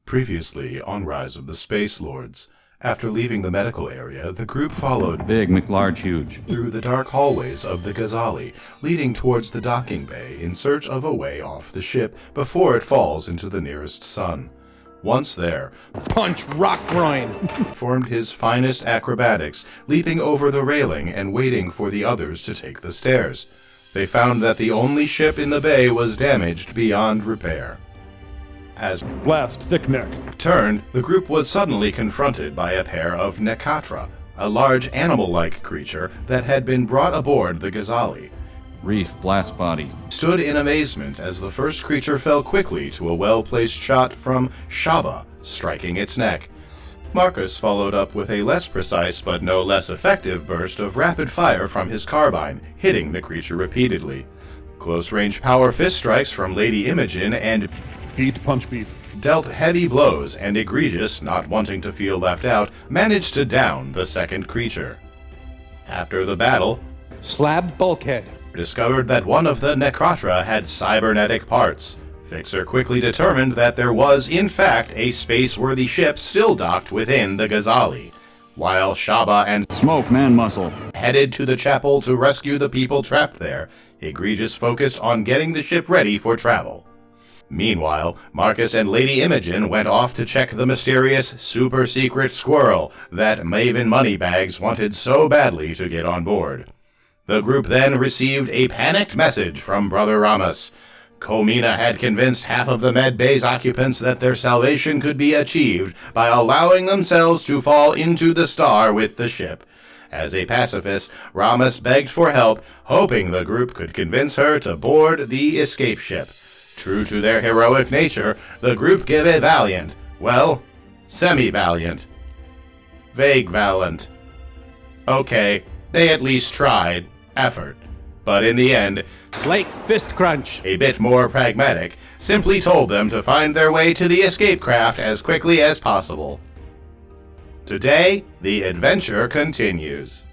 Previously on Rise of the Space Lords. After leaving the medical area, the group followed Big, McLarge, huge. through the dark hallways of the Ghazali, leading towards the docking bay in search of a way off the ship before it falls into the nearest sun. Once there, Punch rock groin. performed his finest acrobatics, leaping over the railing and waiting for the others to take the stairs. They found that the only ship in the bay was damaged beyond repair. As Blast, thick neck. turned, the group was suddenly confronted by a pair of Necatra, a large animal-like creature that had been brought aboard the Ghazali. Reef, blast body. Stood in amazement as the first creature fell quickly to a well-placed shot from Shaba, striking its neck. Marcus followed up with a less precise but no less effective burst of rapid fire from his carbine, hitting the creature repeatedly. Close-range power fist strikes from Lady Imogen and Eat punch beef. dealt heavy blows, and Egregious, not wanting to feel left out, managed to down the second creature. After the battle, Slab bulkhead. discovered that one of the Necratra had cybernetic parts. Fixer quickly determined that there was, in fact, a space-worthy ship still docked within the Ghazali. While Shaba and Smoke, man muscle. headed to the chapel to rescue the people trapped there, Egregious focused on getting the ship ready for travel. Meanwhile, Marcus and Lady Imogen went off to check the mysterious, super-secret squirrel that Maven Moneybags wanted so badly to get on board. The group then received a panicked message from Brother Ramos. Comina had convinced half of the med bay's occupants that their salvation could be achieved by allowing themselves to fall into the star with the ship. As a pacifist, Ramos begged for help, hoping the group could convince her to board the escape ship. True to their heroic nature, the group gave a valiant, well, semi-valiant, vague valiant. Okay, they at least tried, effort. But in the end, Slake fist crunch. a bit more pragmatic, simply told them to find their way to the escape craft as quickly as possible. Today, the adventure continues.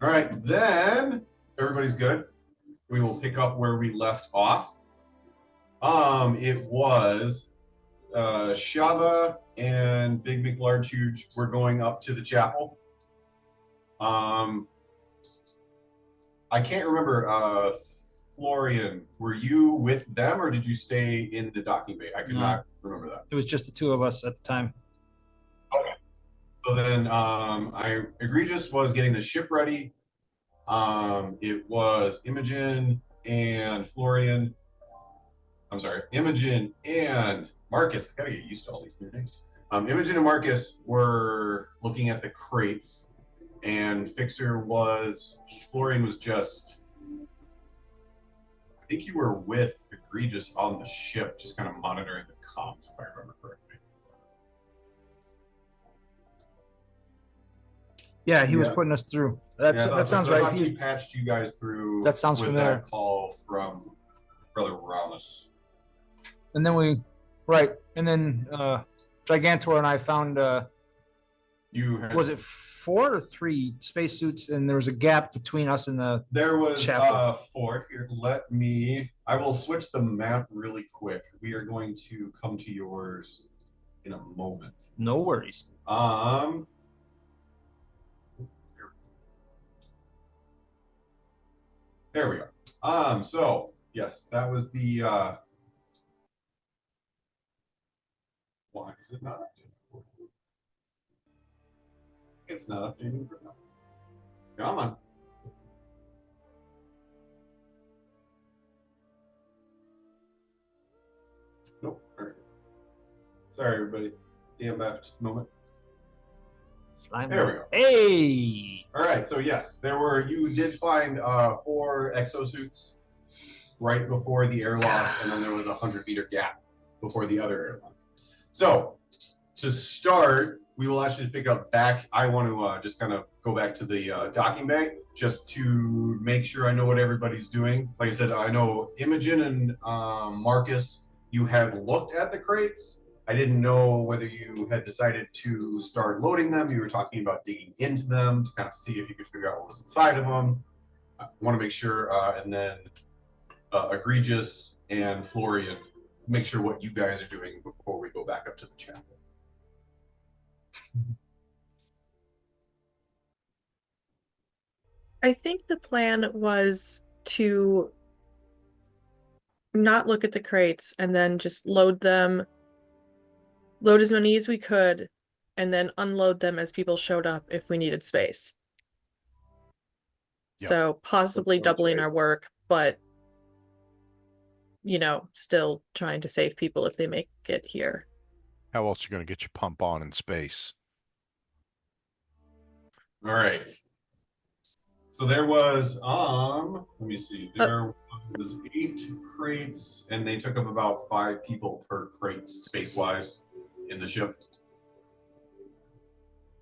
All right, then everybody's good. We will pick up where we left off. It was Shaba and Big McLarge Huge were going up to the chapel. I can't remember. Florian, were you with them or did you stay in the docking bay? I could not remember that. It was just the two of us at the time. Okay. So then Egregious was getting the ship ready. It was Imogen and Florian. I'm sorry, Imogen and Marcus. I gotta get used to all these new names. Imogen and Marcus were looking at the crates, and Florian was just, I think you were with Egregious on the ship, just kind of monitoring the comms, if I remember correctly. Yeah, he was putting us through. That sounds right. He patched you guys through. That sounds with familiar. That call from Brother Ramos. And then Gigantor and I found You had, was it 4 or 3 spacesuits, and there was a gap between us and the There was chapel. 4 here. I will switch the map really quick. We are going to come to yours in a moment. No worries. There we are. So yes, that was the why is it not updating for you? It's not updating for now. Come on. Nope. All right. Sorry, everybody. Stand back just a moment. There we go. Hey! All right, so yes, you did find 4 exosuits right before the airlock, and then there was a 100-meter gap before the other airlock. So to start, we will actually pick up back. I want to just kind of go back to the docking bay just to make sure I know what everybody's doing. Like I said, I know Imogen and Marcus, you had looked at the crates. I didn't know whether you had decided to start loading them. You were talking about digging into them to kind of see if you could figure out what was inside of them. I want to make sure, and then Egregious and Florian, make sure what you guys are doing before we go back up to the chapel. I think the plan was to not look at the crates and then just load as many as we could, and then unload them as people showed up if we needed space. Yep. So possibly doubling our work, but still trying to save people if they make it here. How else are you going to get your pump on in space? All right. So there was, let me see, there was 8 crates, and they took up about 5 people per crate space-wise in the ship.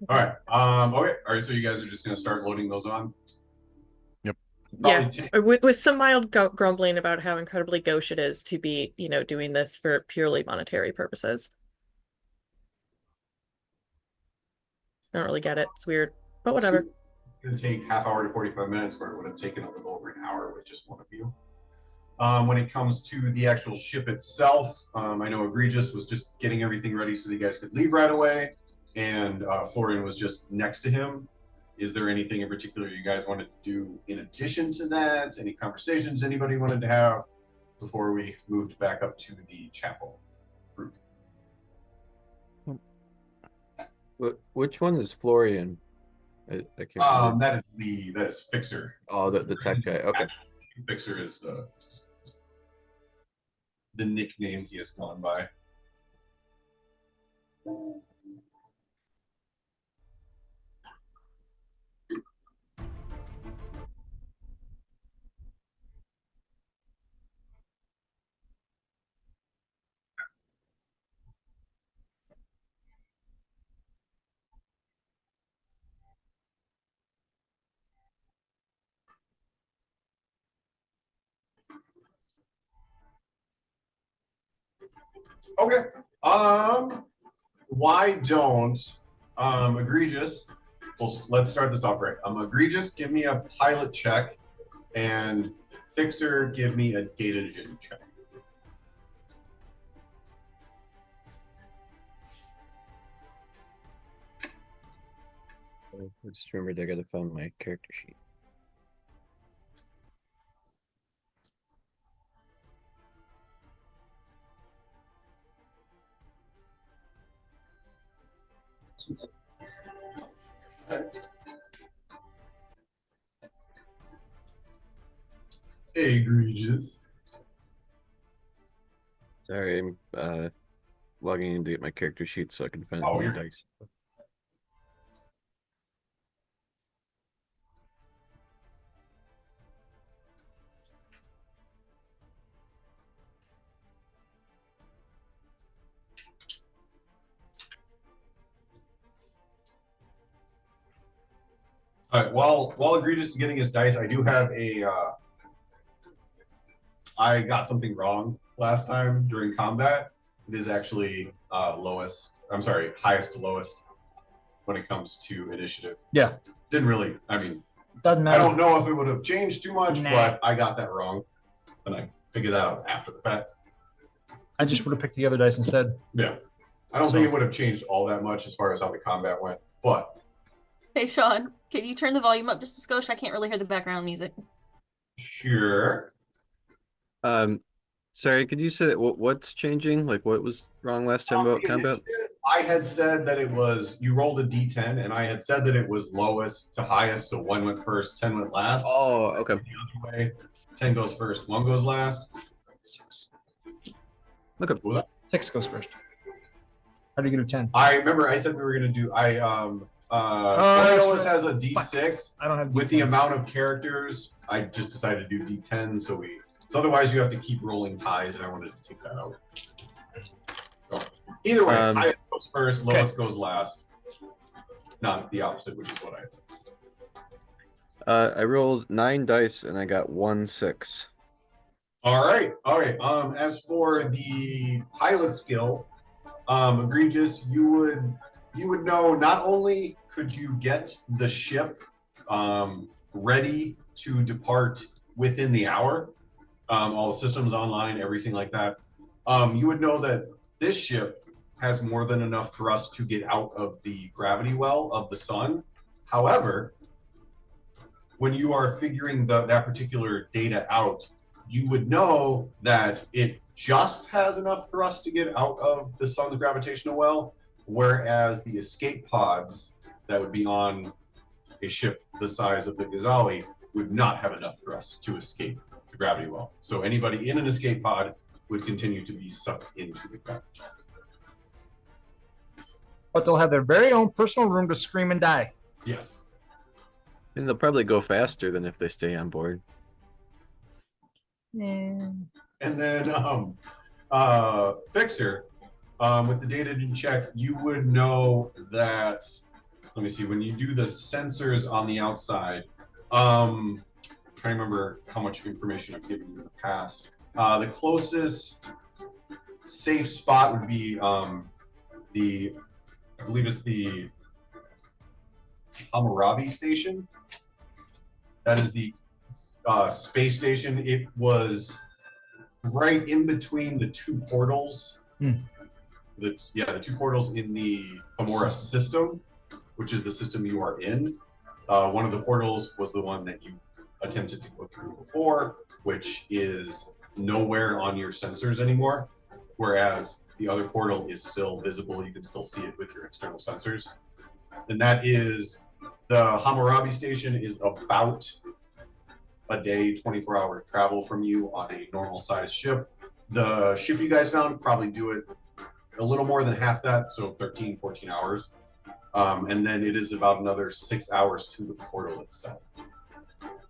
All right. Okay. All right. So you guys are just going to start loading those on? Yep. Yeah. With some mild grumbling about how incredibly gauche it is to be, doing this for purely monetary purposes. I don't really get it. It's weird, but whatever. It's going to take half hour to 45 minutes, where it would have taken a little over an hour with just one of you. When it comes to the actual ship itself, I know Egregious was just getting everything ready so that you guys could leave right away, and Florian was just next to him. Is there anything in particular you guys wanted to do in addition to that? Any conversations anybody wanted to have before we moved back up to the chapel group? Which one is Florian? I can't remember. That is Fixer. Oh, the tech guy. Okay. Fixer is the nickname he has gone by. Okay. Why don't Egregious? Well, let's start this off right. Egregious, give me a pilot check, and Fixer, give me a data gen check. I just remembered I gotta find my character sheet. Egregious. Sorry, I'm logging in to get my character sheet so I can find my dice. All right. While Egregious is getting his dice, I do have I got something wrong last time during combat. It is actually highest to lowest when it comes to initiative. Yeah. Didn't really, Doesn't I matter. don't know if it would have changed too much, Nah. but I got that wrong. And I figured that out after the fact. I just would have picked the other dice instead. Yeah. I don't think it would have changed all that much as far as how the combat went, but. Hey, Sean, can you turn the volume up just a skosh? I can't really hear the background music. Sure. Sorry, could you say that what's changing? Like, what was wrong last time about combat? I had said that it was, you rolled a d10, and I had said that it was lowest to highest, so 1 went first, 10 went last. Oh, okay. The other way, 10 goes first, 1 goes last. 6. Okay. What was that? 6 goes first. How do you get a 10? I remember I said we were going to do, Coriolis has a d6. I don't have With the D10s. amount of characters, I just decided to do d10, so otherwise you have to keep rolling ties, and I wanted to take that out. So, Either way, Um, highest goes first, lowest goes last. Not the opposite, which is what I had said. I rolled 9 dice and I got 1 6. All right. As for the pilot skill, egregious, you would know not only could you get the ship ready to depart within the hour, all the systems online, everything like that. You would know that this ship has more than enough thrust to get out of the gravity well of the sun. However, when you are figuring that particular data out, you would know that it just has enough thrust to get out of the sun's gravitational well, whereas the escape pods that would be on a ship the size of the Ghazali would not have enough thrust to escape the gravity well. So anybody in an escape pod would continue to be sucked into the gravity. But they'll have their very own personal room to scream and die. Yes. And they'll probably go faster than if they stay on board. And then Fixer, with the data to check, you would know that, let me see, when you do the sensors on the outside, I'm trying to remember how much information I've given you in the past. The closest safe spot would be I believe it's the Hammurabi station. That is the space station. It was right in between the two portals. The two portals in the Hamura system, which is the system you are in. One of the portals was the one that you attempted to go through before, which is nowhere on your sensors anymore, whereas the other portal is still visible. You can still see it with your external sensors. And that is, the Hammurabi station is about a day, 24-hour travel from you on a normal sized ship. The ship you guys found probably do it a little more than half that, so 13, 14 hours. And then it is about another 6 hours to the portal itself,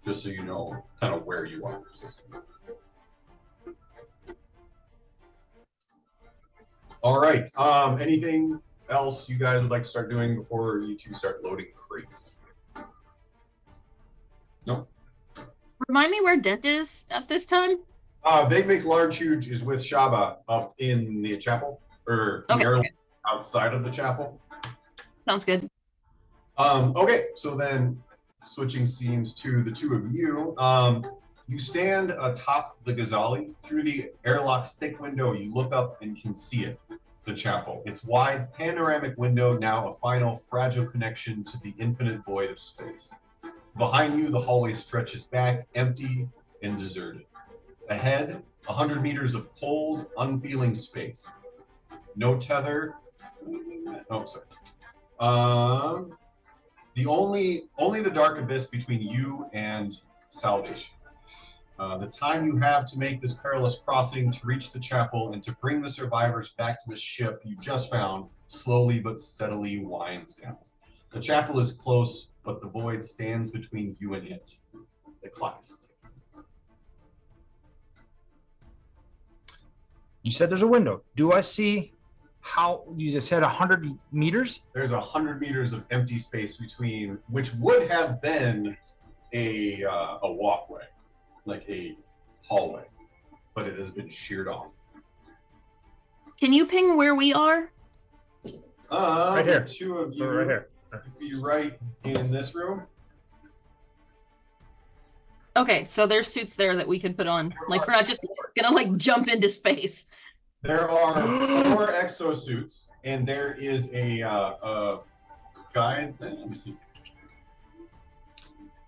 just so you know kind of where you are in the system. All right. Anything else you guys would like to start doing before you two start loading crates? No. Remind me where Dent is at this time? They Make Large Huge is with Shaba up in the chapel, or the area outside of the chapel. Sounds good. Okay, so then switching scenes to the two of you. You stand atop the Ghazali. Through the airlock's thick window, you look up and can see it, the chapel. Its wide panoramic window, now a final fragile connection to the infinite void of space. Behind you, the hallway stretches back, empty and deserted. Ahead, 100 meters of cold, unfeeling space. No tether. Oh, sorry. Only the dark abyss between you and salvation. The time you have to make this perilous crossing, to reach the chapel, and to bring the survivors back to the ship you just found, slowly but steadily winds down. The chapel is close, but the void stands between you and it. The clock is ticking. You said there's a window. Do I see how you just said 100 meters? There's 100 meters of empty space between, which would have been a walkway, like a hallway, but it has been sheared off. Can you ping where we are? Right here. Two of you. Right here. Be right in this room. Okay, so there's suits there that we can put on. Like, we're not just gonna like jump into space. There are 4 exosuits, and there is a guide. Let me see.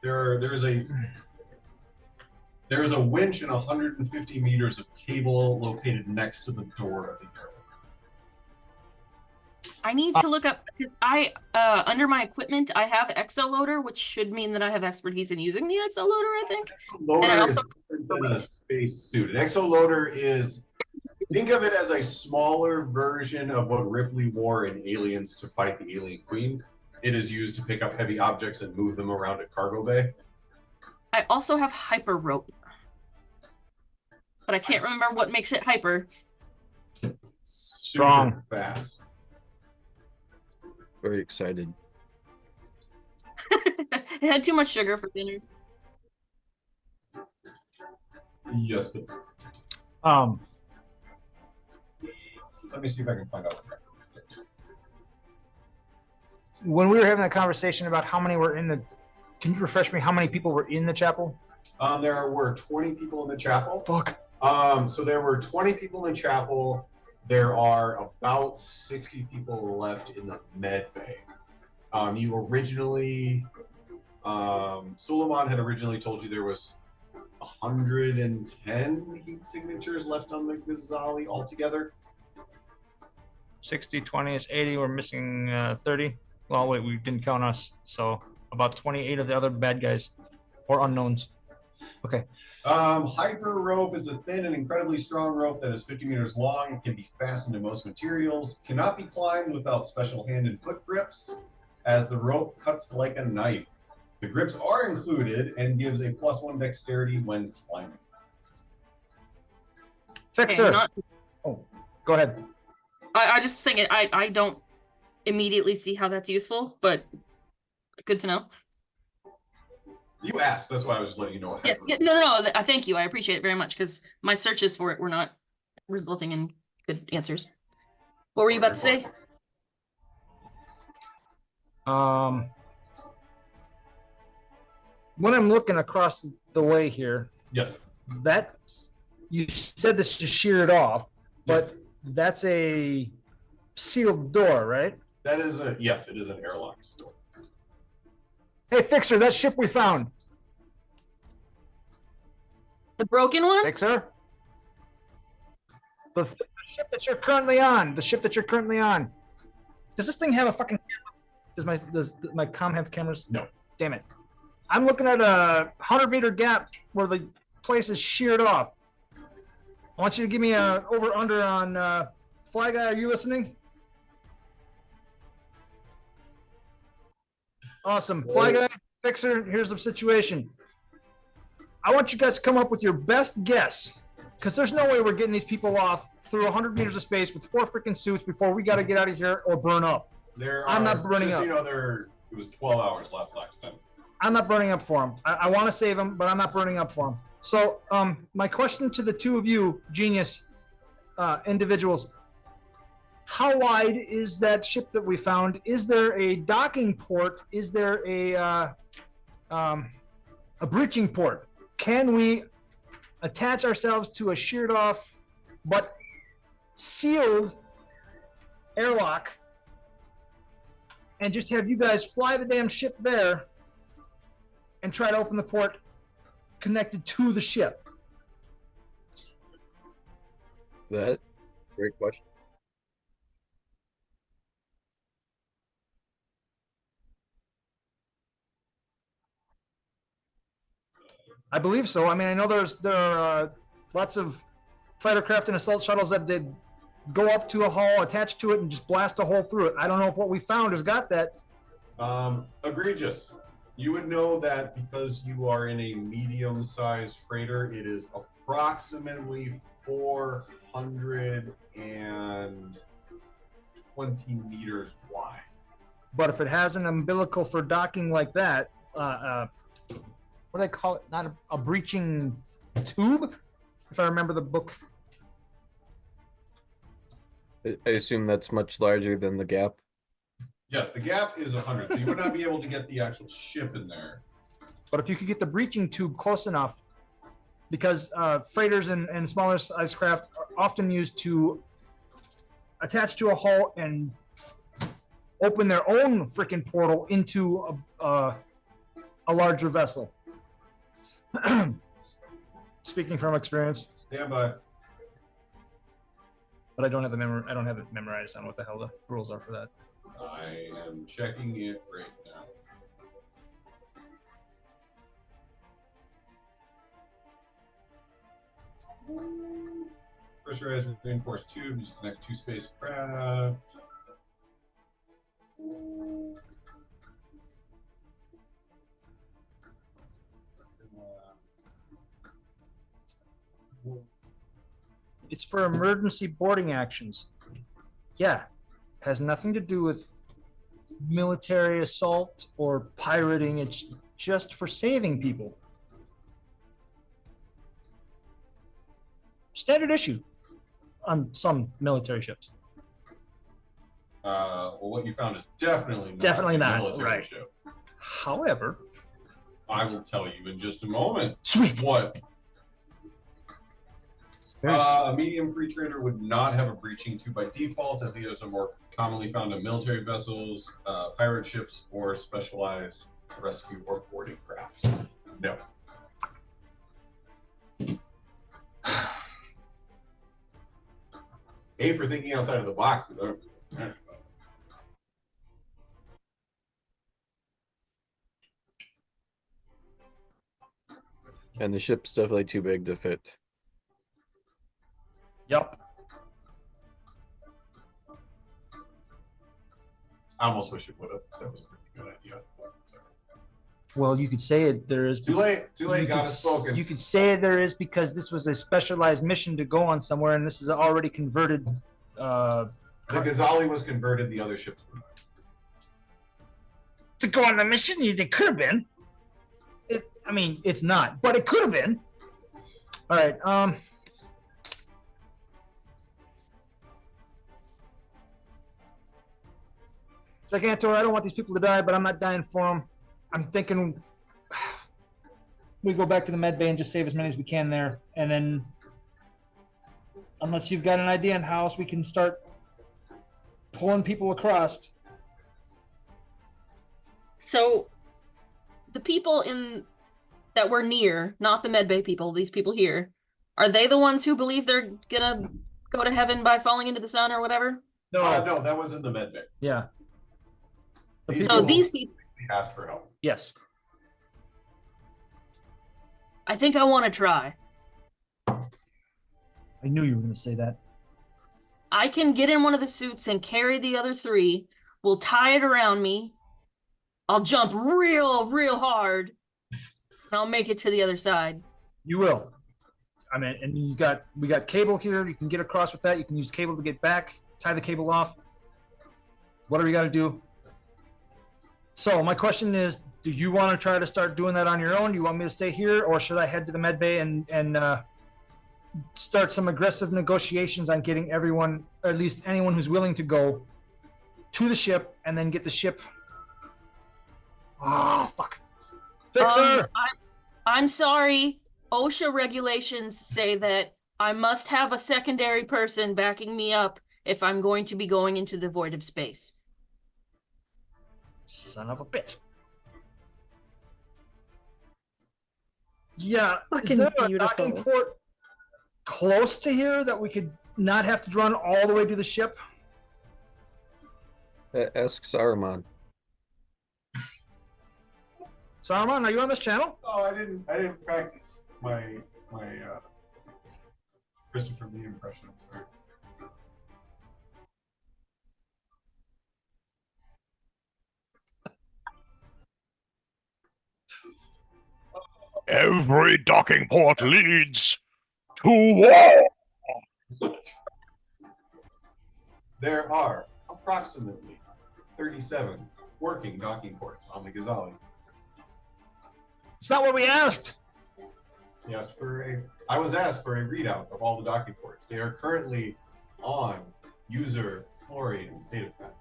There's a winch and 150 meters of cable located next to the door of the airlock. I need to look up because I under my equipment I have exoloader, which should mean that I have expertise in using the exoloader, I think. Exoloader is different than a space suit. An exoloader is, think of it as a smaller version of what Ripley wore in Aliens to fight the Alien Queen. It is used to pick up heavy objects and move them around a cargo bay. I also have hyper rope, but I can't remember what makes it hyper. super Strong. fast. Very excited. It had too much sugar for dinner. Yes, but let me see if I can find out. when we were having that conversation about how many were in the, can you refresh me how many people were in the chapel? There were 20 people in the chapel. Fuck. So there were 20 people in the chapel. There are about 60 people left in the med bay. You originally, Suleiman had originally told you there was 110 heat signatures left on the Ghazali altogether. 60, 20 is 80. We're missing 30. Well, wait, we didn't count us. So about 28 of the other bad guys or unknowns. Okay. Hyper rope is a thin and incredibly strong rope that is 50 meters long. It can be fastened to most materials. Cannot be climbed without special hand and foot grips, as the rope cuts like a knife. The grips are included and gives a +1 dexterity when climbing. Fixer. Okay, Oh, go ahead. I just think I don't immediately see how that's useful, but good to know. You asked, that's why I was just letting you know what Yes, happened. no, thank you. I appreciate it very much because my searches for it were not resulting in good answers. What were you about to say? When I'm looking across the way here, Yes. that you said this is sheared off, but that's a sealed door, right? That is a, yes, it is an airlocked door. Hey, Fixer, that ship we found. The broken one? Fixer? The ship that you're currently on. The ship that you're currently on. Does this thing have a fucking camera? Does my comm have cameras? No. Damn it. I'm looking at a 100-meter gap where the place is sheared off. I want you to give me a over-under on Fly Guy. Are you listening? Awesome. Fly Guy, Fixer, here's the situation. I want you guys to come up with your best guess, because there's no way we're getting these people off through 100 meters of space with 4 freaking suits before we got to get out of here or burn up. I'm not burning just up. So you know, it was 12 hours left last time. I'm not burning up for them. I want to save them, but I'm not burning up for them. So my question to the two of you, genius individuals, how wide is that ship that we found? Is there a docking port? Is there a breaching port? Can we attach ourselves to a sheared off but sealed airlock and just have you guys fly the damn ship there and try to open the port connected to the ship? That great question. I believe so. I mean, I know there are lots of fighter craft and assault shuttles that did go up to a hull, attach to it, and just blast a hole through it. I don't know if what we found has got that. Egregious. You would know that because you are in a medium-sized freighter, it is approximately 420 meters wide. But if it has an umbilical for docking like that, what do they call it? Not a breaching tube, if I remember the book. I assume that's much larger than the gap. Yes, the gap is 100, so you would not be able to get the actual ship in there. But if you could get the breaching tube close enough, because freighters and smaller size craft are often used to attach to a hull and open their own freaking portal into a larger vessel. Speaking from experience. Stand by. But I don't have I don't have it memorized on what the hell the rules are for that. I am checking it right now. Pressurized reinforced tube. Just connect 2 spacecraft. It's for emergency boarding actions. Yeah, has nothing to do with military assault or pirating. It's just for saving people. Standard issue on some military ships. Well, what you found is definitely Definitely a not, military right. ship. However, I will tell you in just a moment. sweet. What? It's very A medium free trader would not have a breaching to by default, as these are more commonly found on military vessels, pirate ships, or specialized rescue or boarding craft. No. A for thinking outside of the box. And the ship's definitely too big to fit. Yep. I almost wish it would have. That was a pretty good idea. Sorry. Well, you could say it. There is Too late. Too late. You God could has spoken. You could say there is because this was a specialized mission to go on somewhere, and this is already converted. The Ghazali was converted. The other ships were not. To go on the mission, it could have been. I mean, it's not, but it could have been. All right. Gigantor, I don't want these people to die, but I'm not dying for them. I'm thinking we go back to the med bay and just save as many as we can there, and then, unless you've got an idea on how else we can start pulling people across. So the people that were near, not the medbay people, these people here, are they the ones who believe they're gonna go to heaven by falling into the sun or whatever? No, that was in the med bay. Yeah. So these people asked for help. Yes. I think I want to try. I knew you were going to say that. I can get in one of the suits and carry the other three. We'll tie it around me. I'll jump real hard. And I'll make it to the other side. You will. I mean, and we got cable here. You can get across with that. You can use cable to get back. Tie the cable off. Whatever you got to do. So my question is, do you want to try to start doing that on your own? Do you want me to stay here, or should I head to the med bay and start some aggressive negotiations on getting everyone, or at least anyone who's willing to go, to the ship and then get the ship? Oh, fuck. Fixer! I'm sorry. OSHA regulations say that I must have a secondary person backing me up if I'm going to be going into the void of space. Son of a bitch. Yeah, Fucking is there a beautiful. docking port close to here that we could not have to run all the way to the ship? Ask Saruman. Saruman, are you on this channel? Oh, I didn't practice my Christopher Lee impression. I'm sorry. Every docking port leads to war. There are approximately 37 working docking ports on the Ghazali. It's not what we asked. I was asked for a readout of all the docking ports. They are currently on user Florian state of fact.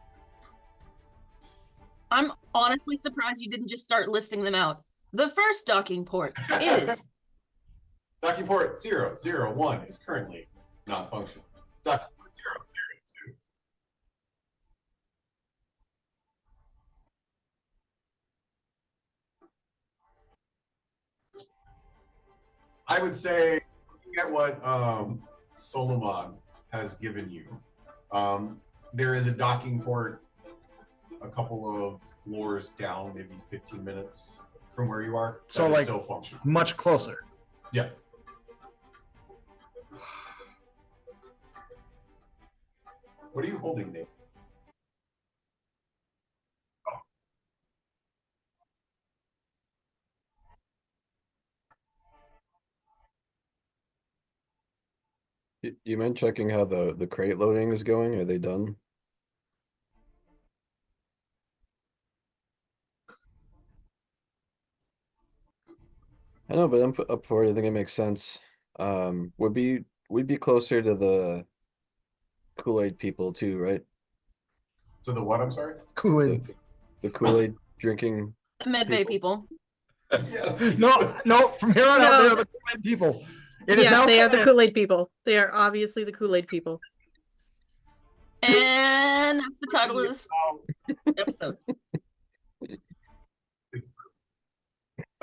I'm honestly surprised you didn't just start listing them out. The first docking port is Docking port 001 is currently not functional. Docking port 002. I would say, looking at what Solomon has given you, there is a docking port a couple of floors down, maybe 15 minutes from where you are. So, that is like, still functional. much closer. Yes. What are you holding, Nate? You meant checking how the crate loading is going? Are they done? I know, but I'm up for it. I think it makes sense. We'd be closer to the Kool-Aid people too, right? So the what? I'm sorry. Kool-Aid. The Kool-Aid drinking. The Med Bay people. Yes. No. From here on out, No. they're the Kool-Aid people. It is Yeah, now they are the canon. Kool-Aid people. They are obviously the Kool-Aid people. And that's the title of this episode.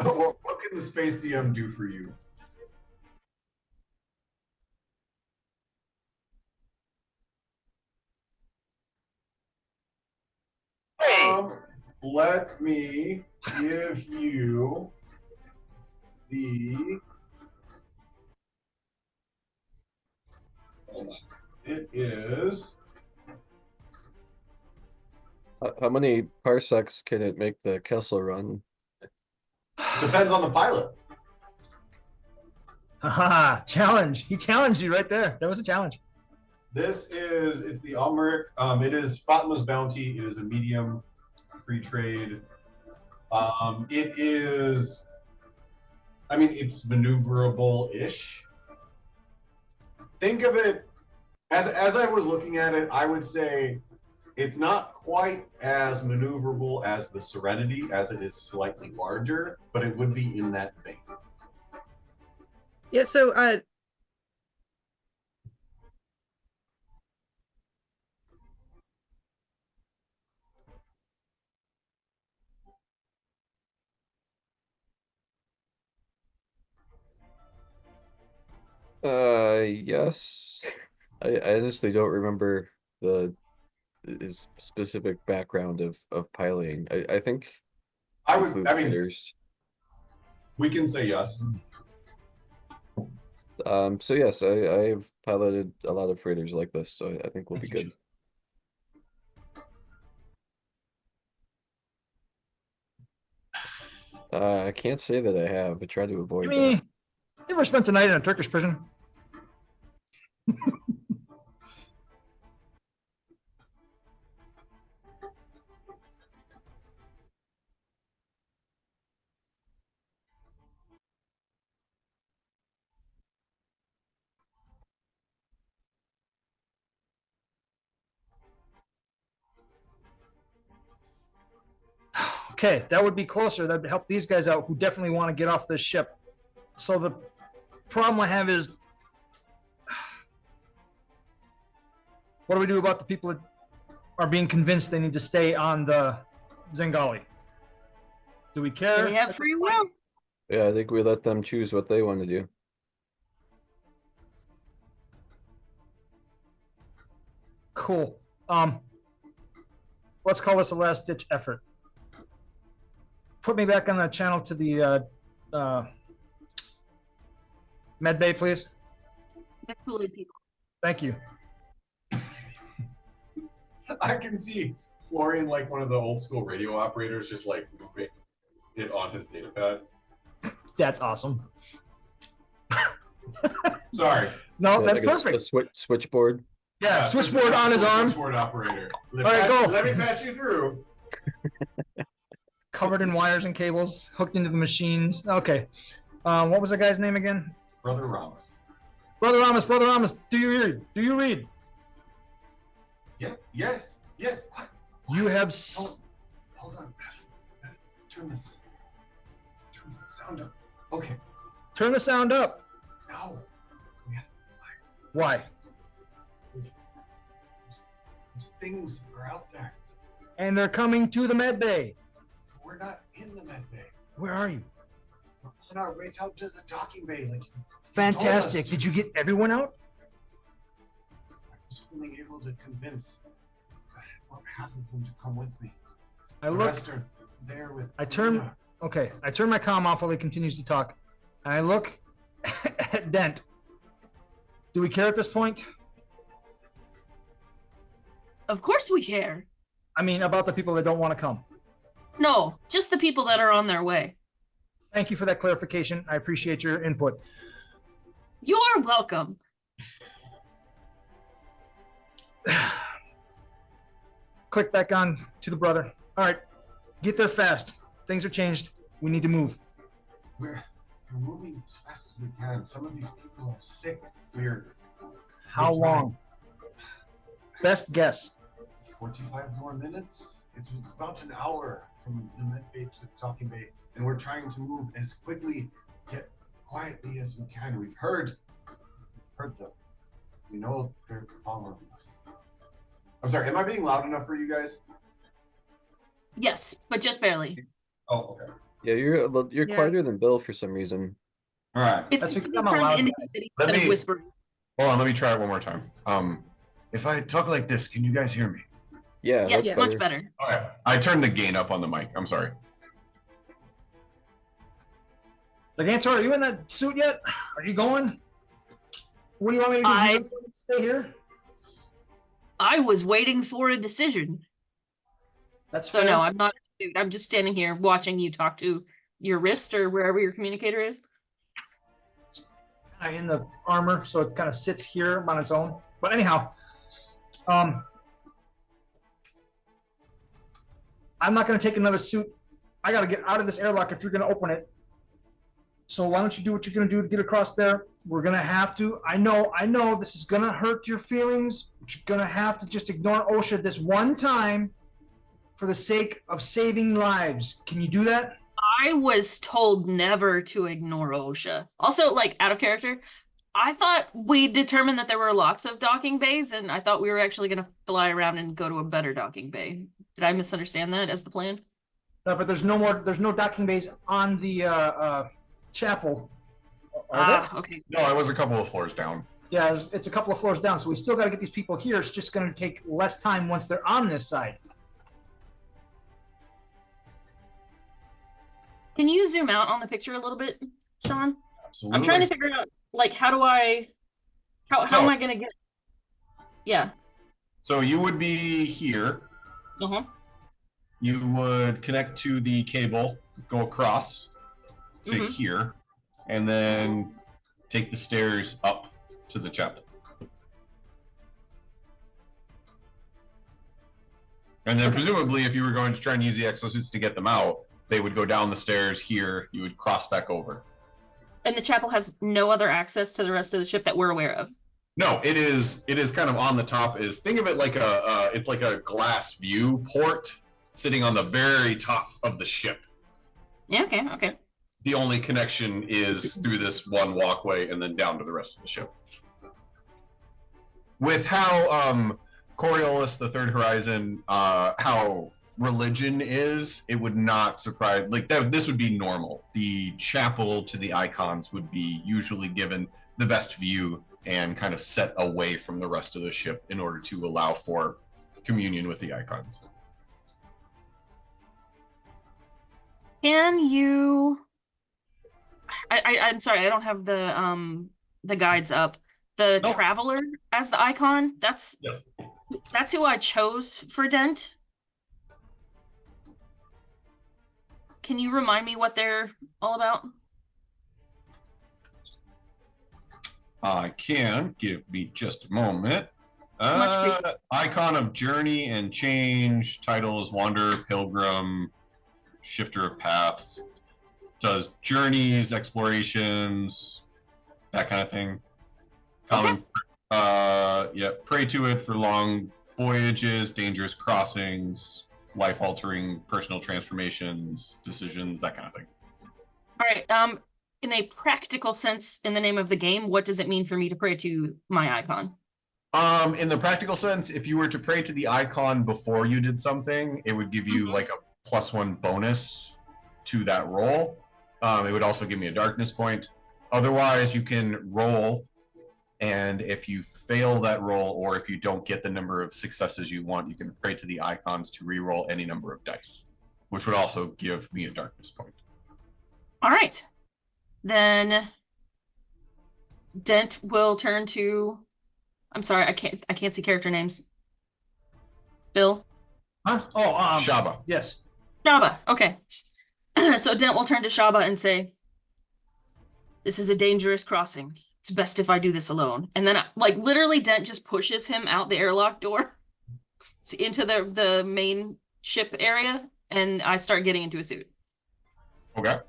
What can the Space DM do for you? Let me give you the. Hold on. It is. How many parsecs can it make the Kessel run? Depends on the pilot. Haha, challenge. He challenged you right there. That was a challenge. It's the Almeric. It is Fatma's Bounty. It is a medium free trade. It is, it's maneuverable-ish. Think of it, as I was looking at it, I would say it's not quite as maneuverable as the Serenity, as it is slightly larger, but it would be in that vein. Yeah, so Yes. I honestly don't remember his specific background of piloting. I think freighters. We can say yes. So yes, I've piloted a lot of freighters like this, so I think we'll be good. I can't say that I have. I try to avoid that. You ever spent a night in a Turkish prison? Okay, that would be closer. That would help these guys out who definitely want to get off this ship. So the problem I have is, what do we do about the people that are being convinced they need to stay on the Zengali? Do we care? They have free will. Yeah, I think we let them choose what they want to do. Cool. Let's call this a last ditch effort. Put me back on the channel to the Med Bay, please. The Kool-Aid people. Thank you. I can see Florian, like one of the old school radio operators, just like moving it on his data pad. That's awesome. Sorry. No, Yeah, that's like perfect. A switchboard. Yeah, switchboard on his arm. Switchboard operator. All right, go. Let me patch you through. Covered in wires and cables, hooked into the machines. Okay. What was the guy's name again? Brother Ramos. Brother Ramos, do you read? Do you read? Yeah. Yes. What? You have. Hold on. Turn the sound up. Okay. Turn the sound up. No. Why? Those things are out there. And they're coming to the Med Bay. We're not in the Med Bay. Where are you? We're on our way out to the docking bay. Like Fantastic. Did you get everyone out? I was only able to convince about half of them to come with me. I The look. rest are there with. I turn. Luna. Okay. I turn my comm off while he continues to talk. And I look at Dent. Do we care at this point? Of course we care. I mean, about the people that don't want to come. No, just the people that are on their way. Thank you for that clarification. I appreciate your input. You're welcome. Click back on to the brother. All right. Get there fast. Things are changed. We need to move. We're We're moving as fast as we can. Some of these people are sick. How We're trying. long? Best guess. 45 more minutes? It's about an hour from the med bay to the docking bay, and we're trying to move as quickly yet quietly as we can. We've heard them. We know they're following us. I'm sorry, am I being loud enough for you guys? Yes, but just barely. Oh, okay. Yeah, you're Yeah. quieter than Bill for some reason. All right. It's That's because because he's I'm a trying loud to indicate that he's Let kind of me- whispering. Hold on, let me try it one more time. If I talk like this, can you guys hear me? Yeah, Yes, that's much better. better. Okay. I turned the gain up on the mic. I'm sorry. Legantor, are you in that suit yet? Are you going? What do you want me to do? I- You want me to stay here? I was waiting for a decision. That's So fair. no, I'm not. Dude, I'm just standing here watching you talk to your wrist or wherever your communicator is. In the armor, so it kind of sits here on its own. But anyhow, I'm not going to take another suit. I got to get out of this airlock if you're going to open it. So why don't you do what you're going to do to get across there? We're going to have to. I know this is going to hurt your feelings, but you're going to have to just ignore OSHA this one time for the sake of saving lives. Can you do that? I was told never to ignore OSHA. Also, like, out of character, I thought we determined that there were lots of docking bays, and I thought we were actually going to fly around and go to a better docking bay. Did I misunderstand that as the plan? But there's no docking bays on the chapel. Are there? Okay. No, I was a couple of floors down. Yeah, it's a couple of floors down, so we still got to get these people here. It's just going to take less time once they're on this side. Can you zoom out on the picture a little bit, Sean? Absolutely. I'm trying to figure out, like, how am I going to get... Yeah. So you would be here. Uh-huh. You would connect to the cable, go across to Mhm. here, and then take the stairs up to the chapel. And then presumably, if you were going to try and use the exosuits to get them out, they would go down the stairs here. You would cross back over. And the chapel has no other access to the rest of the ship that we're aware of. No, it is kind of on the top. Think of it like it's like a glass view port sitting on the very top of the ship. Yeah, okay. The only connection is through this one walkway and then down to the rest of the ship. With how Coriolis, the Third Horizon, how religion is, it would not surprise, like that. This would be normal. The chapel to the icons would be usually given the best view and kind of set away from the rest of the ship in order to allow for communion with the icons. Can you... I'm sorry, I don't have the guides up. The Nope. Traveler as the icon, Yes. that's who I chose for Dent. Can you remind me what they're all about? I can. Give me just a moment. Much appreciated. Icon of journey and change. Title is Wanderer, Pilgrim, Shifter of Paths. Does journeys, explorations, that kind of thing. Common. Pray to it for long voyages, dangerous crossings, life-altering personal transformations, decisions, that kind of thing. All right. In a practical sense, in the name of the game, what does it mean for me to pray to my icon? In the practical sense, if you were to pray to the icon before you did something, it would give you like a +1 bonus to that roll. It would also give me a darkness point. Otherwise, you can roll, and if you fail that roll, or if you don't get the number of successes you want, you can pray to the icons to re-roll any number of dice, which would also give me a darkness point. All right. Then Dent will turn to... I'm sorry, I can't see character names. Bill? Huh? Oh, Shaba. yes. Shaba, okay. So Dent will turn to Shaba and say, "This is a dangerous crossing. It's best if I do this alone." And then, like, literally Dent just pushes him out the airlock door into the main ship area, and I start getting into a suit. Okay.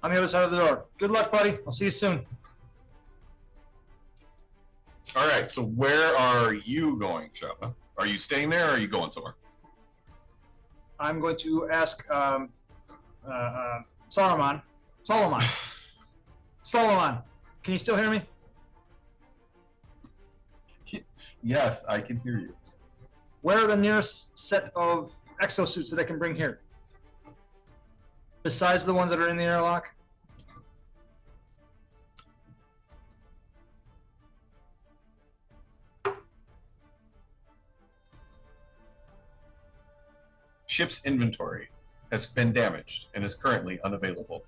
on the other side of the door. Good luck, buddy. I'll see you soon. All right, so where are you going, Shaba? Are you staying there or are you going somewhere? I'm going to ask Solomon. Solomon. Can you still hear me? Yes, I can hear you. Where are the nearest set of exosuits that I can bring here? Besides the ones that are in the airlock? Ship's inventory has been damaged and is currently unavailable.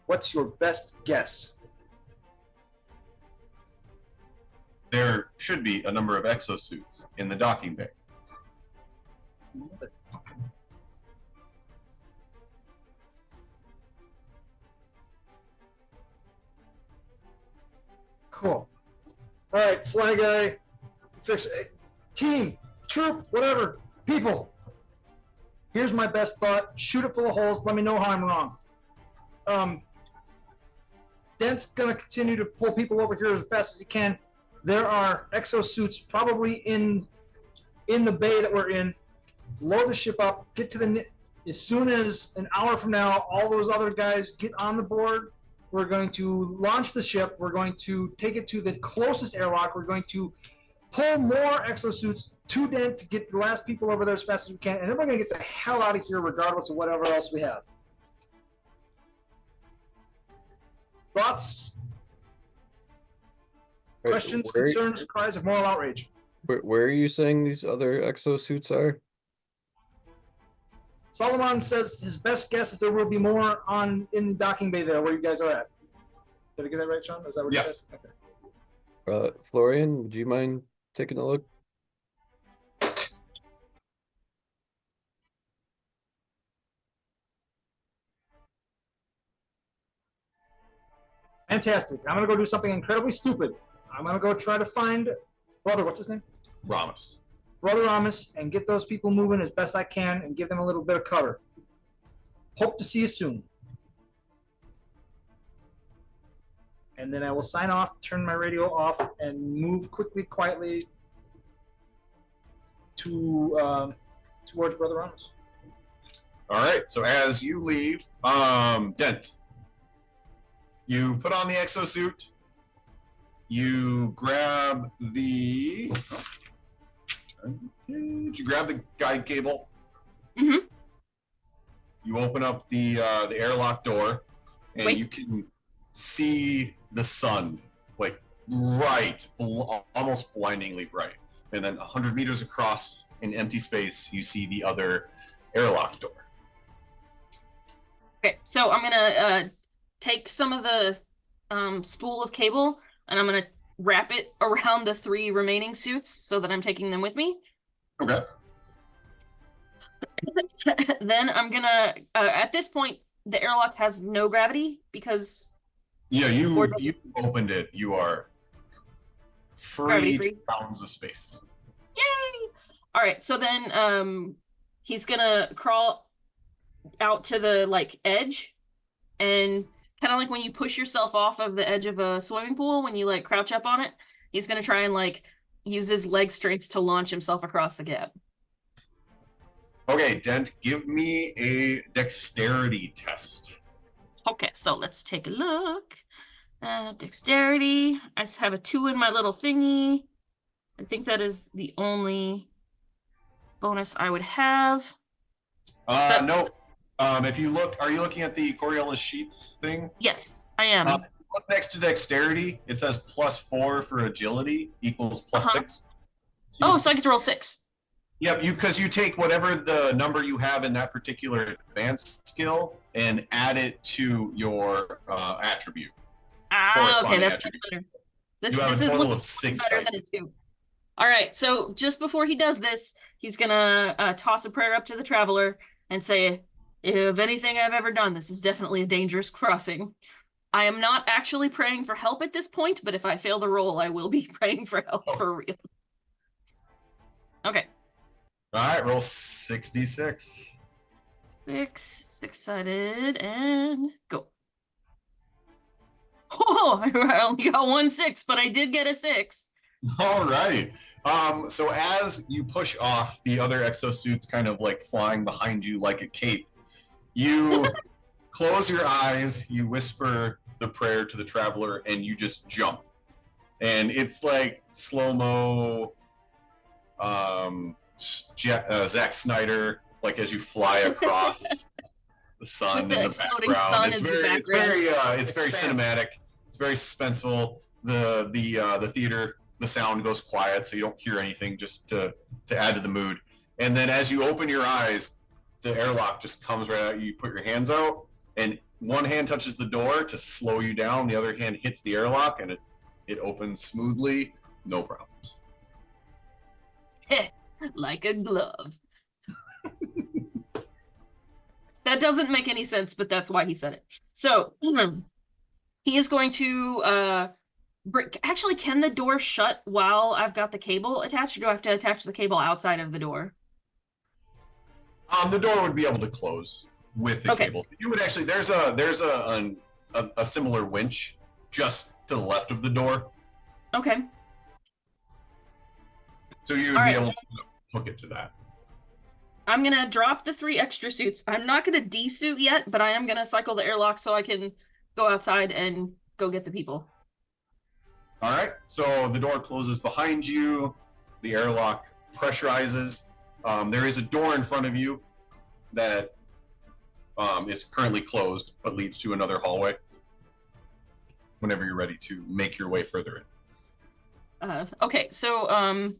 What's your best guess? There should be a number of exosuits in the docking bay. Cool. All right, fly guy, fix it. Team, troop, whatever, people. Here's my best thought. Shoot it full of holes. Let me know how I'm wrong. Dent's gonna continue to pull people over here as fast as he can. There are exosuits probably in the bay that we're in. Load the ship up. Get to the. As soon as an hour from now, all those other guys get on the board. We're going to launch the ship. We're going to take it to the closest airlock. We're going to pull more exosuits to Dent to get the last people over there as fast as we can. And then we're going to get the hell out of here regardless of whatever else we have. Thoughts? Wait, Questions, concerns, cries of moral outrage? Where are you saying these other exosuits are? Solomon says his best guess is there will be more in the docking bay there where you guys are at. Did I get that right, Sean? Is that what Yes. you said? Okay. Florian, would you mind taking a look? Fantastic. I'm going to go do something incredibly stupid. I'm going to go try to find Brother, what's his name? Ramos. Brother Ramos, and get those people moving as best I can and give them a little bit of cover. Hope to see you soon. And then I will sign off, turn my radio off, and move quickly, quietly to towards Brother Ramos. All right, so as you leave, Dent, you put on the exosuit, you grab the guide cable. Mm-hmm. You open up the airlock door, and Wait. you can see the sun, like almost blindingly bright. And then 100 meters across in empty space, you see the other airlock door. Okay, so I'm gonna take some of the spool of cable and I'm gonna wrap it around the 3 remaining suits so that I'm taking them with me. Okay. Then I'm gonna at this point the airlock has no gravity because Yeah, you opened it. You are free to bounds of space. Yay! All right, so then he's gonna crawl out to the edge, and kind of like when you push yourself off of the edge of a swimming pool when you crouch up on it, he's gonna try and use his leg strength to launch himself across the gap. Okay, Dent, give me a dexterity test. Okay, so let's take a look. Dexterity. I just have a 2 in my little thingy. I think that is the only bonus I would have. No. If you look, are you looking at the Coriolis sheets thing? Yes, I am. Look next to dexterity. It says +4 for agility equals +6. So I get to roll 6. Yep, because you take whatever the number you have in that particular advanced skill and add it to your attribute. Okay, that's better. You have a total of 6 better dice. than a 2. All right, so just before he does this, he's gonna toss a prayer up to the traveler and say, "If anything I've ever done, this is definitely a dangerous crossing. I am not actually praying for help at this point, but if I fail the roll, I will be praying for help for real." Okay. All right, roll 66. 6-sided, and go. Oh, I only got 1 6, but I did get a 6. All right. So as you push off, the other exosuits kind of like flying behind you like a cape. You close your eyes, you whisper the prayer to the traveler, and you just jump. And it's like slow-mo Zack Snyder, like as you fly across the sun With the in the exploding background. sun It's as the very, background. it's very cinematic. It's very suspenseful. The theater, the sound goes quiet, so you don't hear anything, just to add to the mood. And then as you open your eyes, the airlock just comes right out. You put your hands out, and one hand touches the door to slow you down. The other hand hits the airlock, and it opens smoothly, no problems. Like a glove. That doesn't make any sense, but that's why he said it. So he is going to actually, can the door shut while I've got the cable attached, or do I have to attach the cable outside of the door? The door would be able to close with the cable. You would actually, there's a similar winch just to the left of the door. Okay. So you would be able to hook it to that. I'm gonna drop the 3 extra suits. I'm not gonna de-suit yet, but I am gonna cycle the airlock so I can go outside and go get the people. All right. So the door closes behind you. The airlock pressurizes. There is a door in front of you that is currently closed, but leads to another hallway. Whenever you're ready to make your way further in. Okay, so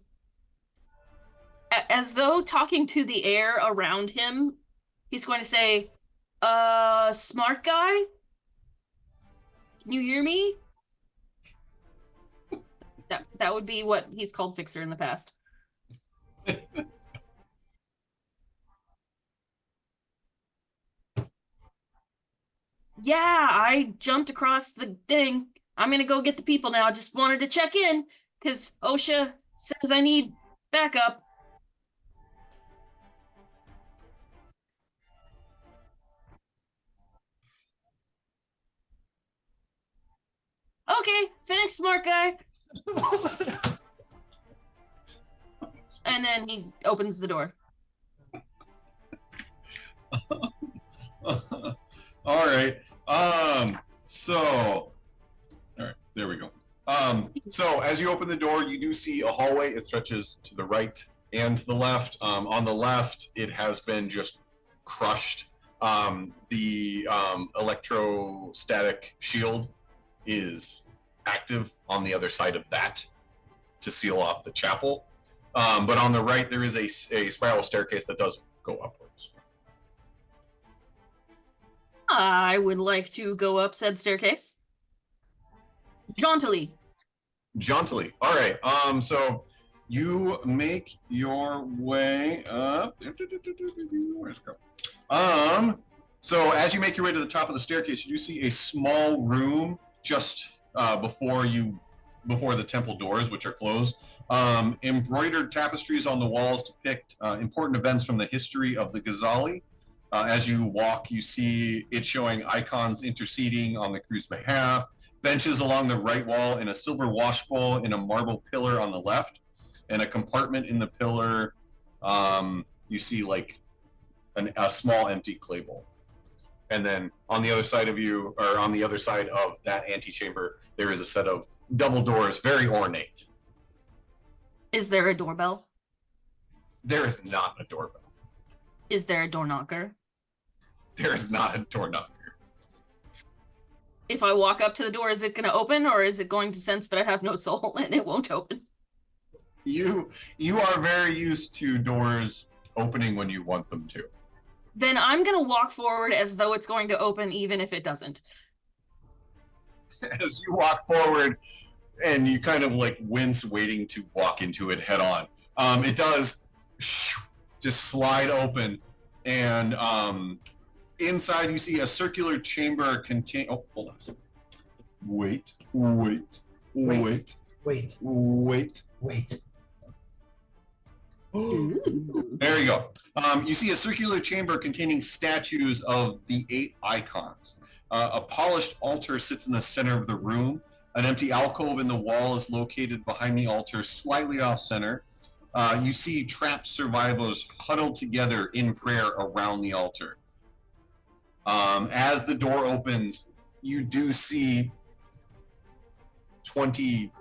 as though talking to the air around him, he's going to say, smart guy? Can you hear me? That would be what he's called Fixer in the past. Yeah, I jumped across the thing. I'm gonna go get the people now. I just wanted to check in, because OSHA says I need backup. Okay, thanks, smart guy. And then he opens the door. All right. All right, there we go. So as you open the door, you do see a hallway. It stretches to the right and to the left. On the left, it has been just crushed. The electrostatic shield is active on the other side of that to seal off the chapel. But on the right, there is a spiral staircase that does go upwards. I would like to go up said staircase. Jauntily. Jauntily. All right. So you make your way up. Where's it go? So as you make your way to the top of the staircase, you do see a small room just before the temple doors, which are closed. Embroidered tapestries on the walls depict important events from the history of the Ghazali. As you walk, you see it showing icons interceding on the crew's behalf, benches along the right wall, and a silver wash bowl in a marble pillar on the left, and a compartment in the pillar. You see like a small empty clay bowl. And then on the other side of you, or on the other side of that antechamber, there is a set of double doors, very ornate. Is there a doorbell? There is not a doorbell. Is there a door knocker? There is not a door knocker. If I walk up to the door, is it going to open, or is it going to sense that I have no soul and it won't open? You are very used to doors opening when you want them to. Then I'm going to walk forward as though it's going to open, even if it doesn't. As you walk forward, and you kind of like wince, waiting to walk into it head on. It does just slide open, and inside you see a circular chamber contain. Oh, hold on a second. Wait. Ooh. There you go. You see a circular chamber containing statues of the 8 icons. A polished altar sits in the center of the room. An empty alcove in the wall is located behind the altar, slightly off center. You see trapped survivors huddled together in prayer around the altar. As the door opens, you do see 20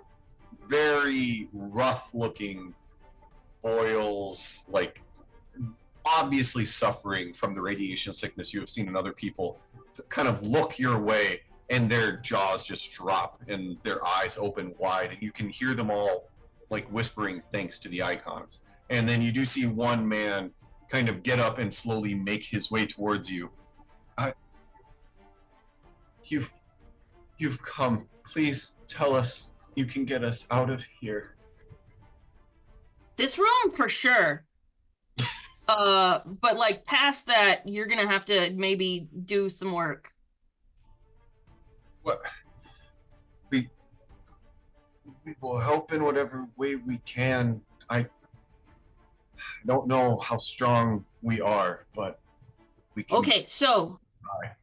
very rough-looking boils, like obviously suffering from the radiation sickness you have seen in other people, kind of look your way, and their jaws just drop and their eyes open wide, and you can hear them all like whispering thanks to the icons. And then you do see one man kind of get up and slowly make his way towards you. You've come. Please tell us you can get us out of here. This room for sure. But like past that, you're gonna have to maybe do some work. What? We will help in whatever way we can. I don't know how strong we are, but we can. Okay, so try.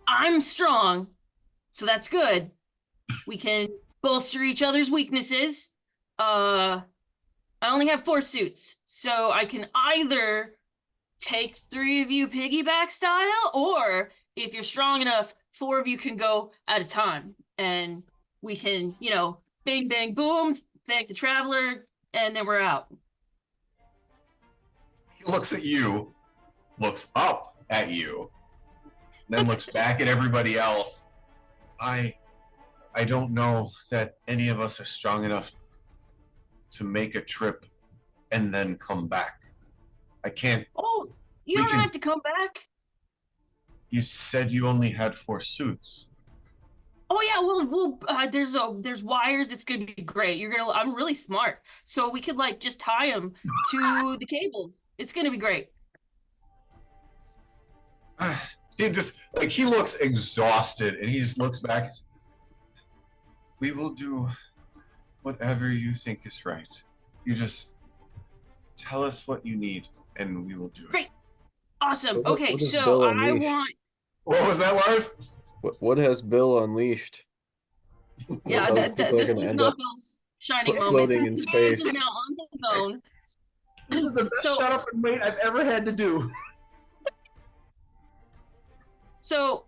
I'm strong, so that's good. We can bolster each other's weaknesses. I only have 4 suits, so I can either take 3 of you piggyback style, or if you're strong enough, 4 of you can go at a time, and we can, you know, bang, bang, boom, thank the traveler, and then we're out. He looks at you, looks up at you, then looks back at everybody else. I don't know that any of us are strong enough to make a trip and then come back. I can't. Oh, you don't have to come back. You said you only had 4 suits. Oh yeah, there's wires. It's gonna be great. I'm really smart, so we could like just tie them to the cables. It's gonna be great. He looks exhausted, and he just looks back. We will do whatever you think is right. You just tell us what you need, and we will do it. Great, awesome. Okay, what is so Bill I Unleashed? want. What was that, Lars? What has Bill unleashed? Yeah, Those people are this gonna was end not up Bill's shining floating moment. in This space. is now on his own. This is the best So- shut up and wait I've ever had to do. So,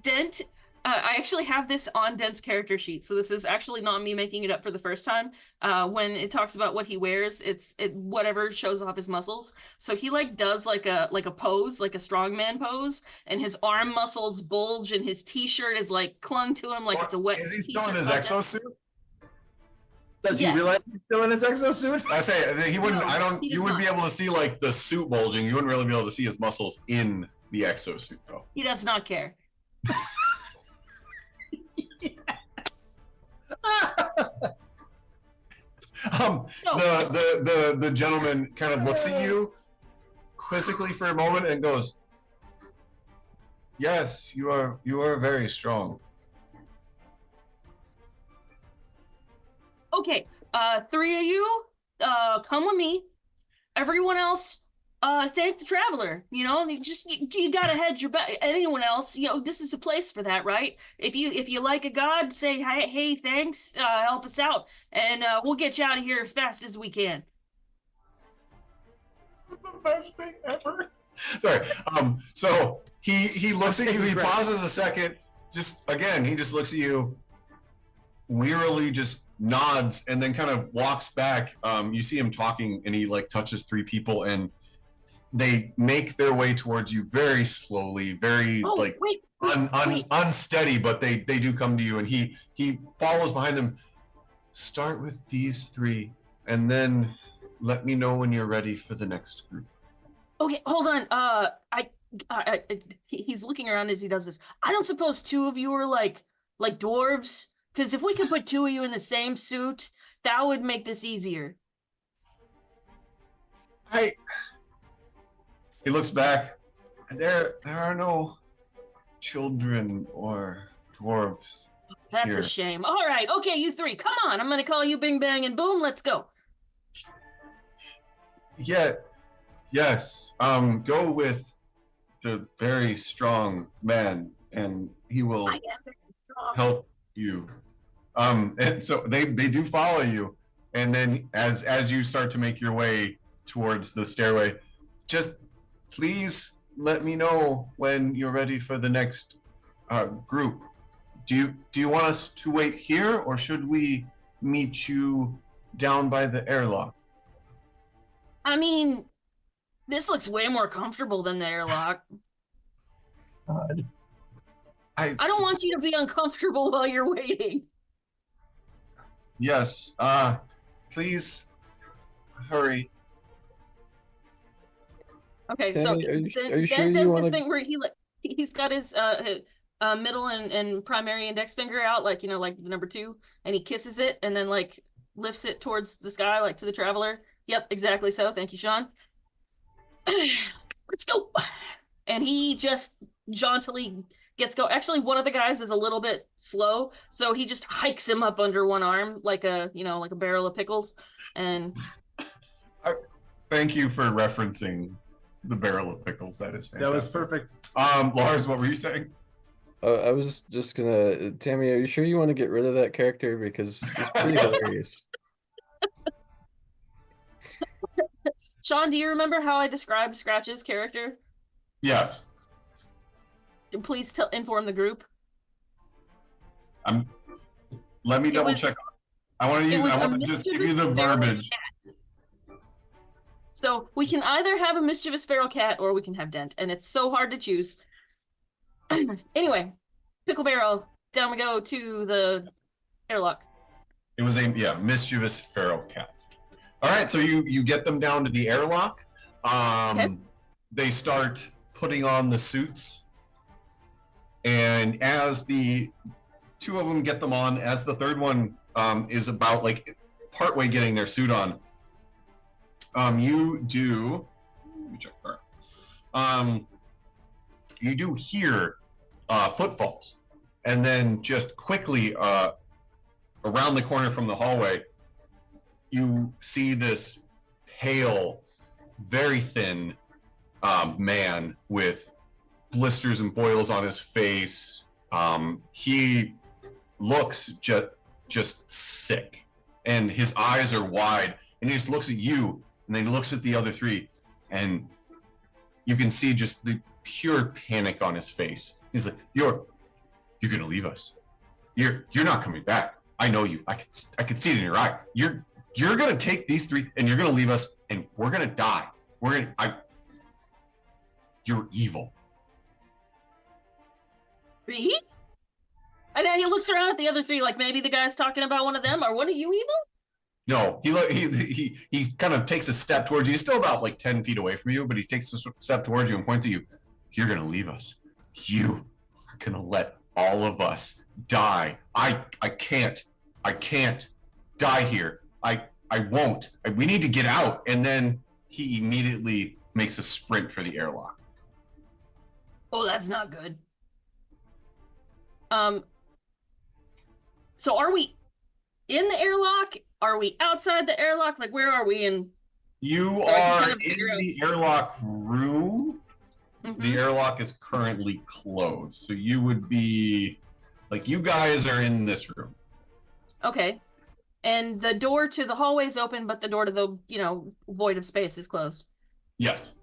Dent, I actually have this on Dent's character sheet, so this is actually not me making it up for the first time. When it talks about what he wears, it's whatever shows off his muscles. So he like does like a pose, like a strongman pose, and his arm muscles bulge, and his t-shirt is like clung to him like it's a wet. Is he still in t-shirt his button. exosuit? Does he Yes. realize he's still in his exosuit? I say he wouldn't. No, he You does would not. be able to see like the suit bulging. You wouldn't really be able to see his muscles in the exosuit, though. He does not care. No. The gentleman kind of looks at you quizzically for a moment and goes, "Yes, you are very strong." Okay, 3 of you, come with me. Everyone else, thank the traveler. You know, you gotta hedge your bet. Anyone else, you know, this is a place for that, right? If you like a god, say hey, thanks, help us out, and we'll get you out of here as fast as we can. This is the best thing ever. Sorry. So he looks at you. He pauses a second. Just again, he just looks at you, wearily, just nods, and then kind of walks back. You see him talking, and he like touches 3 people, and they make their way towards you very slowly, very Wait. unsteady, but they do come to you, and he follows behind them. Start with these 3, and then let me know when you're ready for the next group. Okay, hold on. He's looking around as he does this. I don't suppose 2 of you are like dwarves. Because if we could put 2 of you in the same suit, that would make this easier. He looks back. There are no children or dwarves That's here. a shame. All right, okay, you 3, come on. I'm going to call you Bing Bang and Boom. Let's go. Yeah. Yes. Go with the very strong man, and he will I am very strong. help you. And so they do follow you, and then as you start to make your way towards the stairway, just please let me know when you're ready for the next group. Do you want us to wait here, or should we meet you down by the airlock? I mean, this looks way more comfortable than the airlock. I don't want you to be uncomfortable while you're waiting. Yes. Please hurry. Okay, Tammy, so are you then sure Ben you does wanna- this thing where he's got his middle and primary index finger out, like, you know, like the number 2, and he kisses it and then like lifts it towards the sky, like to the traveler. Yep, exactly so. Thank you, Sean. Let's go. And he just jauntily gets go. Actually, one of the guys is a little bit slow, so he just hikes him up under one arm like a, you know, like a barrel of pickles. And Thank you for referencing the barrel of pickles. That is fantastic. That was perfect. Lars, what were you saying? I was just gonna, Tammy, are you sure you want to get rid of that character, because it's pretty hilarious. Sean, do you remember how I described Scratch's character? Yes. Please inform the group. Let me double check. I want to just give you the verbiage. So we can either have a mischievous feral cat or we can have Dent, and it's so hard to choose. Anyway, Pickle Barrel, down we go to the airlock. It was a mischievous feral cat. All right, so you get them down to the airlock. Okay. They start putting on the suits, and as the 2 of them get them on, as the third one is about like partway getting their suit on, you do. Let me check there. You do hear footfalls, and then just quickly around the corner from the hallway, you see this pale, very thin man with blisters and boils on his face. He looks just sick, and his eyes are wide, and he just looks at you, and then he looks at the other 3, and you can see just the pure panic on his face. He's like, "You're gonna leave us. You're not coming back. I know you. I could see it in your eye. You're gonna take these 3 and you're gonna leave us, and we're gonna die. You're evil." Me? And then he looks around at the other 3, like maybe the guy's talking about one of them, or what, are you evil? No, he kind of takes a step towards you. He's still about like 10 feet away from you, but he takes a step towards you and points at you. "You're gonna leave us. You are gonna let all of us die. I can't die here. I won't. We need to get out." And then he immediately makes a sprint for the airlock. Oh, that's not good. So are we in the airlock? Are we outside the airlock? Like, where are we in? You So I can are kind of in figure out- the airlock room. Mhm. The airlock is currently closed, so you would be like, you guys are in this room. Okay. And the door to the hallway is open, but the door to the, you know, void of space is closed. Yes,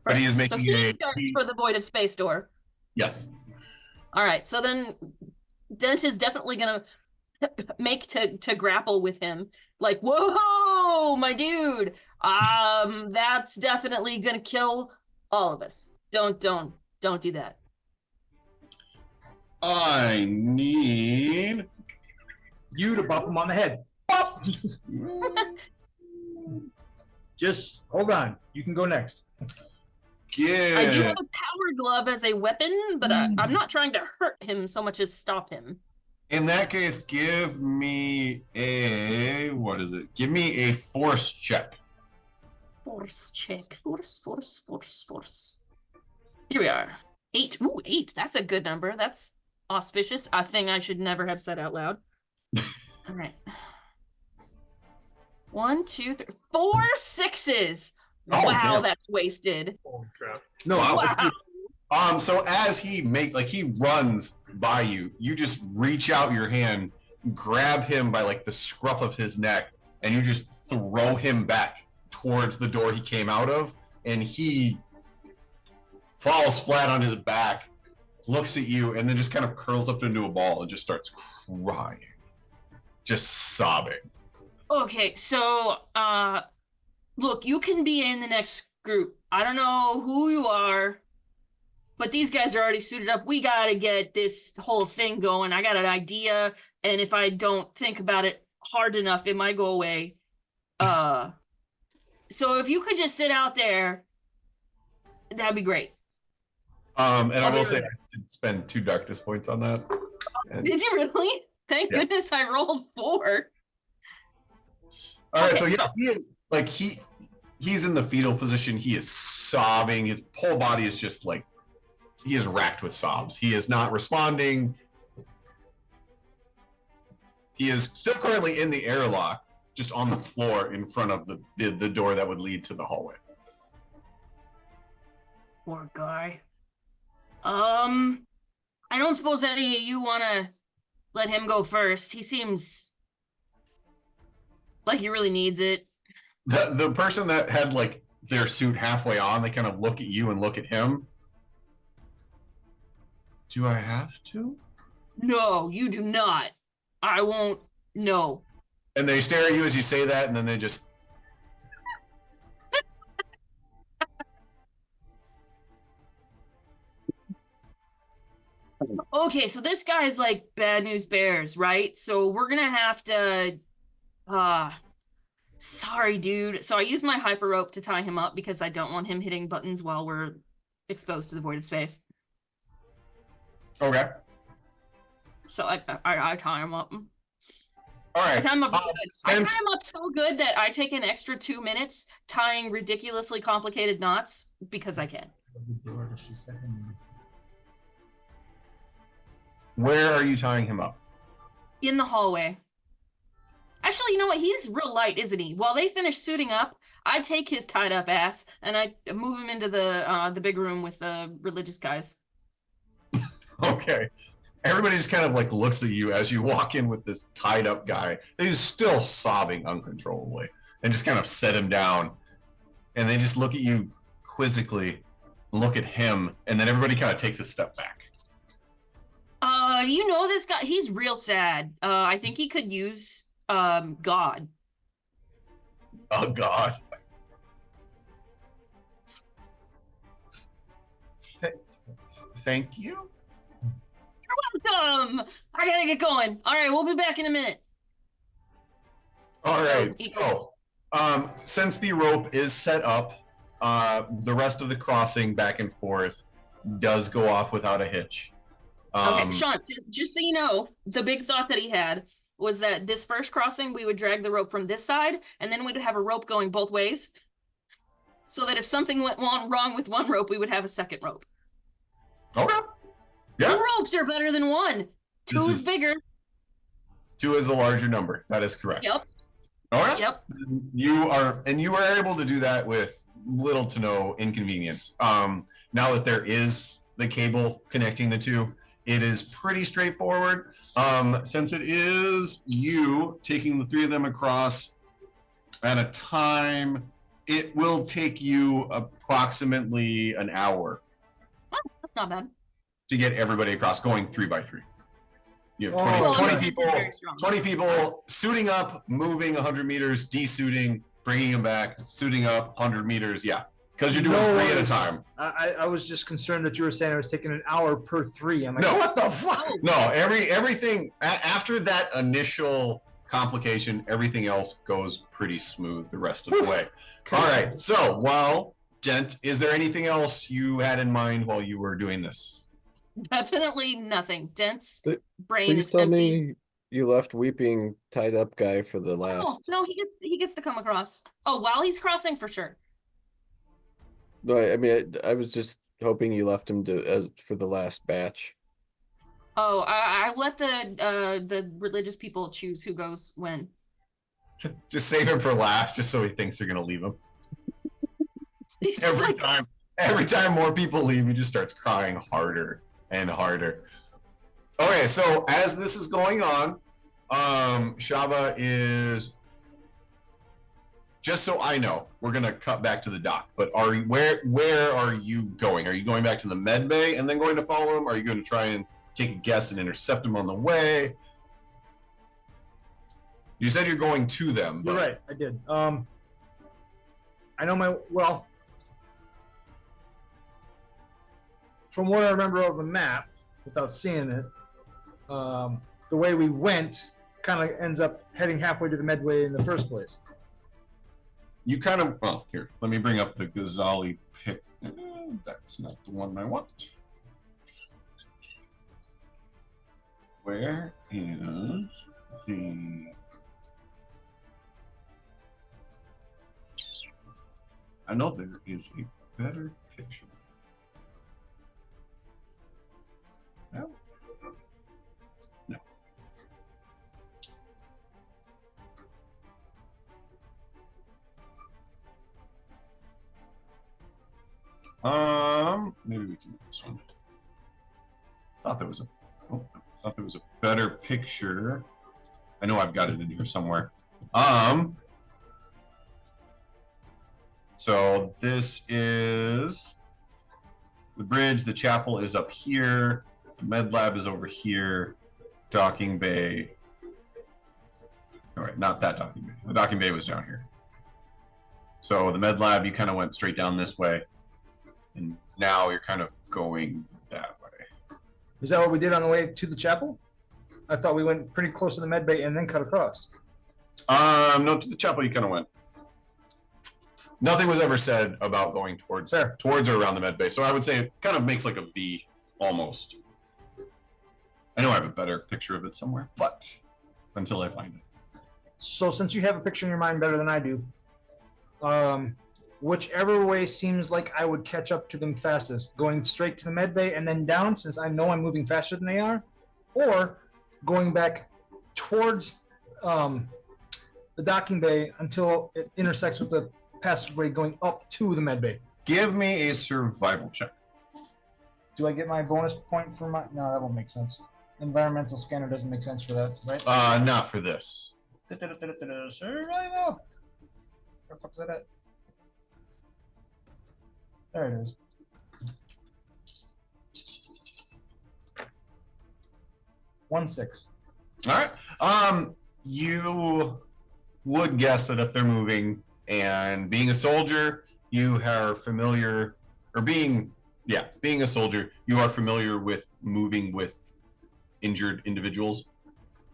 but he is So making he starts he- for the void of space door. yes. All right. So then Dent is definitely gonna make to grapple with him. Like, whoa, my dude. That's definitely gonna kill all of us. Don't do that. I need You to bump him on the head. Just hold on. You can go next. I do give have a power glove as a weapon, but I'm not trying to hurt him so much as stop him. in that case, give me a give me a force check. Force check. Force. Here we are. 8. Ooh, 8. That's a good number. That's auspicious. A thing I should never have said out loud. All right. 1, 2, 3, 4 6s. Oh, Wow, damn. that's wasted. Holy crap. No, Wow. So as he runs by you, you just reach out your hand, grab him by like the scruff of his neck, and you just throw him back towards the door he came out of, and he falls flat on his back, looks at you, and then just kind of curls up into a ball and just starts crying, just sobbing. Okay, so look, you can be in the next group. I don't know who you are, but these guys are already suited up. We gotta get this whole thing going. I got an idea, and if I don't think about it hard enough, it might go away. So if you could just sit out there, that'd be great. And I will say I did spend 2 darkness points on that. And, Did you really? Thank Yeah. goodness I rolled 4. all right, Okay, so yeah, so- he is like he's in the fetal position. He is sobbing. His whole body is just like he is racked with sobs. He is not responding. He is still currently in the airlock, just on the floor in front of the door that would lead to the hallway. Poor guy. I don't suppose any of you want to let him go first. He seems like he really needs it. The person that had like their suit halfway on, they kind of look at you and look at him. Do I have to? No, you do not. I won't. No. And they stare at you as you say that, and then they just. Okay, so this guy's like bad news bears, right? So we're gonna have to. Sorry, dude. So I use my hyper rope to tie him up because I don't want him hitting buttons while we're exposed to the void of space. Okay. So I tie him up. All I right. tie him up good. I tie Since him up so good that I take an extra 2 minutes tying ridiculously complicated knots because I can. where are you tying him up? In the hallway. Actually, you know what? He's real light, isn't he? While they finish suiting up, I take his tied up ass and I move him into the big room with the religious guys. Okay. Everybody just kind of like looks at you as you walk in with this tied up guy. He's still sobbing uncontrollably, and just kind of set him down. And they just look at you quizzically, look at him, and then everybody kind of takes a step back. You know this guy? He's real sad. I think he could use God. Oh God. Thank you. Welcome. I gotta get going. All right, we'll be back in a minute. All right. So, since the rope is set up, the rest of the crossing back and forth does go off without a hitch. Okay, Sean, just so you know, the big thought that he had was that this first crossing, we would drag the rope from this side, and then we'd have a rope going both ways. So that if something went wrong with one rope, we would have a second rope. Okay. Yeah. 2 ropes are better than 1. 2 is bigger. 2 is a larger number. That is correct. Yep. All right. Yep. You are able to do that with little to no inconvenience. Now that there is the cable connecting the 2, it is pretty straightforward. Since it is you taking the 3 of them across at a time, it will take you approximately an hour Oh, that's not bad. to get everybody across, going 3 by 3. You have 20, Well, 20 no, people, very strong. 20 people suiting up, moving 100 meters, desuiting, bringing them back, suiting up 100 meters. Yeah, because you're doing No 3 at a worries. time. I was just concerned that you were saying it was taking an hour per 3. I'm like, No. what the fuck? No, everything after that initial complication, everything else goes pretty smooth the rest of the way. All right. So, while Dent, is there anything else you had in mind while you were doing this? Definitely nothing. Dense Th- brain Please is tell empty. me you left weeping tied up guy for the Oh, last. no, he gets to come across. Oh, while he's crossing for sure. No, I mean I was just hoping you left him for the last batch. Oh, I let the religious people choose who goes when. Just save him for last, just so he thinks you're gonna leave him. He's just like, Every time more people leave, he just starts crying harder and harder. Okay, so as this is going on, Shaba is. Just so I know, we're gonna cut back to the dock. But where are you going? Are you going back to the med bay and then going to follow him? Are you going to try and take a guess and intercept him on the way? You said you're going to them. You're right. I did. I know from what I remember of the map, without seeing it, the way we went kind of ends up heading halfway to the Medway in the first place. You kind of, well, here, let me bring up the Ghazali pic. That's not the one I want. Where is the... I know there is a better picture. No. No. Maybe we can do this one. Thought there was a better picture. I know I've got it in here somewhere. So this is the bridge. The chapel is up here. The med lab is over here. Docking bay. All right, not that docking bay. The docking bay was down here. So the med lab, you kind of went straight down this way. And now you're kind of going that way. Is that what we did on the way to the chapel? I thought we went pretty close to the med bay and then cut across. No, to the chapel you kind of went. Nothing was ever said about going towards or around the med bay, so I would say it kind of makes like a V almost. I know I have a better picture of it somewhere, but until I find it. So since you have a picture in your mind better than I do, whichever way seems like I would catch up to them fastest, going straight to the med bay and then down, since I know I'm moving faster than they are, or going back towards the docking bay until it intersects with the passageway going up to the med bay. Give me a survival check. Do I get my bonus point for my... No, that won't make sense. Environmental scanner doesn't make sense for that, right? Not for this. Survival! Where the fuck is that at? There it is. One 6. All right. You would guess that if they're moving and being a soldier, you are familiar, or being a soldier, you are familiar with moving with injured individuals.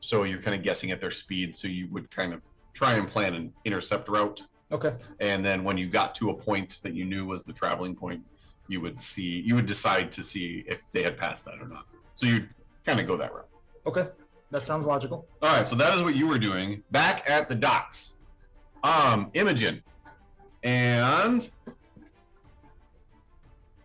So you're kind of guessing at their speed. So you would kind of try and plan an intercept route. Okay. And then when you got to a point that you knew was the traveling point, you would decide to see if they had passed that or not. So you'd kind of go that route. Okay. That sounds logical. All right, so that is what you were doing back at the docks. Imogen. And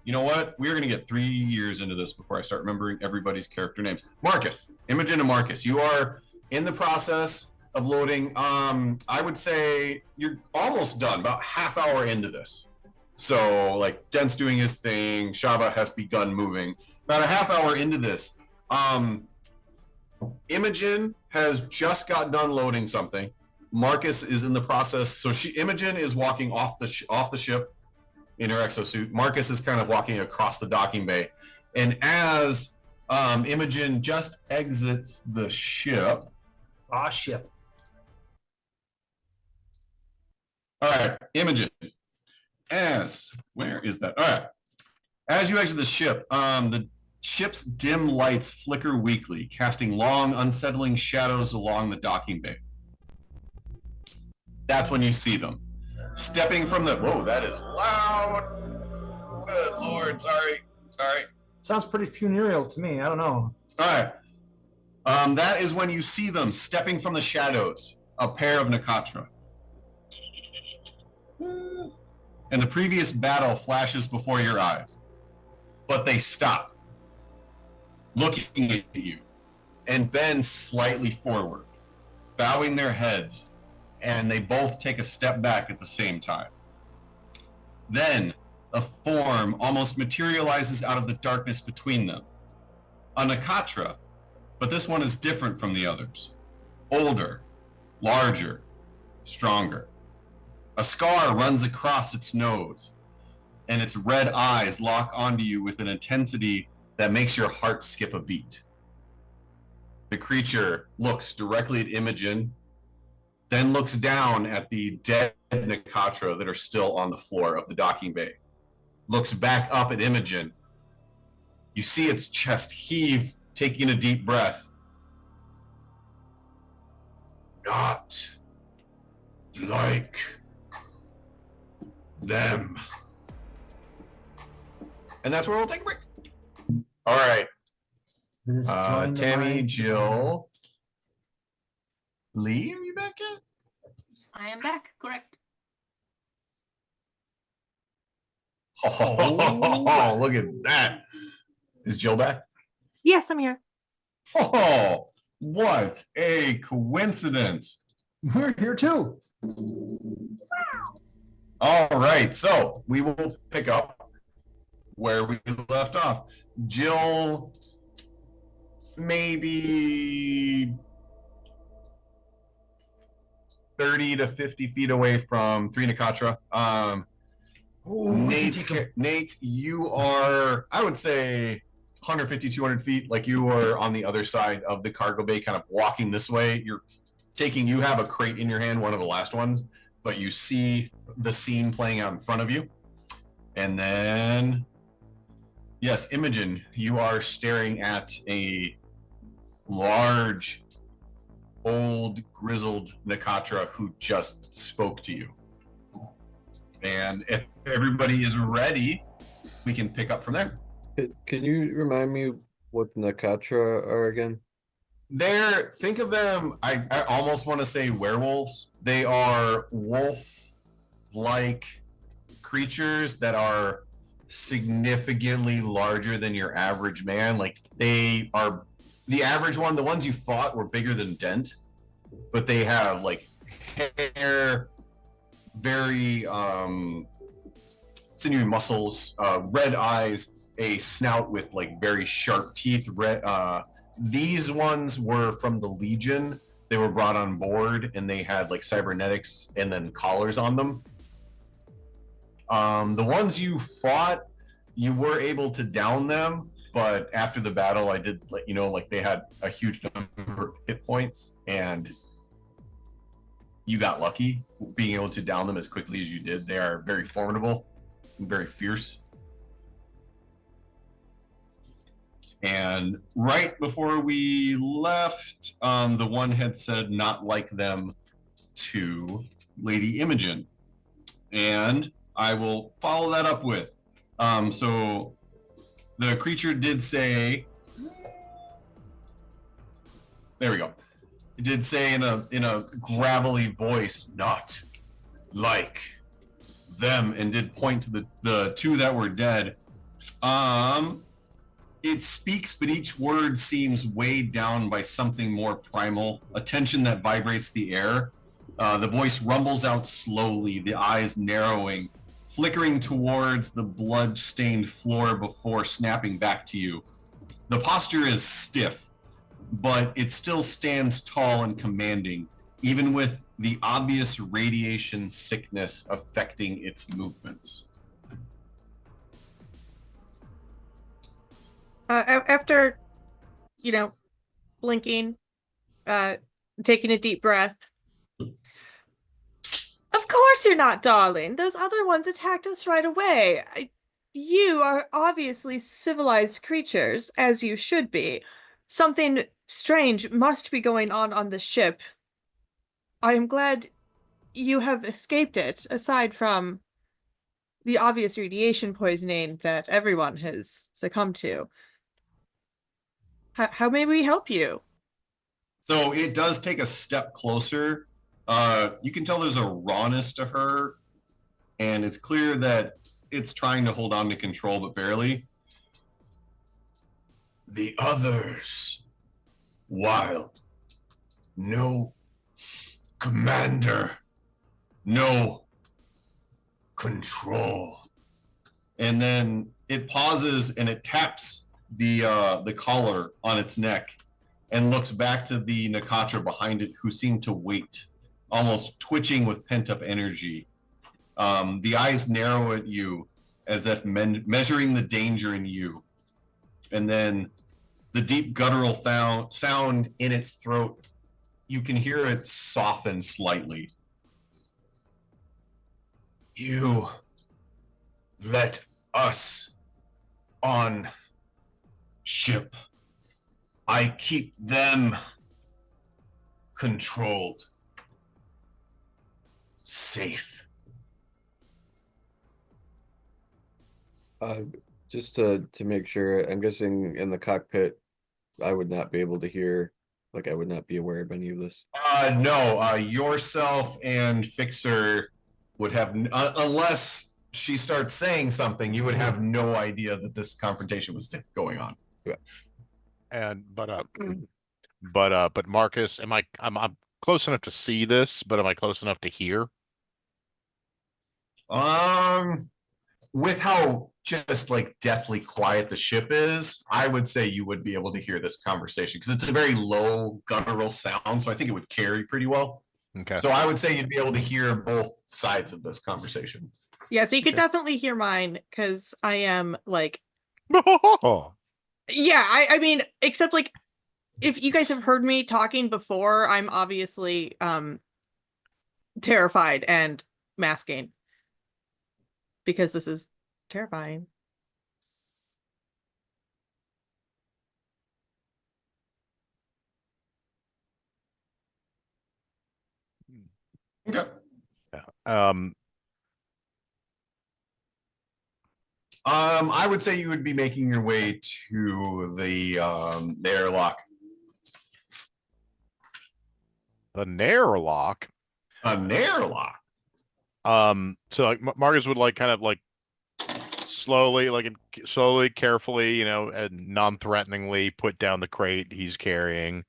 you know what? We're going to get 3 years into this before I start remembering everybody's character names. Marcus. Imogen and Marcus. You are in the process of loading. I would say you're almost done, about half hour into this. So, like, Dent's doing his thing. Shaba has begun moving. About a half hour into this. Imogen has just got done loading something. Marcus is in the process. So Imogen is walking off the ship in her exosuit. Marcus is kind of walking across the docking bay. And as Imogen just exits the ship. Ship. All right, Imogen. Where is that? All right. As you exit the ship, the ship's dim lights flicker weakly, casting long, unsettling shadows along the docking bay. That's when you see them. Stepping from the... Whoa, that is loud. Good Lord, sorry. Sounds pretty funereal to me. I don't know. All right. That is when you see them stepping from the shadows, a pair of Nakatra. And the previous battle flashes before your eyes. But they stop, looking at you, and bend slightly forward, bowing their heads and they both take a step back at the same time. Then a form almost materializes out of the darkness between them. A Nakatra, but this one is different from the others. Older, larger, stronger. A scar runs across its nose, and its red eyes lock onto you with an intensity that makes your heart skip a beat. The creature looks directly at Imogen, then looks down at the dead Nakatra that are still on the floor of the docking bay. Looks back up at Imogen. You see its chest heave, taking a deep breath. Not like them. And that's where we'll take a break. All right. Tammy, Jill, Lee, are you back yet? I am back, correct. Oh, look at that. Is Jill back? Yes, I'm here. Oh, what a coincidence. We're here too. All right, so we will pick up where we left off. Jill, maybe 30 to 50 feet away from 3 Nakatra. Nate, you are, I would say, 150, 200 feet, like you are on the other side of the cargo bay, kind of walking this way. You have a crate in your hand, one of the last ones, but you see the scene playing out in front of you. And then, yes, Imogen, you are staring at a large, old, grizzled Nakatra who just spoke to you. And if everybody is ready, we can pick up from there. Can you remind me what Nakatra are again? Think of them, I almost want to say werewolves. They are wolf-like creatures that are significantly larger than your average man. Like, they are the average one. The ones you fought were bigger than Dent, but they have like hair, very sinewy muscles, red eyes, a snout with like very sharp teeth. These ones were from the Legion. They were brought on board and they had like cybernetics and then collars on them. The ones you fought, you were able to down them, but after the battle, I did let you know, like, they had a huge number of hit points, and you got lucky being able to down them as quickly as you did. They are very formidable and very fierce. And right before we left, the one had said not like them to Lady Imogen. And I will follow that up with, so the creature did say, there we go. It did say in a gravelly voice, not like them, and did point to the two that were dead. It speaks, but each word seems weighed down by something more primal, a tension that vibrates the air. The voice rumbles out slowly, the eyes narrowing, flickering towards the blood-stained floor before snapping back to you. The posture is stiff, but it still stands tall and commanding, even with the obvious radiation sickness affecting its movements. After, blinking, taking a deep breath. Of course you're not, darling. Those other ones attacked us right away. You are obviously civilized creatures, as you should be. Something strange must be going on the ship. I am glad you have escaped it, aside from the obvious radiation poisoning that everyone has succumbed to. How may we help you? So it does take a step closer. You can tell there's a rawness to her, and it's clear that it's trying to hold on to control, but barely. The others, wild, no Commander, no control. And then it pauses and it taps the collar on its neck and looks back to the Nakatra behind it, who seem to wait, almost twitching with pent-up energy. The eyes narrow at you as if measuring the danger in you. And then the deep guttural sound in its throat, you can hear it soften slightly. You let us on ship. I keep them controlled, safe. Just to make sure, I'm guessing in the cockpit, I would not be able to hear, like I would not be aware of any of this. No, yourself and Fixer would have, unless she starts saying something, you would have no idea that this confrontation was going on. Yeah. And but Marcus, I'm close enough to see this, but am I close enough to hear? With how just like deathly quiet the ship is, I would say you would be able to hear this conversation because it's a very low guttural sound, so I think it would carry pretty well. Okay. So I would say you'd be able to hear both sides of this conversation. Yeah, so you could definitely hear mine because I am like, yeah, I mean, except like if you guys have heard me talking before, I'm obviously terrified and masking because this is terrifying. Okay. Yeah. I would say you would be making your way to the airlock. The Nairlock. A Nairlock. So like Marcus would like kind of like slowly, carefully, you know, and non-threateningly put down the crate he's carrying,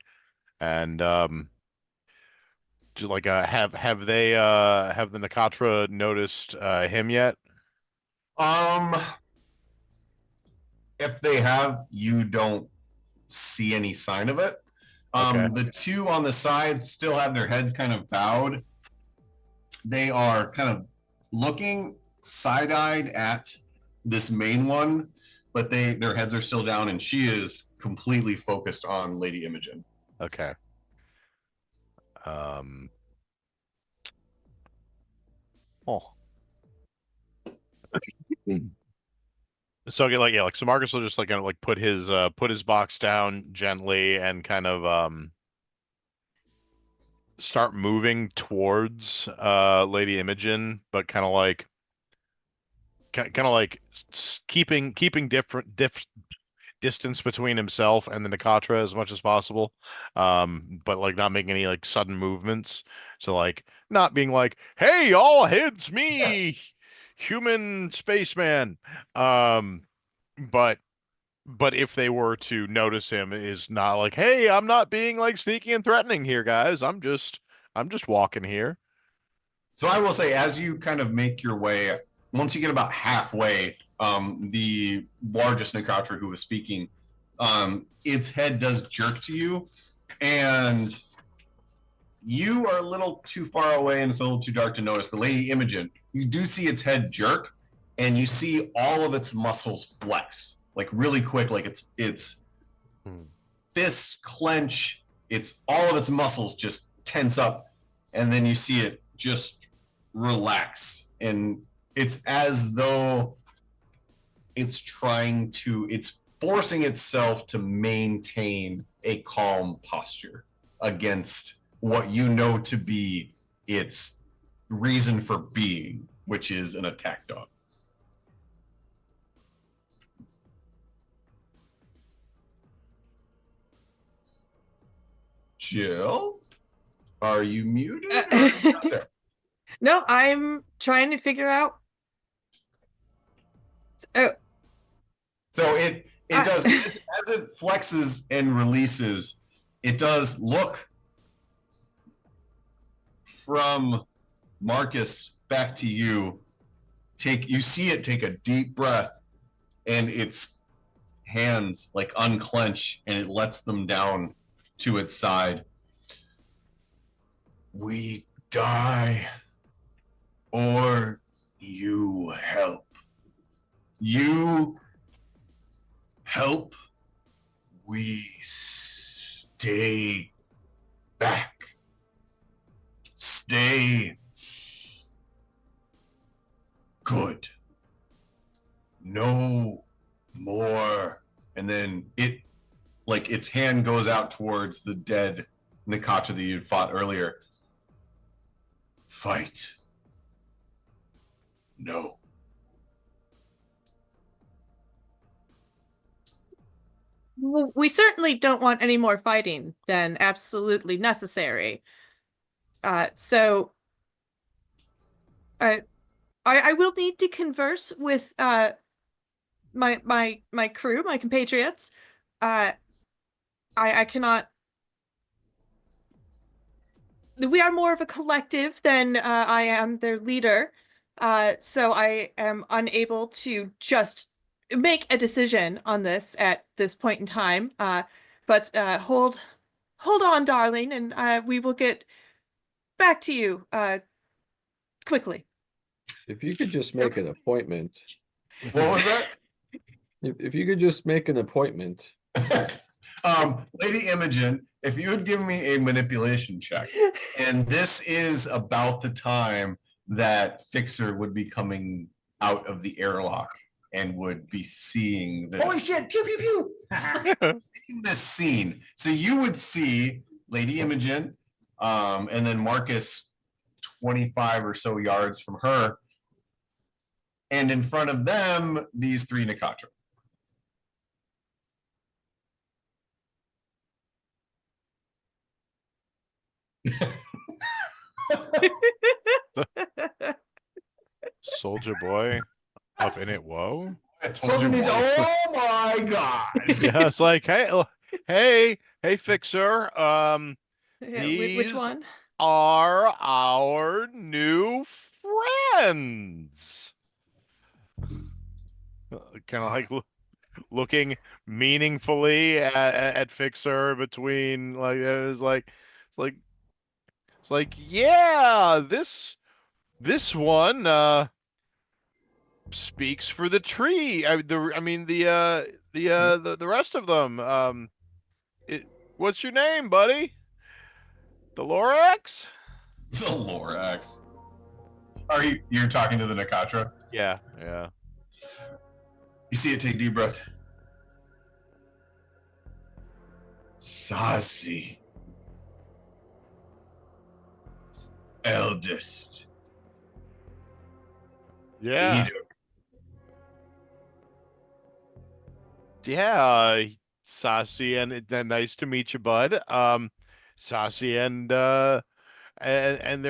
and do like have the Nakatra noticed him yet? If they have, you don't see any sign of it. Okay. The two on the side still have their heads kind of bowed. They are kind of looking side-eyed at this main one, but their heads are still down, and she is completely focused on Lady Imogen. Okay. Oh. So so Marcus will just like kind of like put his box down gently and kind of start moving towards Lady Imogen, but kind of like keeping different distance between himself and the Nakatra as much as possible, but like not making any like sudden movements. So like not being like, "Hey, all heads, me, human spaceman." But if they were to notice him, is not like, "Hey, I'm not being like sneaky and threatening here, guys. I'm just walking here." So I will say, as you kind of make your way, once you get about halfway, the largest Nakatra who was speaking, its head does jerk to you, and you are a little too far away and it's a little too dark to notice, but Lady Imogen, you do see its head jerk, and you see all of its muscles flex, like really quick, like its fists clench, it's all of its muscles just tense up, and then you see it just relax, and it's as though it's forcing itself to maintain a calm posture against what you know to be its reason for being, which is an attack dog. Jill, are you muted? Or are you out there? No, I'm trying to figure out. Oh, So it does, as it flexes and releases, it does look from Marcus back to you. You see it take a deep breath, and its hands like unclench, and it lets them down to its side. We die, or you help. You help. We stay back. Stay good. No more. And then its hand goes out towards the dead Nakatra that you'd fought earlier. Fight. No. Well, we certainly don't want any more fighting than absolutely necessary. So I will need to converse with my crew, my compatriots. I cannot. We are more of a collective than I am their leader. So I am unable to just make a decision on this at this point in time. But hold on, darling, and we will get back to you quickly. If you could just make an appointment. What was that? If you could just make an appointment. Lady Imogen, if you would give me a manipulation check, and this is about the time that Fixer would be coming out of the airlock and would be seeing this. Holy shit! Pew pew pew! Seeing this scene, so you would see Lady Imogen, and then Marcus 25 or so yards from her, and in front of them, these three Nakatra. Soldier boy up in it. Whoa. Soldier means, oh my god! Yeah, it's like, hey, Fixer. Which These one? are our new friends. Kind of like looking meaningfully at Fixer between like it's like yeah, this one speaks for the tree. The rest of them. What's your name, buddy? The Lorax? The Lorax. You're talking to the Nakatra? Yeah. You see it take a deep breath. Sasi. Eldest. Yeah. Leader. Yeah, Sassy, and nice to meet you, bud. Sassy and their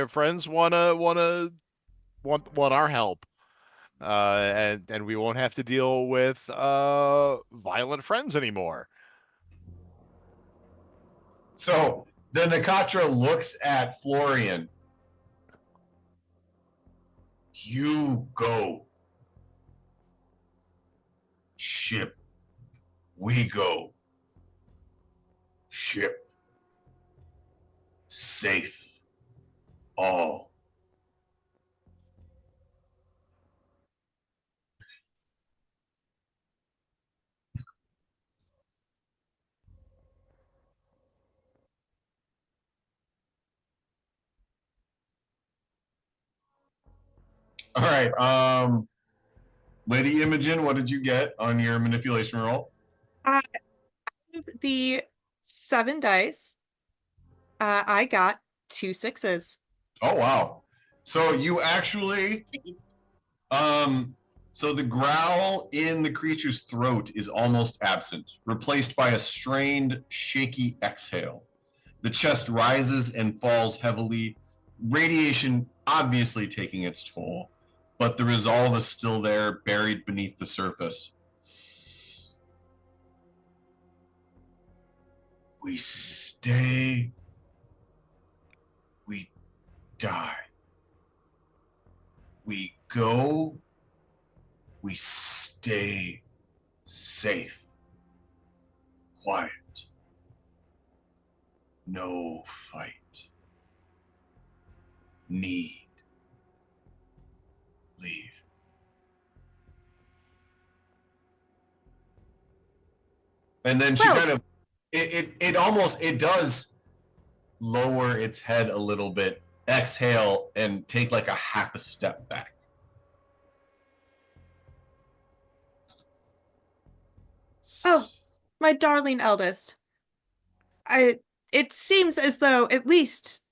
friends want our help. And we won't have to deal with violent friends anymore. So the Nakatra looks at Florian. You go. Ship. We go. Ship. Safe. All. All right. Lady Imogen, what did you get on your manipulation roll? The 7 dice. I got 2 6s. Oh wow. So you actually so the growl in the creature's throat is almost absent, replaced by a strained, shaky exhale. The chest rises and falls heavily, radiation obviously taking its toll, but the resolve is still there, buried beneath the surface. We stay. We die. go, we stay safe, quiet, no fight, need, leave. And then she Well- kind of, it almost, it does lower its head a little bit, exhale, and take like a half a step back. Oh, my darling eldest. It seems as though at least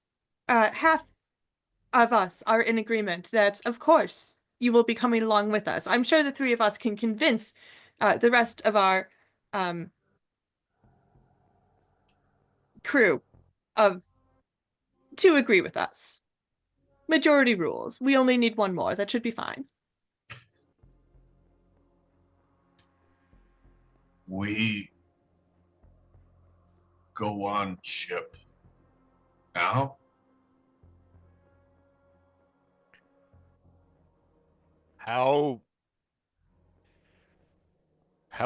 half of us are in agreement that, of course, you will be coming along with us. I'm sure the three of us can convince the rest of our crew of to agree with us. Majority rules. We only need one more. That should be fine. We go on ship now. How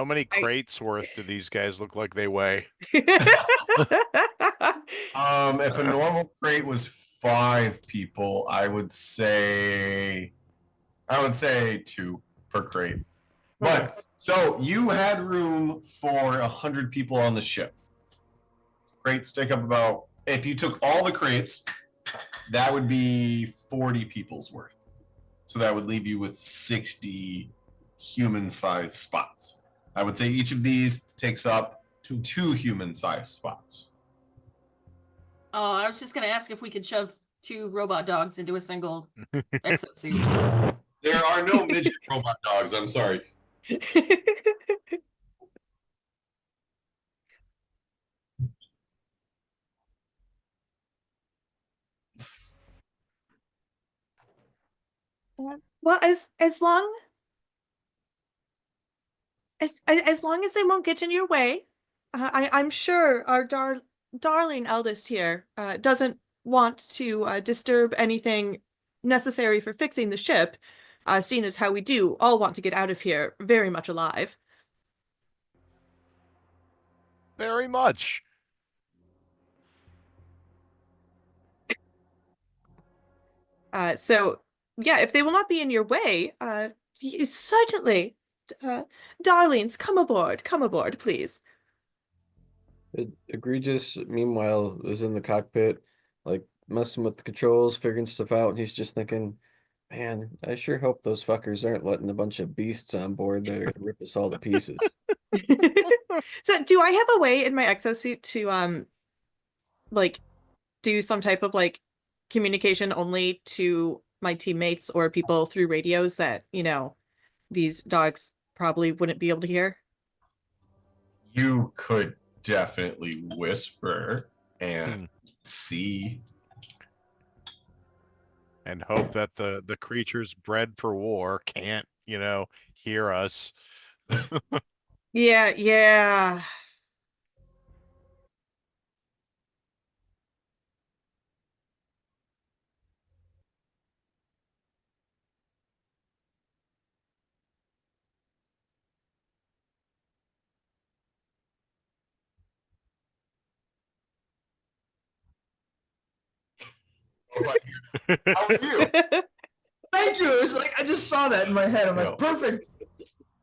many crates worth do these guys look like they weigh? If a normal crate was 5 people, I would say 2 per crate. But so you had room for 100 people on the ship. Crates take up about, if you took all the crates, that would be 40 people's worth. So that would leave you with 60 human-sized spots. I would say each of these takes up 2 human-sized spots. Oh, I was just gonna ask if we could shove 2 robot dogs into a single exosuit. There are no midget robot dogs. I'm sorry. Well, as long as they won't get in your way, I'm sure our darling eldest here doesn't want to disturb anything necessary for fixing the ship, seeing as how we do all want to get out of here very much alive. Very much. So yeah, if they will not be in your way, certainly, darlings, come aboard, please. Egregious, meanwhile, is in the cockpit, like messing with the controls, figuring stuff out, and he's just thinking, man, I sure hope those fuckers aren't letting a bunch of beasts on board that are gonna rip us all to pieces. So do I have a way in my exosuit to like do some type of like communication only to my teammates or people through radios that, these dogs probably wouldn't be able to hear? You could definitely whisper and see. And hope that the creatures bred for war can't, hear us. Yeah. How are you? Thank you. It's like I just saw that in my head. I'm Yeah. like, perfect.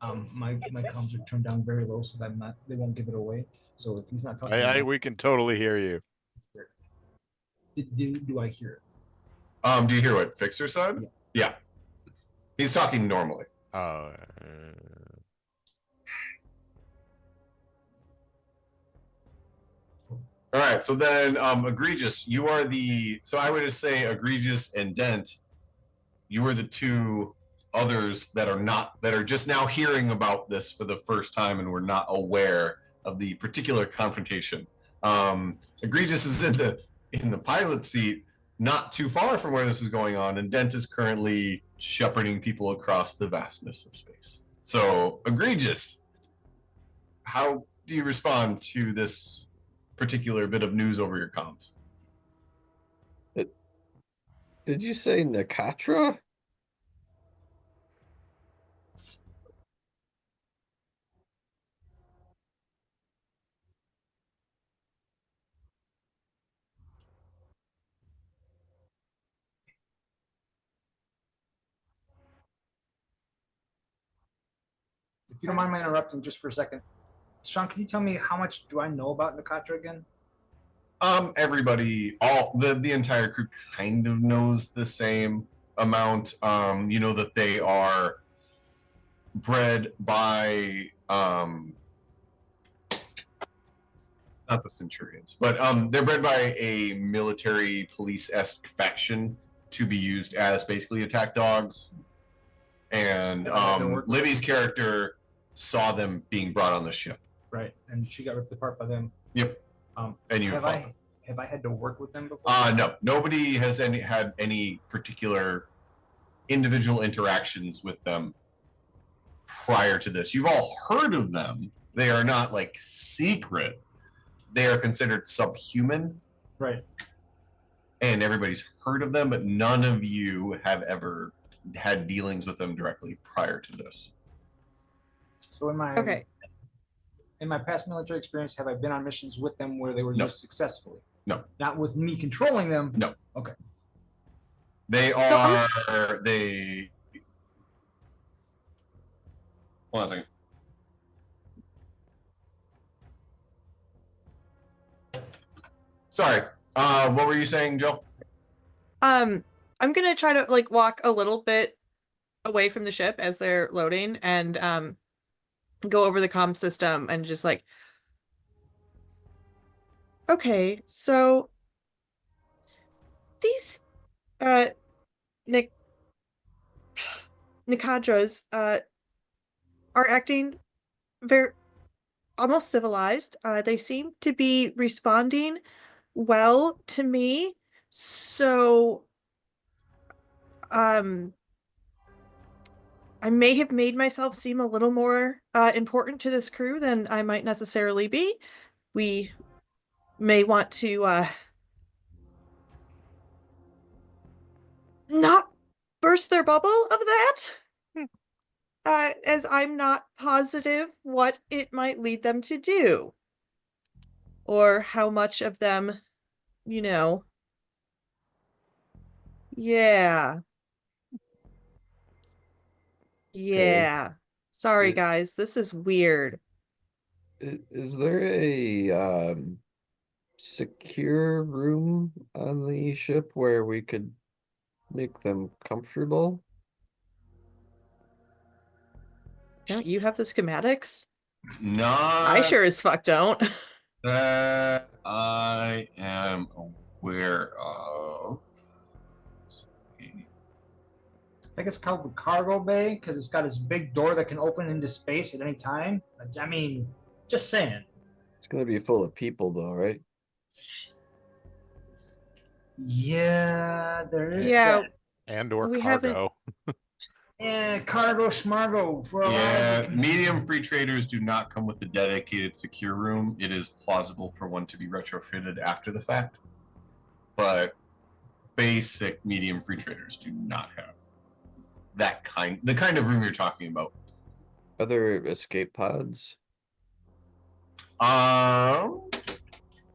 My comms are turned down very low so that they won't give it away. So if he's not talking, We can totally hear you. do I hear it? Do you hear what Fixer said? Yeah. He's talking normally. Oh. All right, so then Egregious, you are so I would just say Egregious and Dent, you are the 2 others that are just now hearing about this for the first time and were not aware of the particular confrontation. Egregious is in the pilot seat, not too far from where this is going on, and Dent is currently shepherding people across the vastness of space. So, Egregious, how do you respond to this particular bit of news over your comms? Did you say Nakatra? you don't mind my interrupting just for a second, Sean, can you tell me how much do I know about Nakatra again? Everybody, the entire crew kind of knows the same amount. You know that they are bred by not the Centurions, but they're bred by a military police-esque faction to be used as basically attack dogs. And Libby's character saw them being brought on the ship. Right, and she got ripped apart by them. Yep. And you have I had to work with them before? No, nobody has had any particular individual interactions with them prior to this. You've all heard of them. They are not like secret. They are considered subhuman. Right. And everybody's heard of them, but none of you have ever had dealings with them directly prior to this. So in my past military experience, have I been on missions with them where they were used successfully? No. Not with me controlling them? No. Okay. They are they hold on a second. Sorry. What were you saying, Jill? I'm gonna try to like walk a little bit away from the ship as they're loading and go over the comm system and just like, okay, so these Nikadras are acting very almost civilized. They seem to be responding well to me. So I may have made myself seem a little more important to this crew than I might necessarily be. We may want to not burst their bubble of that, as I'm not positive what it might lead them to do, or how much of them, you know. Yeah. Yeah. Sorry, guys. This is weird. Is there a secure room on the ship where we could make them comfortable? Don't you have the schematics? Not I sure as fuck don't. that I am aware of. I think it's called the cargo bay because it's got this big door that can open into space at any time. I mean, just saying. It's gonna be full of people though, right? Yeah, there is Yeah. that. And or We cargo. Yeah, cargo schmargo for a Yeah, while. medium free traders do not come with a dedicated secure room. It is plausible for one to be retrofitted after the fact, but basic medium free traders do not have the kind of room you're talking about. Are there escape pods?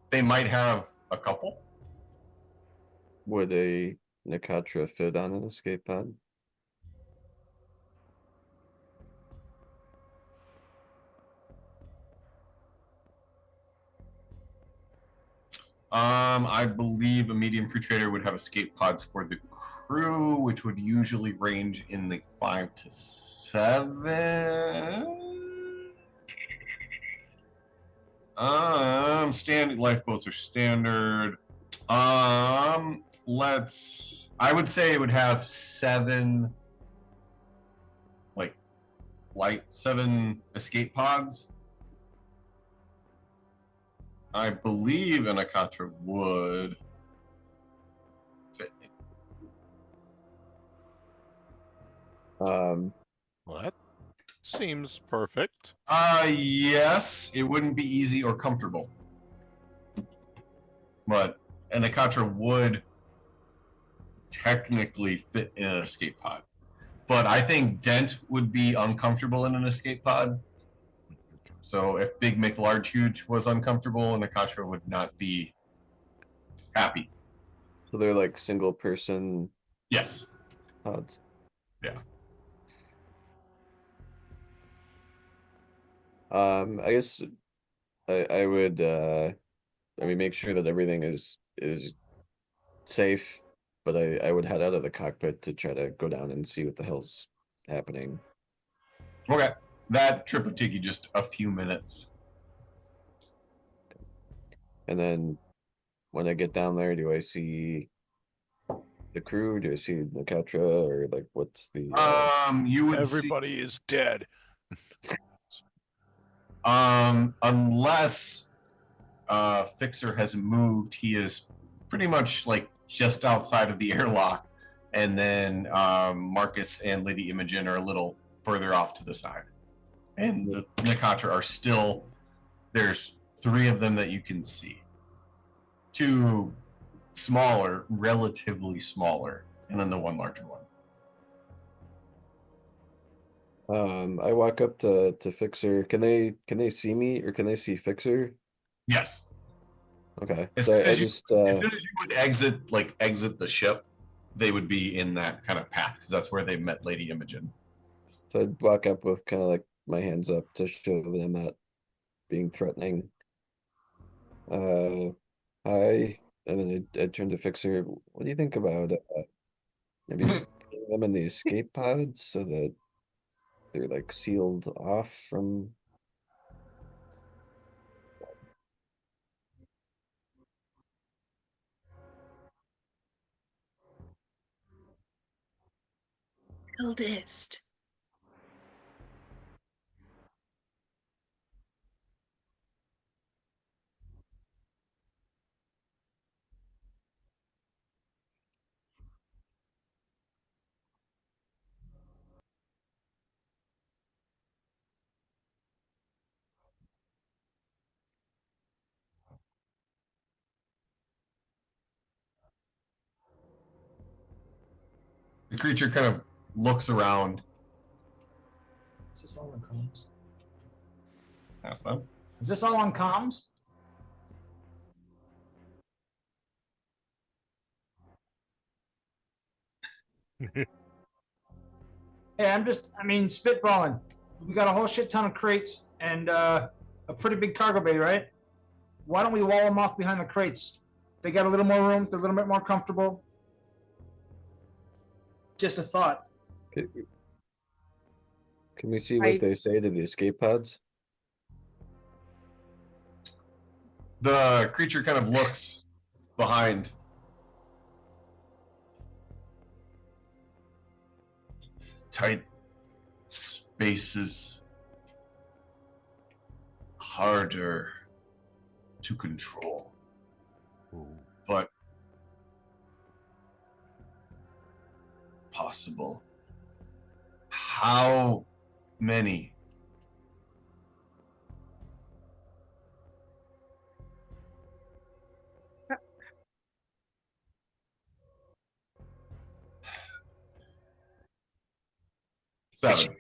They might have a couple. Would a Nakatra fit on an escape pod? I believe a medium free trader would have escape pods for the crew, which would usually range in the 5 to 7. Standard lifeboats are standard. I would say it would have 7 7 escape pods. I believe an Akatra would fit. What? Seems perfect. Yes, it wouldn't be easy or comfortable. But an Akatra would technically fit in an escape pod. But I think Dent would be uncomfortable in an escape pod. So if Big McLarge Huge was uncomfortable, an Akatra would not be happy. So they're like single person Yes. pods. Yeah. I guess I would make sure that everything is safe, but I would head out of the cockpit to try to go down and see what the hell's happening. Okay. That trip would take you just a few minutes. And then when I get down there, do I see the crew? Do I see Nakatra, or like what's the You would see, Everybody is dead. unless Fixer has moved, he is pretty much like just outside of the airlock, and then Marcus and Lady Imogen are a little further off to the side, and the Nakatra are still. There's 3 of them that you can see. 2 smaller, relatively smaller, and then the 1 larger one. I walk up to Fixer. Can they see me, or can they see Fixer? Yes. Okay. As So soon I as, just as soon as you would exit the ship, they would be in that kind of path, because that's where they met Lady Imogen. so I'd walk up with kind of like my hands up to show that I'm not being threatening. Hi, and then I turn to Fixer. What do you think about maybe putting them in the escape pods so that they're like sealed off from? Eldest. The creature kind of looks around. Is this all on comms? Ask them. Is this all on comms? Hey, spitballing. We got a whole shit ton of crates and a pretty big cargo bay, right? Why don't we wall them off behind the crates? They got a little more room. They're a little bit more comfortable. Just a thought. Can we see what they say to the escape pods? The creature kind of looks behind. Tight spaces, harder to control, but possible. How many? Seven.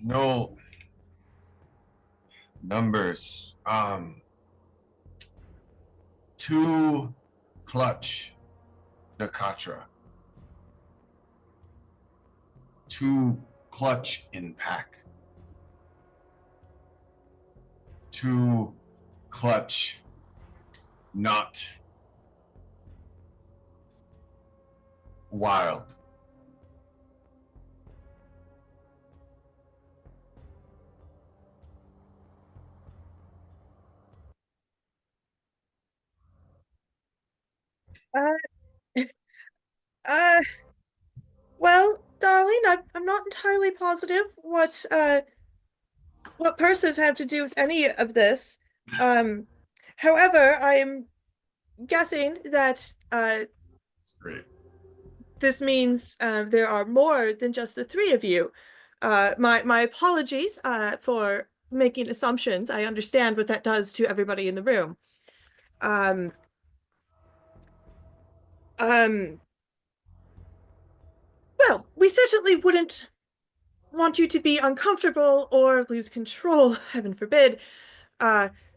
No numbers. Two clutch Nakatra. Two clutch in pack. Two clutch not wild. Uh, uh, well, darling, I'm not entirely positive what purses have to do with any of this. However, I'm guessing that Great. this means there are more than just the 3 of you. My apologies for making assumptions. I understand what that does to everybody in the room. Um, well, we certainly wouldn't want you to be uncomfortable or lose control, heaven forbid.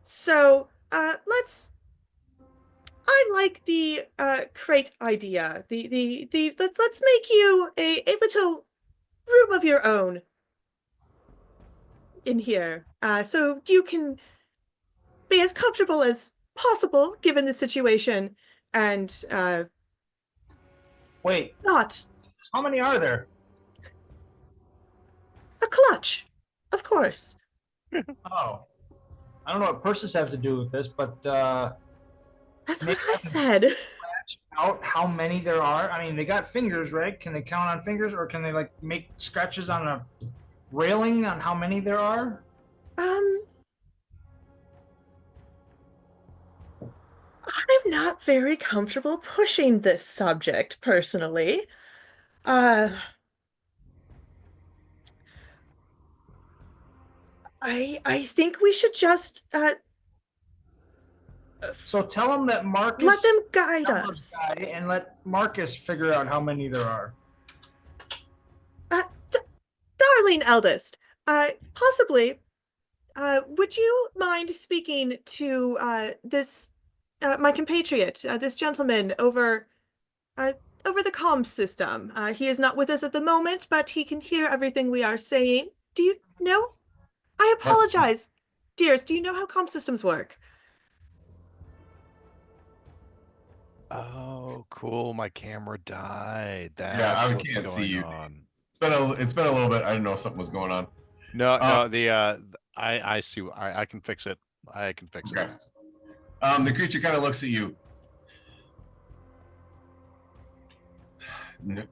So let's I like the crate idea. Let's make you a little room of your own in here, so you can be as comfortable as possible given the situation, and Wait, not how many are there? a clutch, of course. Oh, I don't know what purses have to do with this, but That's maybe what I I can said. scratch out how many there are. I mean, they got fingers, right? Can they count on fingers, or can they like make scratches on a railing on how many there are? I'm not very comfortable pushing this subject personally. Uh, I think we should just So tell them that Marcus let them guide numbers us. guy and let Marcus figure out how many there are. Darling eldest, possibly, would you mind speaking to this my compatriot, this gentleman over the comm system? He is not with us at the moment, but he can hear everything we are saying. Do you know? I apologize, dearest. Do you know how comm systems work? Oh, cool. My camera died. That's Yeah, I what's can't see going you. on. It's been a little bit. I didn't know something was going on. No, no, I see. I can fix it. I can fix Okay. it. The creature kind of looks at you. No.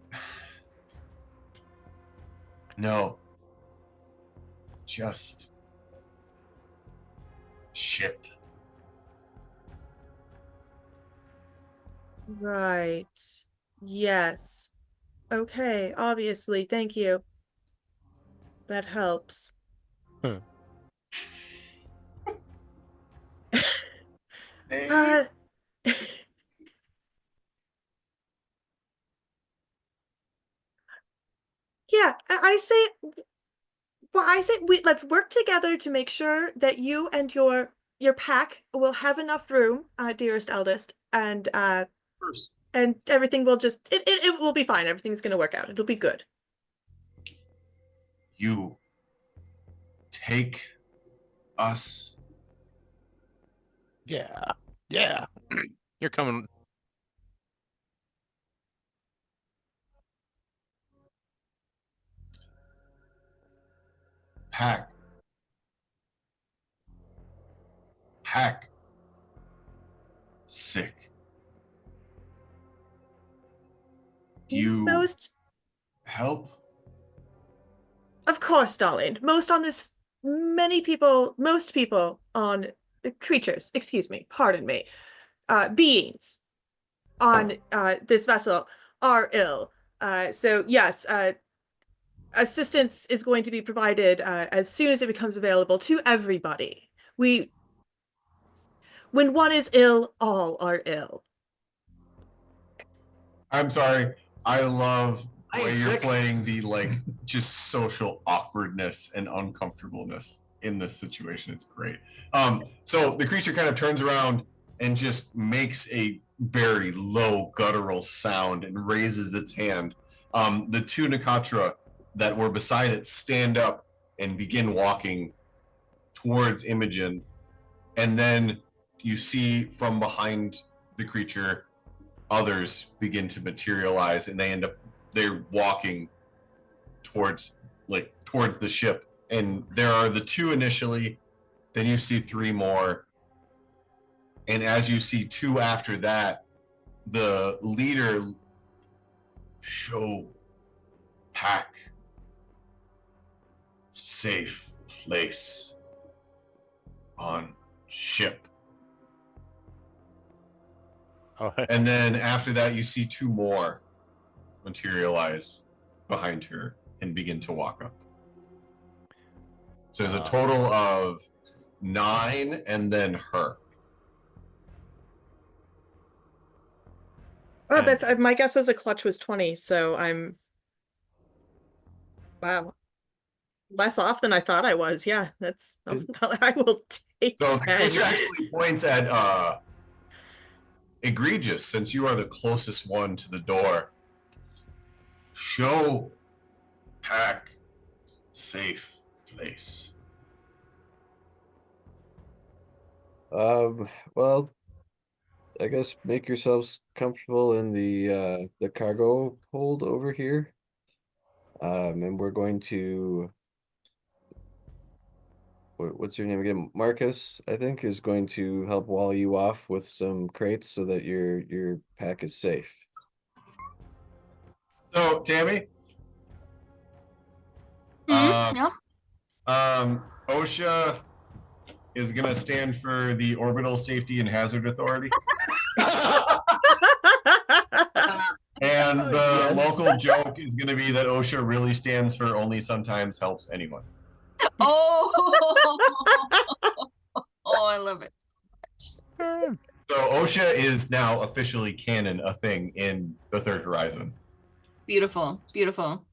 No. Just ship. Right. Yes. Okay, obviously. Thank you. That helps. Huh. Uh, yeah, I say, well, I say let's work together to make sure that you and your pack will have enough room, dearest eldest, First, and everything will just it will be fine. Everything's gonna work out. It'll be good. You take us. Yeah. Yeah. You're coming. Pack. Pack. Sick. You Most, help. of course, darling. Most on this, most people on creatures, excuse me, pardon me, beings on this vessel are ill. So yes, assistance is going to be provided as soon as it becomes available to everybody. When one is ill, all are ill. I'm sorry. I love the I way ain't you're sick. playing the just social awkwardness and uncomfortableness in this situation. It's great. So the creature kind of turns around and just makes a very low guttural sound and raises its hand. The two Nakatra that were beside it stand up and begin walking towards Imogen, and then you see from behind the creature others begin to materialize, and they're walking towards the ship. And there are the two initially, then you see three more, and as you see two after that, the leader show pack safe place on ship. Oh, And then after that, you see two more materialize behind her and begin to walk up. So there's a total of 9, and then her. Oh, that's my guess was a clutch was 20, so I'm wow. Less off than I thought I was. Yeah, that's I will take So the 10. creature actually points at Egregious, since you are the closest one to the door, show Pack safe place. Well, I guess make yourselves comfortable in the cargo hold over here. And we're going to what's your name again? Marcus, I think, is going to help wall you off with some crates so that your pack is safe. So, Tammy, Yeah. OSHA is gonna stand for the Orbital Safety and Hazard Authority. And the local joke is going to be that OSHA really stands for only sometimes helps anyone. Oh, oh, I love it. So OSHA is now officially canon, a thing in the Third Horizon. Beautiful, beautiful.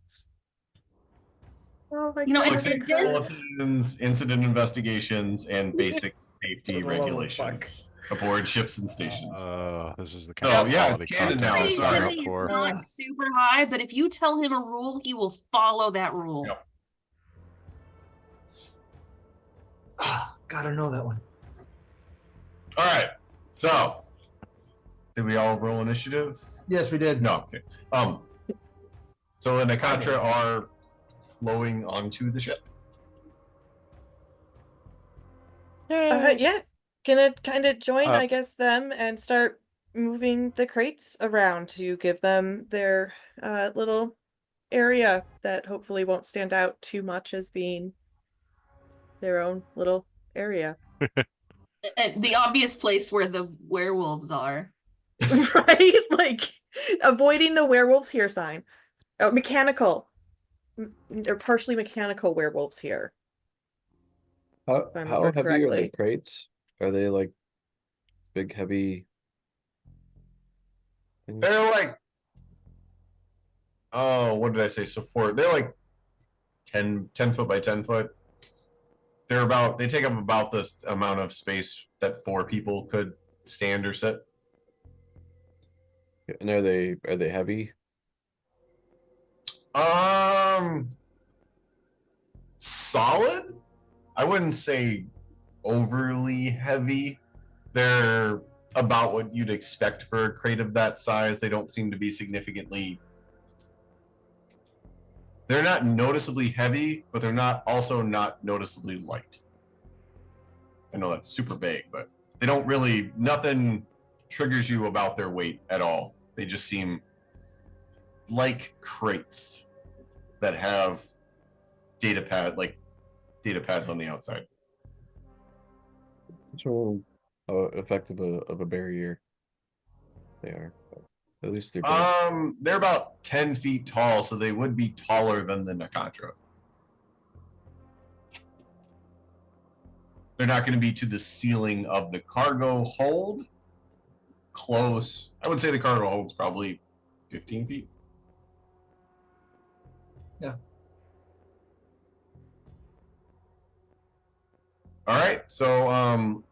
Oh my You know, God. Like it did. bulletins, incident investigations, and basic safety For the love of regulations aboard ships and stations. This is the So, kind of yeah, it's quality canon now, content I'm I'm sorry. signing Creativity up is for. not super high, but if you tell him a rule, he will follow that rule. Yep. Gotta know that one. All right. So, did we all roll initiative? Yes, we did. No. Okay. So the Nakatra are flowing onto the ship. Yeah. Gonna kind of join, Uh, I guess, them and start moving the crates around to give them their little area that hopefully won't stand out too much as being their own little area. The obvious place where the werewolves are. Right? Like avoiding the werewolves here sign. Oh, mechanical. They're partially mechanical werewolves here. How If I how remember heavy are the correctly. crates? Are they like big, heavy things? They're like, oh, what did I say? So they're like 10 foot by 10 foot. They take up about this amount of space that 4 people could stand or sit. And are they heavy? Solid. I wouldn't say overly heavy. They're about what you'd expect for a crate of that size. They don't seem to be significantly. They're not noticeably heavy, but they're not noticeably light. I know that's super vague, but they don't really. Nothing triggers you about their weight at all. They just seem like crates that have data pads on the outside. So effective of a barrier they are. At least they're big. They're about 10 feet tall, so they would be taller than the Nakatra. They're not going to be to the ceiling of the cargo hold. Close. I would say the cargo hold's probably 15 feet. Yeah. All right. So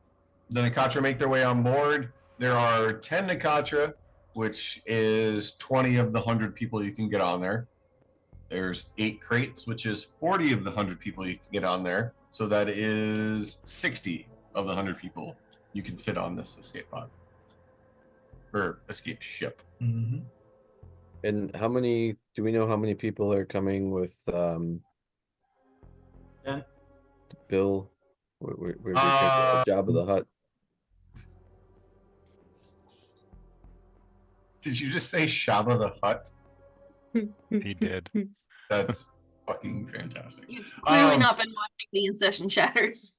the Nakatra make their way on board. There are 10 Nakatra, which is 20 of the 100 people you can get on there. There's 8 crates, which is 40 of the 100 people you can get on there. So that is 60 of the 100 people you can fit on this escape pod. Or escape ship. Mm-hmm. And do we know how many people are coming with Bill? We're Job of the Hut. Did you just say Shabba the Hutt? He did. That's fucking fantastic. You've clearly not been watching the In-Session chatters.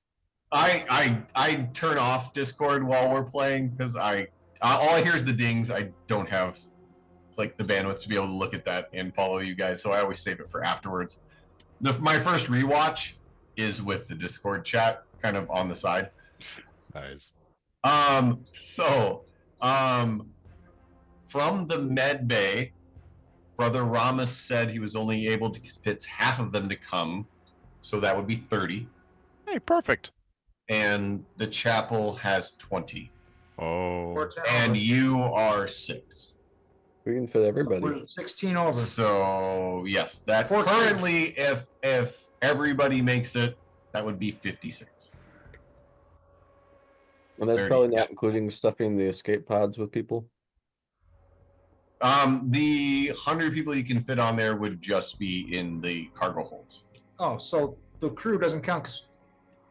I turn off Discord while we're playing because all I hear is the dings. I don't have like the bandwidth to be able to look at that and follow you guys, so I always save it for afterwards. My first rewatch is with the Discord chat, kind of on the side. Nice. From the med bay, Brother Ramas said he was only able to fit half of them to come, so that would be 30. Hey, perfect. And the chapel has 20. Oh. Or 10 and over. you are 6. We can fit So everybody. we're 16 over. So yes, that 14. currently, if everybody makes it, that would be 56. And that's 30, probably yeah. not including stuffing the escape pods with people. The 100 people you can fit on there would just be in the cargo holds. Oh, so the crew doesn't count because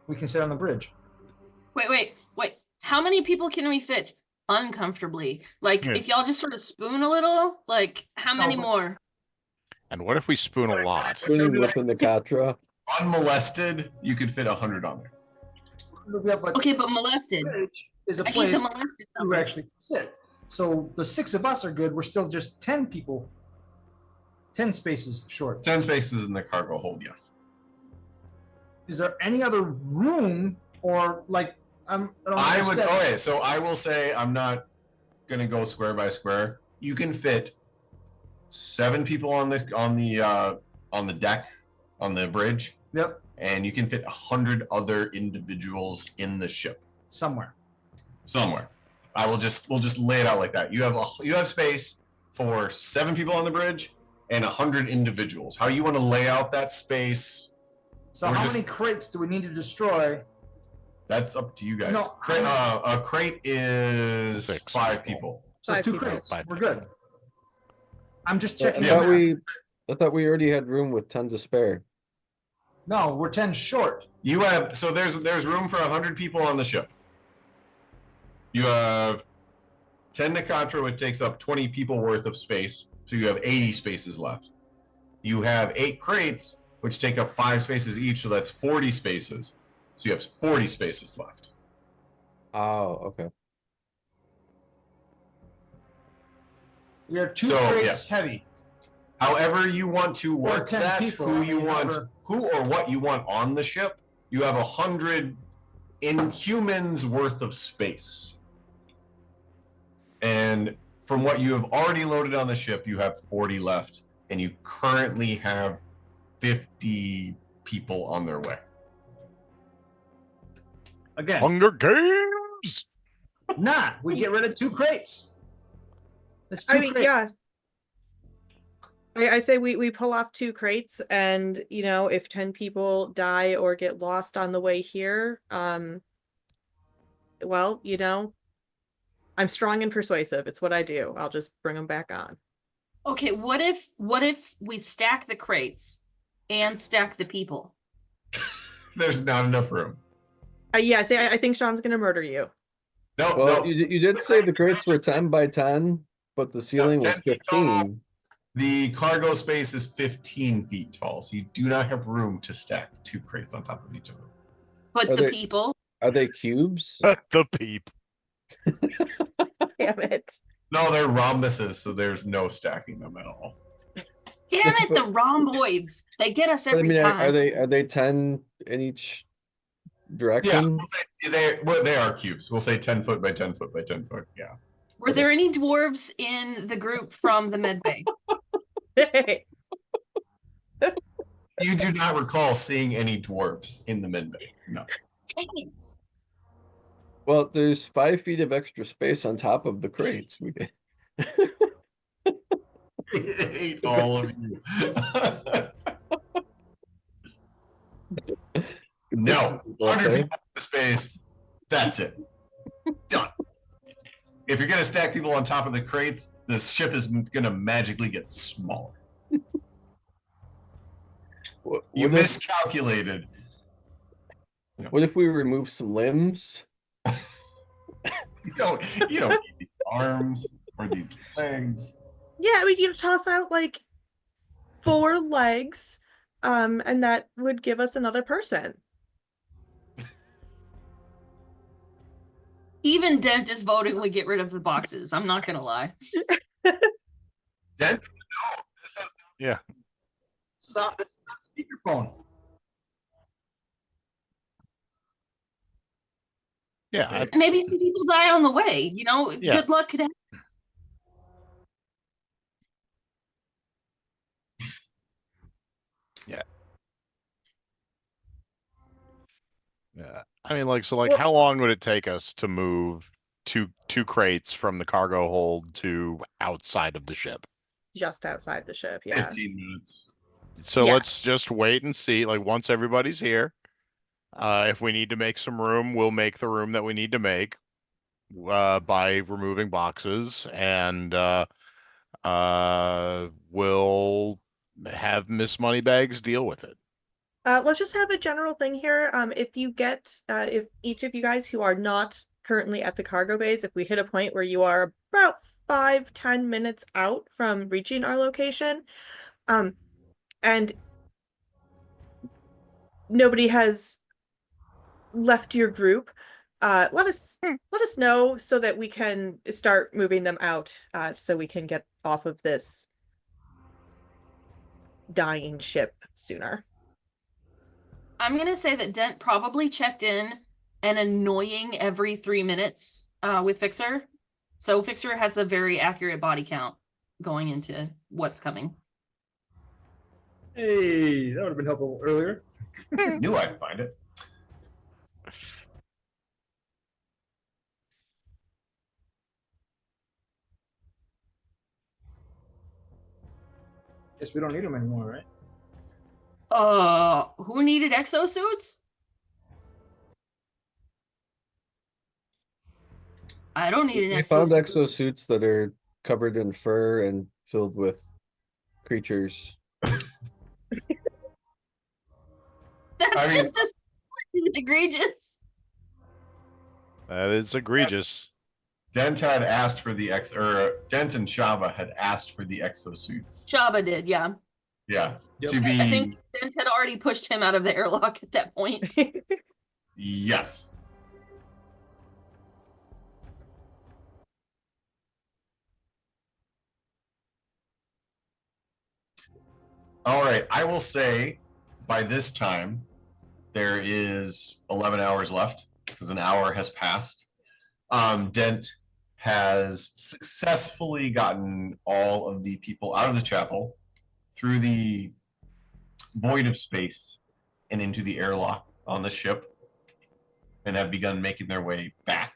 we can sit on the bridge. Wait. How many people can we fit uncomfortably? Like, Yeah. if y'all just sort of spoon a little, like, how many but- more? And what if we spoon a lot? Spooning within the Katra. Unmolested, you could fit 100 on there. Yeah, but Okay, but molested. the bridge is a I need place the molested you number. actually sit. So the 6 of us are good. We're still just 10 people. 10 spaces short. 10 spaces in the cargo hold, yes. Is there any other room or like I would. Okay, so I will say I'm not gonna go square by square. You can fit 7 people on the deck, on the bridge, Yep, and you can fit 100 other individuals in the ship somewhere. somewhere. We'll just lay it out like that. You have space for 7 people on the bridge and 100 individuals. How you want to lay out that space? So how many crates do we need to destroy? That's up to you guys. No, A crate is 6 5 people. So 5 2 people. crates. 5 We're good. I'm just I checking. the thought map. I thought we already had room with 10 to spare. No, we're 10 short. You have there's room for 100 people on the ship. You have 10 Nakatra, which takes up 20 people worth of space, so you have 80 spaces left. You have 8 crates, which take up 5 spaces each, so that's 40 spaces. So you have 40 spaces left. Oh, okay. We have 2 So, crates heavy. However you want to Or work 10 that, people, who I you mean, want, however- who or what you want on the ship, you have 100 Inhumans worth of space. And from what you have already loaded on the ship, you have 40 left, and you currently have 50 people on their way. Again, Hunger Games. we get rid of 2 crates. That's 2 I mean, crates. yeah. I say we pull off 2 crates, and if 10 people die or get lost on the way here, well, I'm strong and persuasive. It's what I do. I'll just bring them back on. Okay, what if we stack the crates and stack the people? There's not enough room. Yeah, I think Sean's gonna murder you. No, Well, no. you did say the crates were 10 by 10, but the ceiling was 10 feet tall. 15. The cargo space is 15 feet tall, so you do not have room to stack 2 crates on top of each other. But Are the they- people? Are they cubes? The peep. Damn it. No, they're rhombuses, so there's no stacking them at all. Damn it, the rhomboids. They get us But I every mean, time. are they 10 in each Yeah, direction? we'll say they are cubes. We'll say 10 foot by 10 foot by 10 foot. Yeah. Were there any dwarves in the group from the med bay? You do not recall seeing any dwarves in the mid bay. No. Dang it. Well, there's 5 feet of extra space on top of the crates. We get. I hate all of you. No. 100 people in the space. That's it. Done. If you're going to stack people on top of the crates, the ship is going to magically get smaller. You miscalculated. What if we remove some limbs? You don't need these arms or these legs. Yeah, we toss out like 4 legs, and that would give us another person. Even Dent is voting we get rid of the boxes. I'm not gonna lie. Dent? No. This has Yeah. Stop. This is not speakerphone. Yeah. Maybe some people die on the way. Yeah. Good luck could happen. Yeah. I mean, like, so, like, how long would it take us to move two crates from the cargo hold to outside of the ship. Just outside the ship, yeah. 15 minutes. So Yeah. let's just wait and see. Like once everybody's here, if we need to make some room, we'll make the room that we need to make by removing boxes, and we'll have Miss Moneybags deal with it. Let's just have a general thing here. If each of you guys who are not currently at the cargo bays, if we hit a point where you are about 5-10 minutes out from reaching our location, and nobody has left your group, let us know so that we can start moving them out, so we can get off of this dying ship sooner. I'm gonna say that Dent probably checked in an annoying every 3 minutes with Fixer. So Fixer has a very accurate body count going into what's coming. Hey, that would have been helpful earlier. Knew I'd find it. Guess we don't need them anymore, right? Who needed exosuits? I don't need an We found exosuit. exosuits that are covered in fur and filled with creatures. That's I mean- just egregious. That is egregious. Dent had asked for the Dent and Shaba had asked for the exosuits. Shaba did, yeah. Yeah. Yep. To be I think Dent had already pushed him out of the airlock at that point. yes. All right. I will say by this time there is 11 hours left because an hour has passed. Dent has successfully gotten all of the people out of the chapel through the void of space and into the airlock on the ship and have begun making their way back.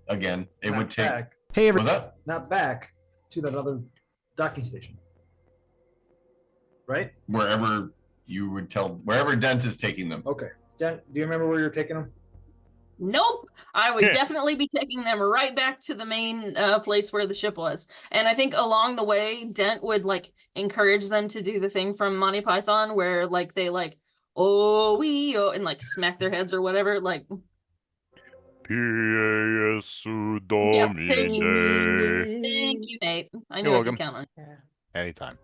Again, it Not would take. back. Hey, Was that? not back to that other docking station. Right? Wherever you would tell, wherever Dent is taking them. Okay. Dent, do you remember where you're taking them? Nope. I would Yeah. definitely be taking them right back to the main place where the ship was. And I think along the way, Dent would like encourage them to do the thing from Monty Python where like they like, oh, we, oh, and like smack their heads or whatever. Like, P-A-S-U yeah, Domine. thank you, Nate. I knew You're I could welcome. count on you. Anytime.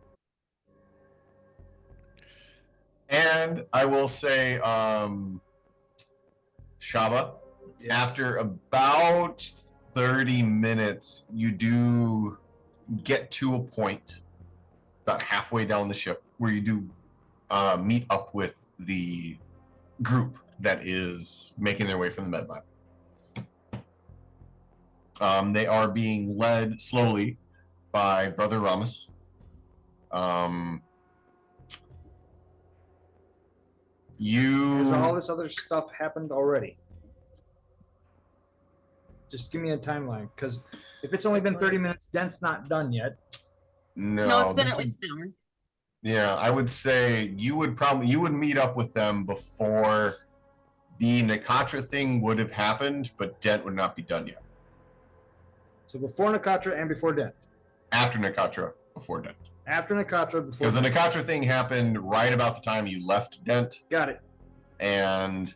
And I will say, Shaba, after about 30 minutes, you do get to a point about halfway down the ship where you do meet up with the group that is making their way from the med lab. They are being led slowly by Brother Ramos. Has all You this other stuff happened already? Just give me a timeline, because if it's only been 30 minutes, Dent's not done yet. No, it's been this at would- least an hour. Yeah, I would say you would meet up with them before the Nakatra thing would have happened, but Dent would not be done yet. So before Nakatra and before Dent. After Nakatra, before Dent. After Nakatra, before Because the Dent. Nakatra thing happened right about the time you left Dent, Got it. and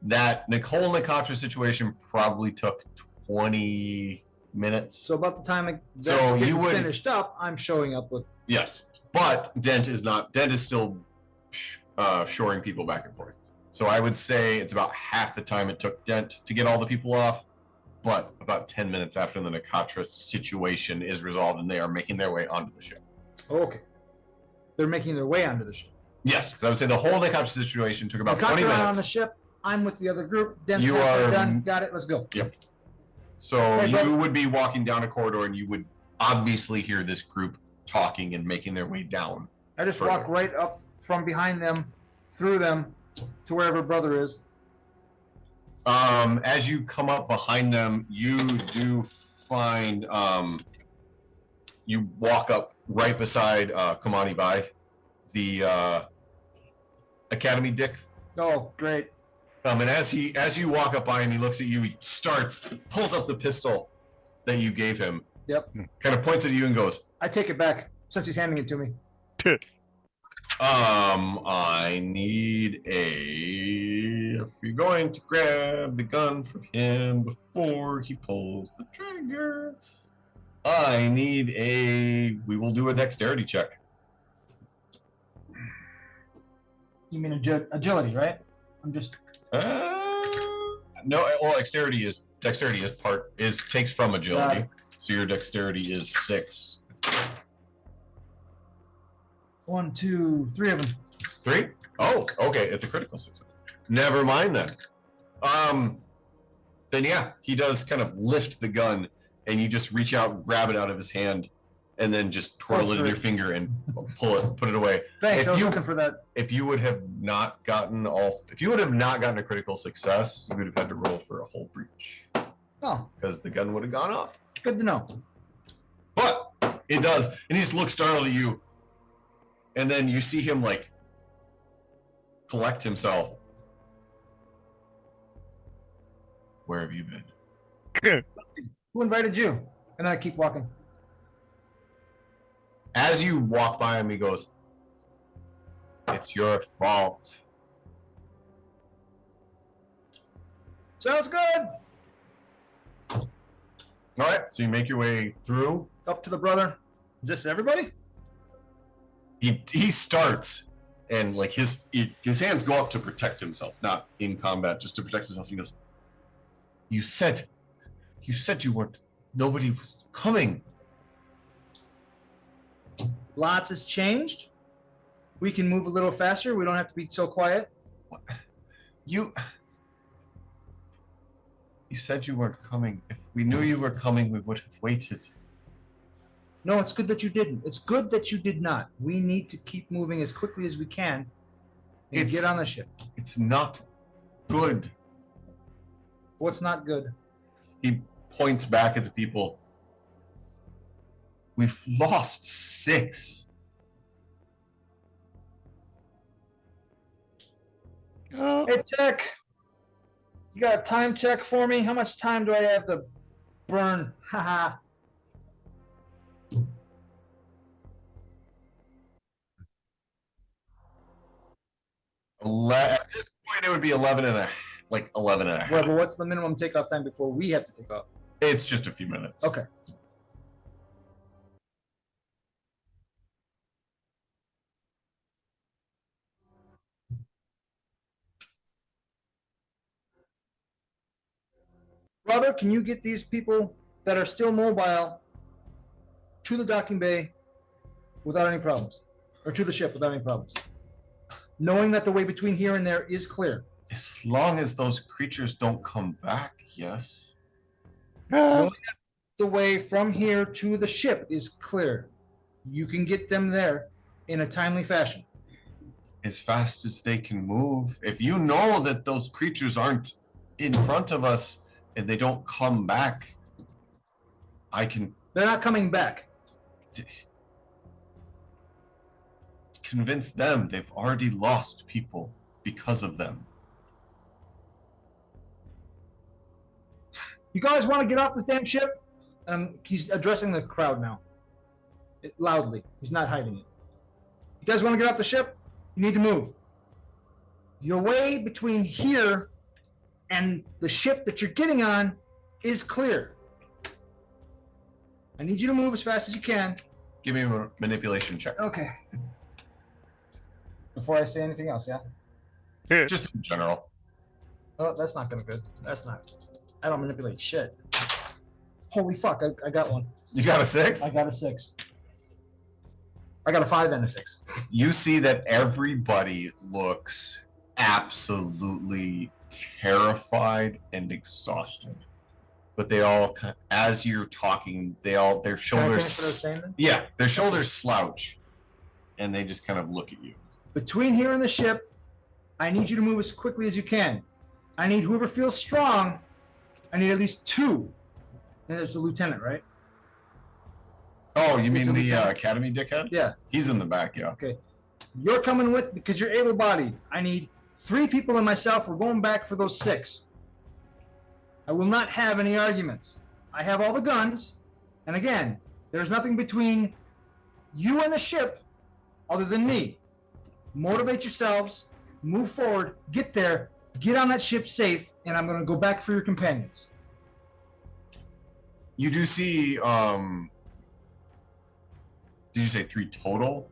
that whole Nakatra situation probably took 20 minutes. So about the time that's So you getting would- finished up, I'm showing up with. Yes, but Dent is not. Dent is still shoring people back and forth. So I would say it's about half the time it took Dent to get all the people off, but about 10 minutes after the Nakatra situation is resolved and they are making their way onto the ship. Okay. They're making their way onto the ship. Yes, so I would say the whole Nakatra situation took about 20 Nakatra on the minutes. ship. I'm with the other group. Dent's You halfway are- done. Got it. Let's go. Yep. So Hey, you brother. would be walking down a corridor and you would obviously hear this group talking and making their way down. I just further. walk right up from behind them, through them, to wherever brother is. As you come up behind them, you do find you walk up right beside Kamani Bai, the Academy Dick. Oh, great. And as you walk up by him, he looks at you. He pulls up the pistol that you gave him. Yep. Kind of points at you and goes, I take it back since he's handing it to me. I need if you're going to grab the gun from him before he pulls the trigger, I need we will do a dexterity check. You mean agility, right? I'm just. No, well, dexterity takes from agility. So your dexterity is 6. 1, 2, 3 of them. 3? Oh, okay. It's a critical success. Never mind then. Then yeah, he does kind of lift the gun, and you just reach out, grab it out of his hand, and then just twirl it in your finger and put it away. Thanks. I was looking for that. If you would have not gotten a critical success, you would have had to roll for a whole breach. Oh, because the gun would have gone off. Good to know. But it does, and he just looks startled at you, and then you see him like collect himself. Where have you been? Who invited you? And then I keep walking. As you walk by him, he goes, "It's your fault." Sounds good. All right, so you make your way through. Up to the brother. Is this everybody? He starts, and like his hands go up to protect himself, not in combat, just to protect himself. He goes, You said you weren't. Nobody was coming. Lots has changed. We can move a little faster. We don't have to be so quiet. You said you weren't coming. If we knew you were coming, we would have waited. No, it's good that you didn't. It's good that you did not. We need to keep moving as quickly as we can and get on the ship. It's not good. What's not good? He points back at the people. We've lost 6. Hey, Tech. You got a time check for me? How much time do I have to burn? Haha. At this point, it would be 11 and a half. Well, but what's the minimum takeoff time before we have to take off? It's just a few minutes. Okay. Brother, can you get these people that are still mobile to the docking bay without any problems? Or to the ship without any problems? Knowing that the way between here and there is clear. As long as those creatures don't come back, yes. Knowing that the way from here to the ship is clear. You can get them there in a timely fashion. As fast as they can move. If you know that those creatures aren't in front of us and they don't come back, I can... They're not coming back. Convince them they've already lost people because of them. You guys want to get off this damn ship? He's addressing the crowd now. Loudly. He's not hiding it. You guys want to get off the ship? You need to move. Your way between here and the ship that you're getting on is clear. I need you to move as fast as you can. Give me a manipulation check. Okay. Before I say anything else, yeah? Just in general. Oh, that's not gonna good. That's not. I don't manipulate shit. Holy fuck, I got one. You got a 6? I got a 6. I got a 5 and a 6. You see that everybody looks absolutely terrified and exhausted. But they all, as you're talking, their shoulders... Yeah, their shoulders slouch. And they just kind of look at you. Between here and the ship, I need you to move as quickly as you can. I need whoever feels strong. I need at least 2. And there's the lieutenant, right? Oh, you It's mean a the lieutenant. academy dickhead? Yeah. He's in the back, yeah. Okay. You're coming with because you're able-bodied. I need 3 people and myself. We're going back for those 6. I will not have any arguments. I have all the guns. And again, there's nothing between you and the ship other than me. Motivate yourselves. Move forward. Get there. Get on that ship safe. And I'm going to go back for your companions. You do see, did you say 3 total?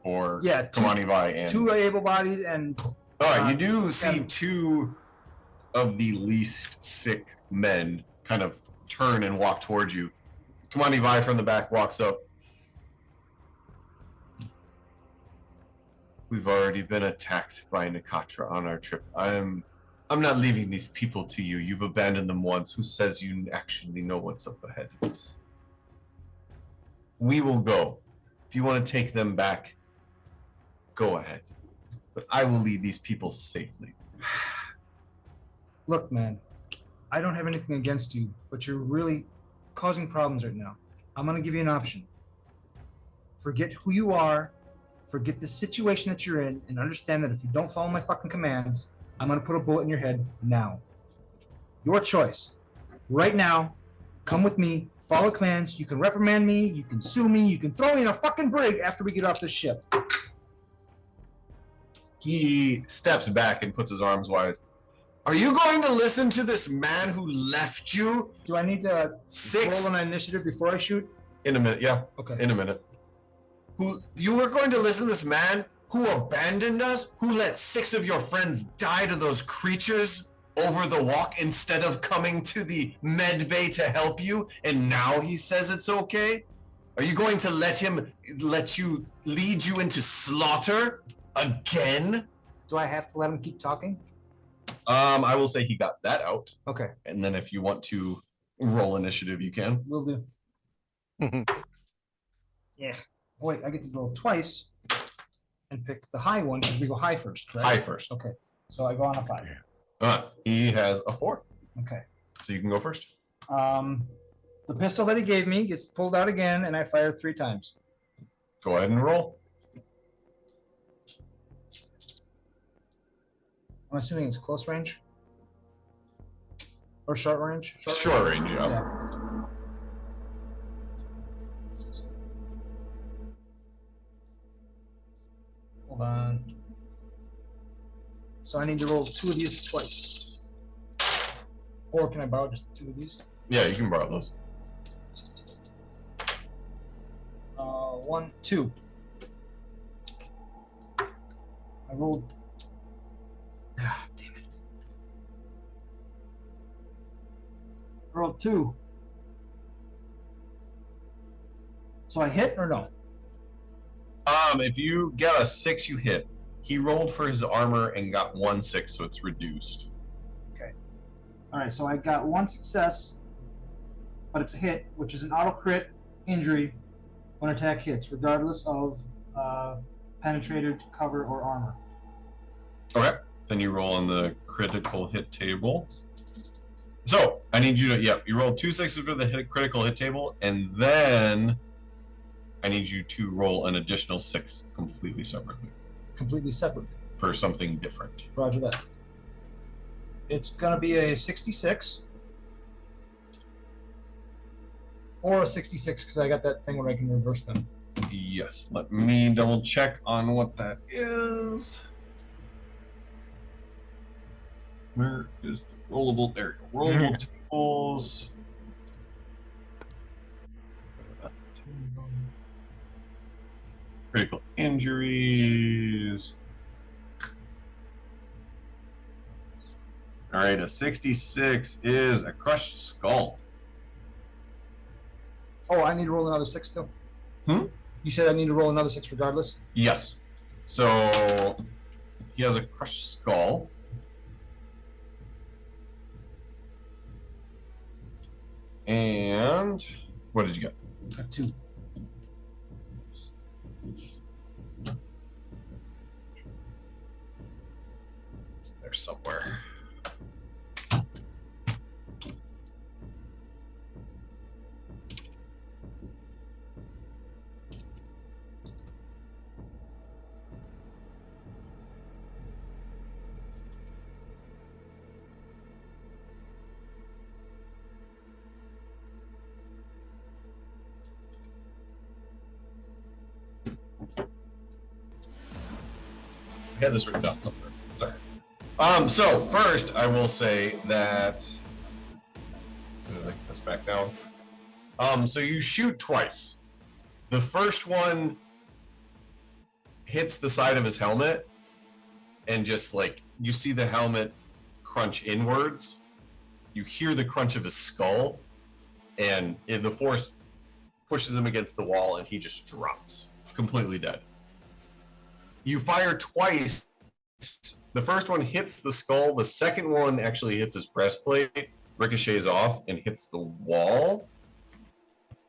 Or Yeah, Kamani Vai and 2 are able-bodied and... you do see 2 of the least sick men kind of turn and walk towards you. Kamani Vai from the back walks up. We've already been attacked by Nakatra on our trip. I'm not leaving these people to you. You've abandoned them once. Who says you actually know what's up ahead of us? We will go. If you want to take them back, go ahead. But I will lead these people safely. Look, man, I don't have anything against you, but you're really causing problems right now. I'm going to give you an option. Forget who you are, forget the situation that you're in, and understand that if you don't follow my fucking commands, I'm going to put a bullet in your head now. Your choice. Right now, come with me, follow commands. You can reprimand me, you can sue me, you can throw me in a fucking brig after we get off this ship. He steps back and puts his arms wide. Are you going to listen to this man who left you? Do I need to 6 roll an initiative before I shoot? in a minute? Yeah. Okay. In a minute. You were going to listen to this man who abandoned us, who let 6 of your friends die to those creatures over the walk instead of coming to the med bay to help you, and now he says it's okay? Are you going to let him lead you into slaughter again? Do I have to let him keep talking? I will say he got that out. Okay. And then if you want to roll initiative, you can. Will do. Yeah. Wait, I get to roll twice and pick the high one because we go high first, correct? High first. Okay. So I go on a 5. He has a 4. Okay. So you can go first. The pistol that he gave me gets pulled out again, and I fire 3 times. Go ahead and roll. I'm assuming it's close range? Or short range? Short range, yeah. Hold on. So I need to roll 2 of these twice. Or can I borrow just 2 of these? Yeah, you can borrow those. 1, 2. I rolled. Ah, damn it. I rolled 2. So I hit or no? If you get a 6, you hit. He rolled for his armor and got 1 6, so it's reduced. Okay. All right, so I got 1 success, but it's a hit, which is an auto crit injury when attack hits, regardless of penetrated, cover, or armor. Okay. Then you roll on the critical hit table. So I need you to, you rolled 2 6s for the critical hit table, and then I need you to roll an additional 6 completely separately. Completely separate. For something different. Roger that. It's going to be a 66. Or a 66, because I got that thing where I can reverse them. Yes. Let me double check on what that is. Where is the rollable? There you go. Rollable tables. Critical injuries. All right, a 66 is a crushed skull. Oh, I need to roll another 6 still? Hmm? You said I need to roll another 6 regardless? Yes. So he has a crushed skull. And what did you get? A 2. It's there somewhere. had this written down somewhere. Sorry. So first, I will say that as soon as I get this back down. So you shoot twice. The first one hits the side of his helmet, and just like you see the helmet crunch inwards. You hear the crunch of his skull, and the force pushes him against the wall, and he just drops, completely dead. You fire twice. The first one hits the skull. The second one actually hits his breastplate, ricochets off, and hits the wall.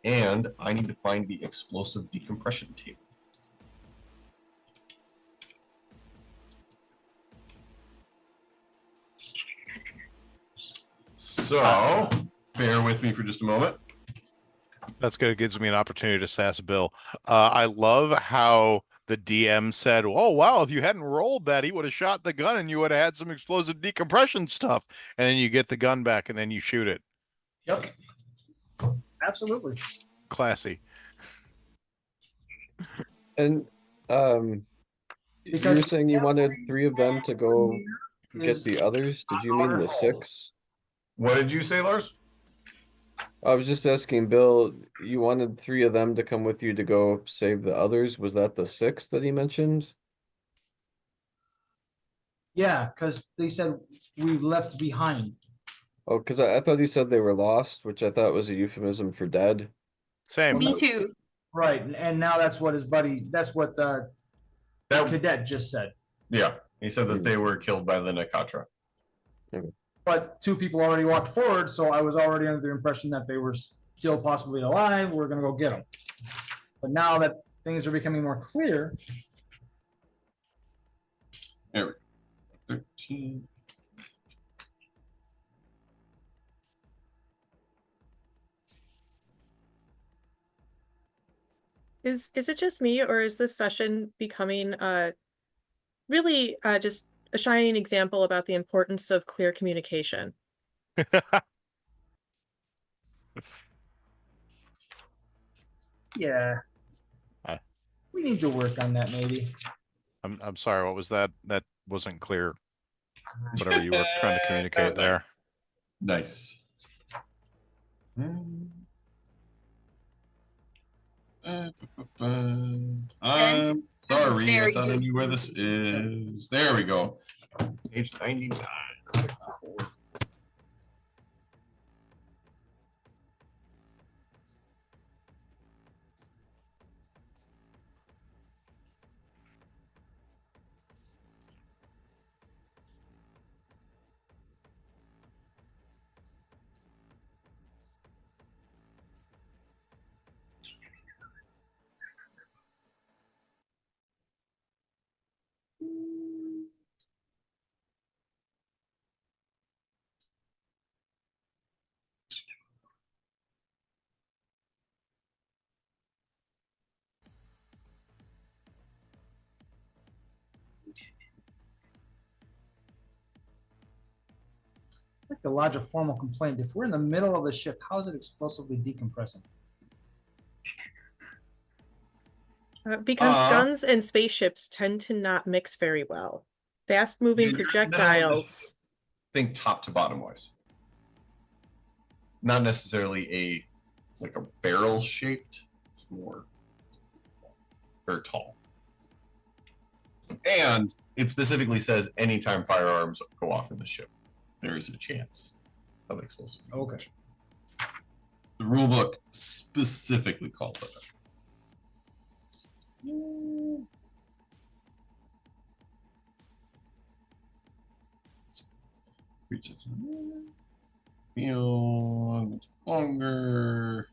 And I need to find the explosive decompression table. So, bear with me for just a moment. That's good. It gives me an opportunity to sass Bill. I love how the DM said, "Oh wow, if you hadn't rolled that, he would have shot the gun, and you would have had some explosive decompression stuff." And then you get the gun back, and then you shoot it. Yep. Absolutely. Classy. And you were saying you wanted 3 of them to go get the others. Did you mean the 6? What did you say, Lars? I was just asking Bill, you wanted 3 of them to come with you to go save the others. Was that the 6 that he mentioned? Yeah, because they said we left behind. Oh, because I thought he said they were lost, which I thought was a euphemism for dead. Same. Me too. Right, and now that's what his buddy, that's what the cadet just said. Yeah, he said that they were killed by the Nakatra. But 2 people already walked forward, so I was already under the impression that they were still possibly alive. We're gonna go get them. But now that things are becoming more clear. There we go. 13. Is it just me, or is this session becoming really just a shining example about the importance of clear communication? Yeah. Hi. We need to work on that maybe. I'm sorry, what was that? That wasn't clear. Whatever you were trying to communicate there. Nice. I'm sorry, I thought I knew where this is. There we go. Page 99. Like to lodge a formal complaint. If we're in the middle of the ship, how is it explosively decompressing? Because guns and spaceships tend to not mix very well. Fast-moving projectiles. Think top to bottom wise. Not necessarily a barrel shaped. It's more very tall. And it specifically says anytime firearms go off in the ship, there is a chance of explosive. Okay. The rule book specifically calls it that. Feel longer.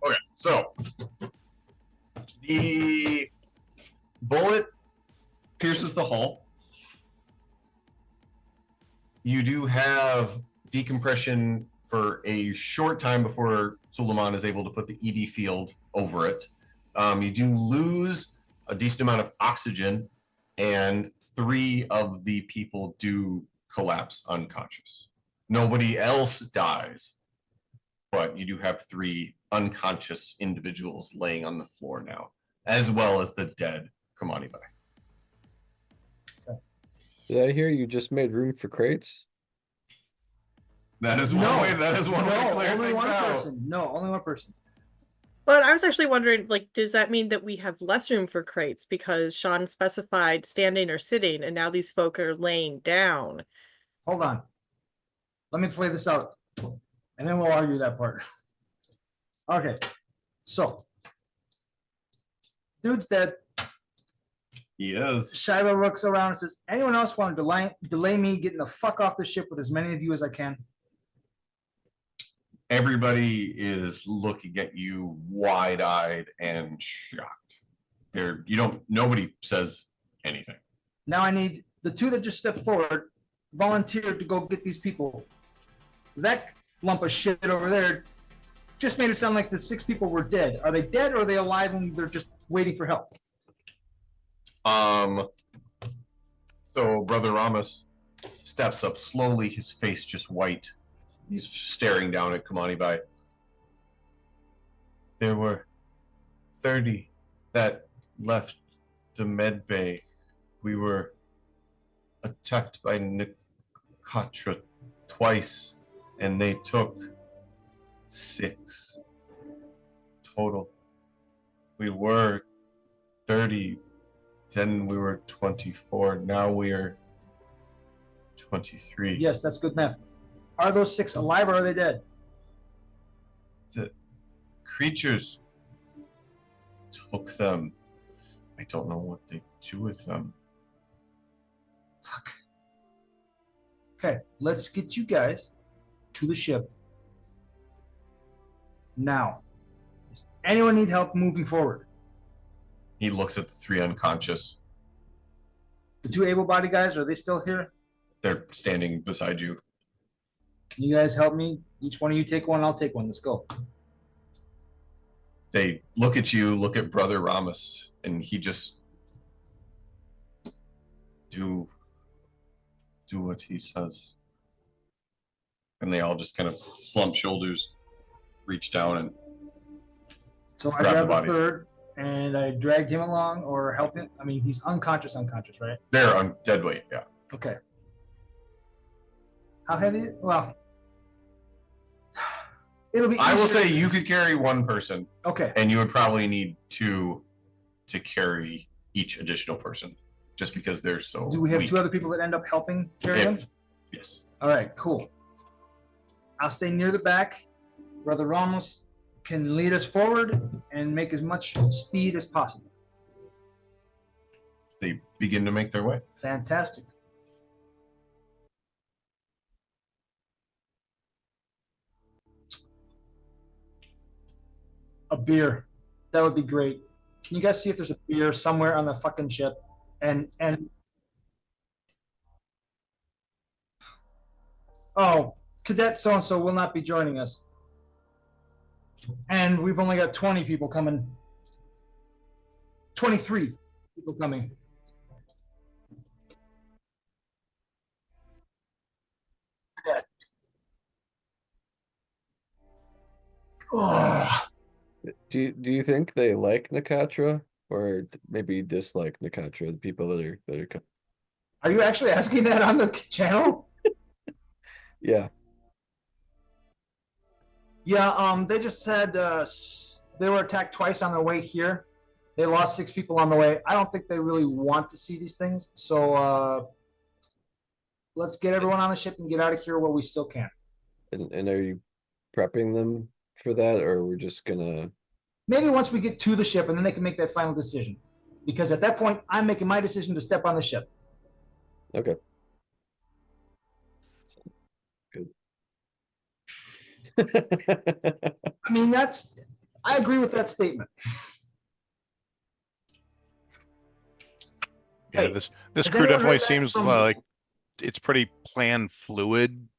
Okay, so the bullet pierces the hull. You do have decompression for a short time before Suleiman is able to put the ED field over it. You do lose a decent amount of oxygen, and 3 of the people do collapse unconscious. Nobody else dies, but you do have 3 unconscious individuals laying on the floor now, as well as the dead Kamanibai. Did I hear you just made room for crates? That is one way. That is one way to No, clear only things one out. person. No, only one person. But I was actually wondering, like, does that mean that we have less room for crates because Sean specified standing or sitting, and now these folk are laying down? Hold on. Let me play this out, and then we'll argue that part. Okay, so dude's dead. He is. Shiva looks around and says, anyone else want to delay me getting the fuck off the ship with as many of you as I can? Everybody is looking at you wide-eyed and shocked. Nobody says anything. Now I need the 2 that just stepped forward, volunteered to go get these people. That lump of shit over there just made it sound like the 6 people were dead. Are they dead or are they alive and they're just waiting for help? So Brother Ramos steps up slowly, his face just white. He's staring down at Kamanibai. There were 30 that left the med bay. We were attacked by Nikatra twice, and they took 6 total. We were 30, then we were 24, now we are 23. Yes, that's good math. Are those 6 alive or are they dead? The creatures took them. I don't know what they do with them. Fuck. Okay, let's get you guys to the ship. Now, does anyone need help moving forward? He looks at the 3 unconscious. The 2 able-bodied guys, are they still here? They're standing beside you. Can you guys help me? Each one of you take one, I'll take one. Let's go. They look at you, look at Brother Ramos, and he just do what he says. And they all just kind of slump shoulders, reach down and So I grab the grabbed the bodies. 3rd and I dragged him along or help him. I mean, he's unconscious, right? They're on dead weight, yeah. Okay. How heavy? Well, it'll be. I will easier- say you could carry 1 person, Okay. and you would probably need 2 to carry each additional person, just because they're so Do we have weak. 2 other people that end up helping carry him? Yes. All right, cool. I'll stay near the back. Brother Ramos can lead us forward and make as much speed as possible. They begin to make their way. Fantastic. A beer. That would be great. Can you guys see if there's a beer somewhere on the fucking ship? And oh, Cadet so-and-so will not be joining us. And we've only got 20 people coming. 23 people coming. Yeah. Oh. Do you think they like Nakatra or maybe dislike Nakatra, the people that are Are you actually asking that on the channel? Yeah. Yeah, they just said they were attacked twice on their way here. They lost 6 people on the way. I don't think they really want to see these things. So let's get everyone on the ship and get out of here while we still can. And are you prepping them for that, or we're just gonna Maybe once we get to the ship and then they can make that final decision. Because at that point, I'm making my decision to step on the ship. Okay. Good. I mean, I agree with that statement. Yeah, Hey, this has crew anyone definitely heard that seems from- like it's pretty plan fluid.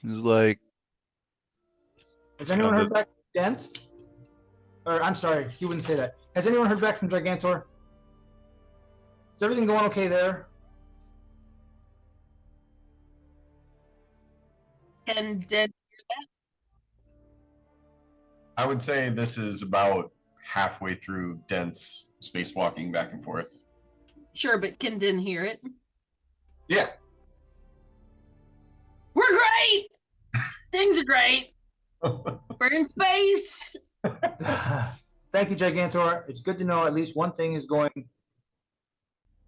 It's like Has anyone Yeah, heard back from Dent? Or I'm sorry, he wouldn't say that. Has anyone heard back from Gigantor? Is everything going okay there? Can Dent? I would say this is about halfway through Dent's spacewalking back and forth. Sure, but can Den hear it? Yeah. We're great! Things are great. We're in space. Thank you, Gigantor. It's good to know at least one thing is going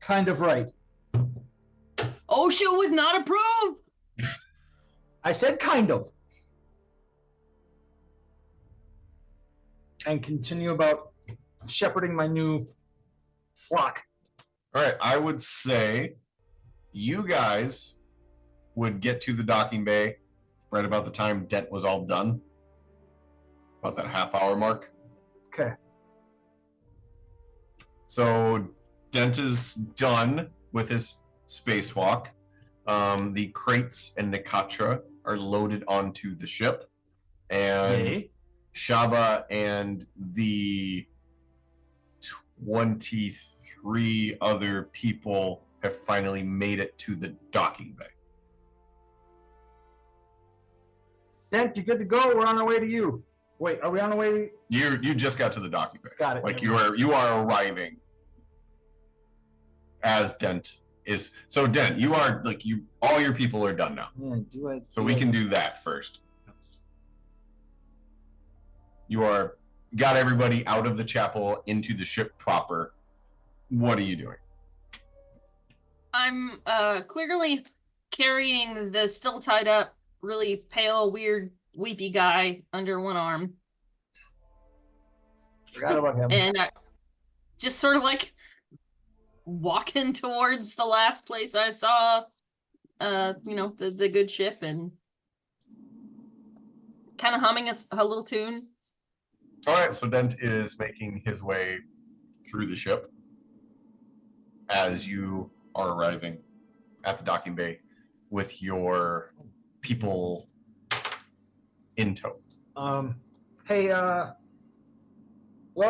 kind of right. OSHA would not approve. I said kind of. And continue about shepherding my new flock. All right. I would say you guys would get to the docking bay right about the time Dent was all done. About that half-hour mark. Okay. So Dent is done with his spacewalk. The crates and Nikatra are loaded onto the ship. And Yay. Shaba and the 23 other people have finally made it to the docking bay. Dent, you're good to go. We're on our way to you. Wait, are we on the way to You just got to the docking bay. Got it. Like you are arriving as Dent is. So Dent, you are like all your people are done now. Yeah, So we can do that first. You got everybody out of the chapel into the ship proper. What are you doing? I'm clearly carrying the still tied up, really pale, weird, weepy guy under one arm. Forgot about him. And just sort of like walking towards the last place I saw, the good ship, and kind of humming a little tune. All right, so Dent is making his way through the ship as you are arriving at the docking bay with your people in tow. Hey, while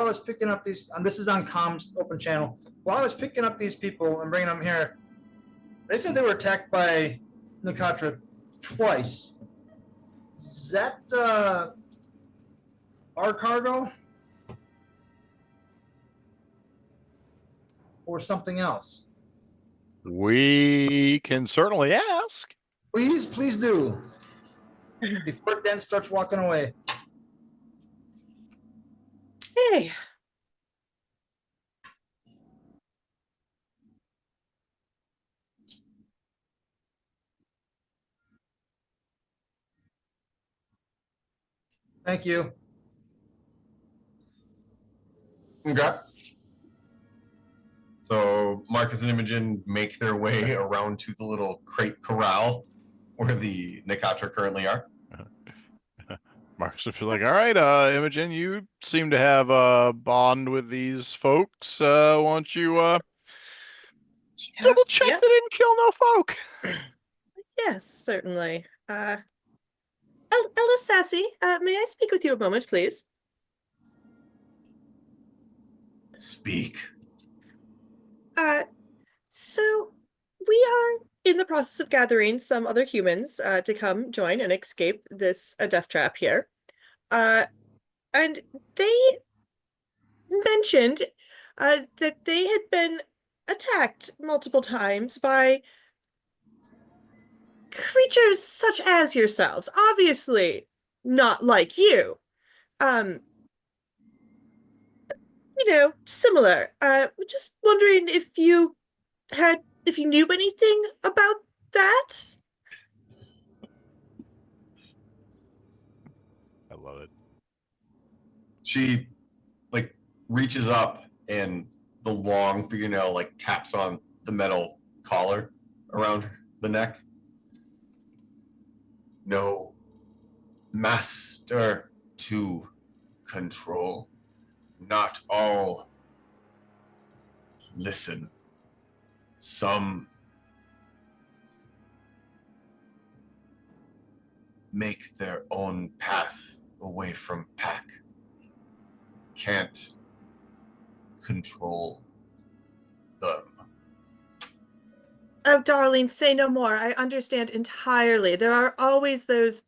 I was picking up these, this is on comms open channel. While I was picking up these people and bringing them here, they said they were attacked by Nikatra twice. Is that our cargo? Or something else? We can certainly ask. Please do. Before Den starts walking away. Hey. Thank you. Okay. So Marcus and Imogen make their way around to the little crate corral where the Nikatra currently are. Marcus would be like, all right, Imogen, you seem to have a bond with these folks. Why don't you double check yeah. they didn't kill no folk? Yes, certainly. Elder Sassy, may I speak with you a moment, please? Speak. So we are in the process of gathering some other humans to come join and escape this death trap here. And they mentioned that they had been attacked multiple times by creatures such as yourselves, obviously not like you. Similar. Just wondering if you knew anything about that? I love it. She reaches up and the long fingernail taps on the metal collar around the neck. No master to control. Not all listen. Some make their own path away from pack. Can't control them. Oh, darling, say no more. I understand entirely. There are always those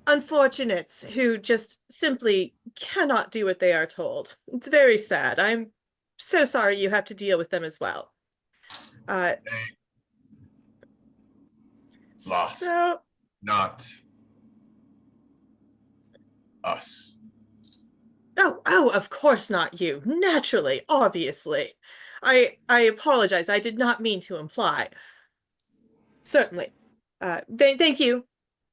unfortunates who just simply cannot do what they are told. It's very sad. I'm so sorry you have to deal with them as well. Uh, Lost. so, Not us. oh, of course not you. Naturally, obviously. I apologize. I did not mean to imply. Certainly. Thank you.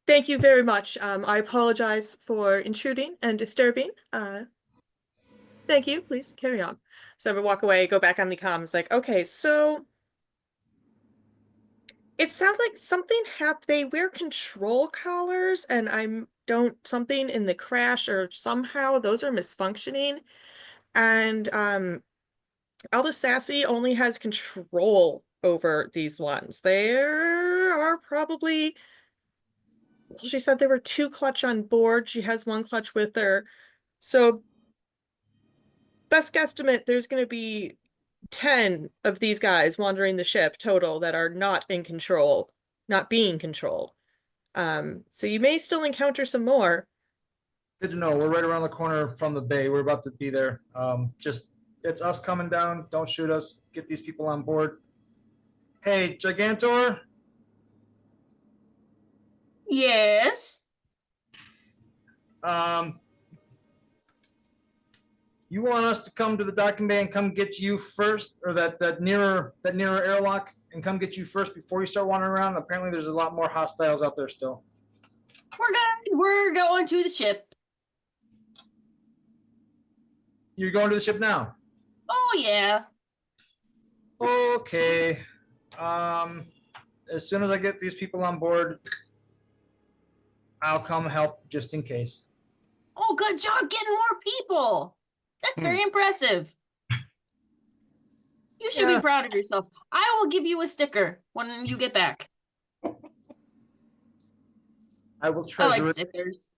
Thank you very much. I apologize for intruding and disturbing. Thank you. Please carry on. So we walk away, go back on the comms, like, okay, so it sounds like something happened. They wear control collars, and I'm don't something in the crash or somehow those are misfunctioning. And Aldous Sassy only has control over these ones. There are probably, well, she said there were 2 clutch on board. She has 1 clutch with her. So best guesstimate, there's going to be 10 of these guys wandering the ship total that are not in control, not being controlled. So you may still encounter some more. Good to know. We're right around the corner from the bay. We're about to be there. Just it's us coming down. Don't shoot us. Get these people on board. Hey, Gigantor. Yes. You want us to come to the docking bay and come get you first, or that nearer airlock, and come get you first before you start wandering around? Apparently, there's a lot more hostiles out there still. We're good. We're going to the ship. You're going to the ship now. Oh yeah. Okay. As soon as I get these people on board, I'll come help just in case. Oh, good job getting more people. That's very impressive. You should be proud of yourself. I will give you a sticker when you get back. I will I treasure like it. stickers.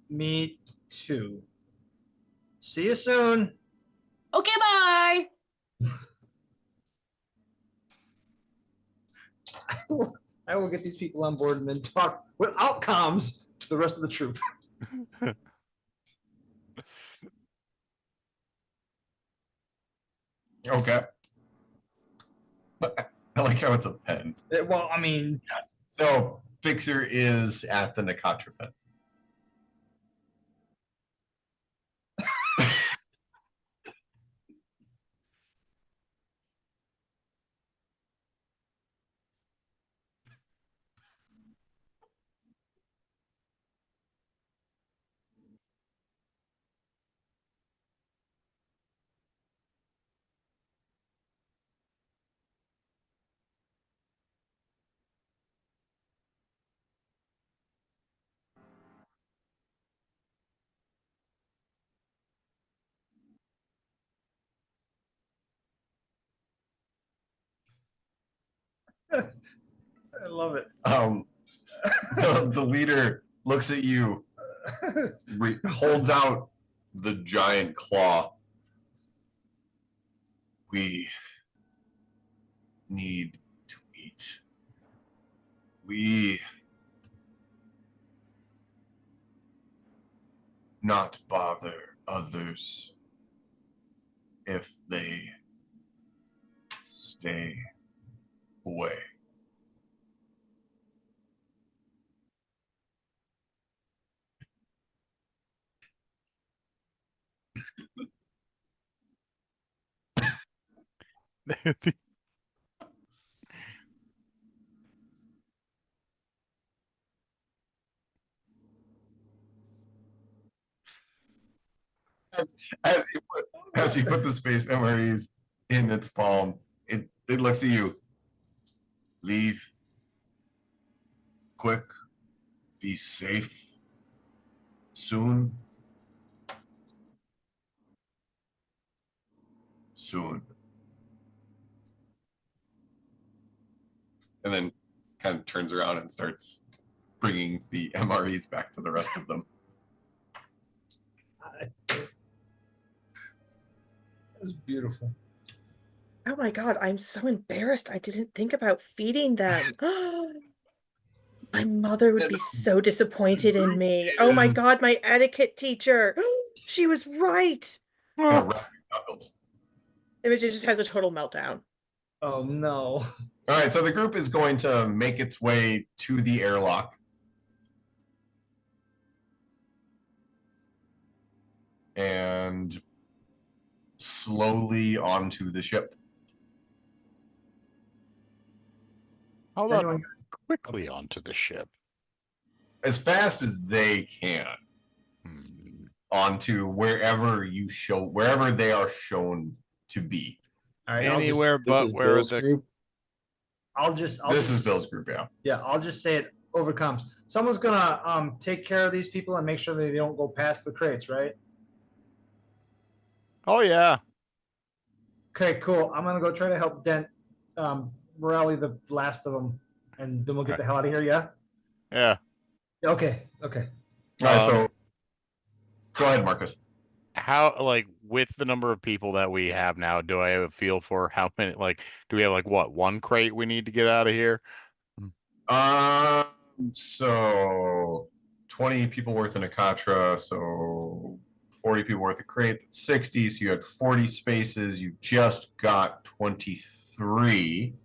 Me too. See you soon. Okay, bye. I will get these people on board and then talk without comms to the rest of the troop. Okay. I like how it's a pen. Well, I mean, Yes. So Fixer is at the Nakatra pen. I love it. The leader looks at you, holds out the giant claw. We need to eat. We not bother others if they stay away. As you put the space MREs in its palm, it looks at you. Leave. Quick. Be safe. Soon. Soon. And then kind of turns around and starts bringing the MREs back to the rest of them. That's beautiful. Oh my God, I'm so embarrassed. I didn't think about feeding them. My mother would be so disappointed in me. Oh my God, my etiquette teacher. She was right. Gonna wrap your knuckles. Imogen just has a total meltdown. Oh no. All right, so the group is going to make its way to the airlock. And slowly onto the ship. How Does about anyone quickly onto the ship? As fast as they can. Onto wherever they are shown to be. all right, Anywhere This but is where Bill's the group. This is Bill's group, yeah. Yeah, I'll just say it overcomes. Someone's gonna take care of these people and make sure that they don't go past the crates, right? Oh yeah. Okay, cool. I'm gonna go try to help Dent rally the last of them, and then we'll get the hell out of here. Yeah. Yeah. Okay. Okay. All right, so go ahead, Marcus. How, like, with the number of people that we have now, do I have a feel for how many, like, do we have, like, what, one crate we need to get out of here? So 20 people worth in a Katra, so 40 people worth of crate, that's 60, so you had 40 spaces, you just got 23.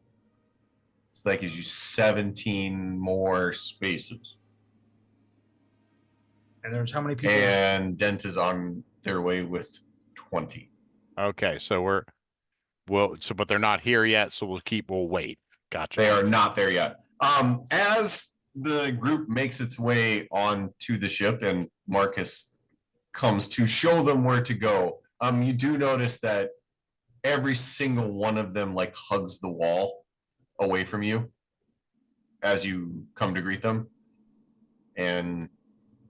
So that gives you 17 more spaces. And there's how many people? And Dent is on their way with 20. Okay, so but they're not here yet, so we'll wait. Gotcha. They are not there yet. As the group makes its way onto the ship and Marcus comes to show them where to go, you do notice that every single one of them like hugs the wall away from you as you come to greet them. And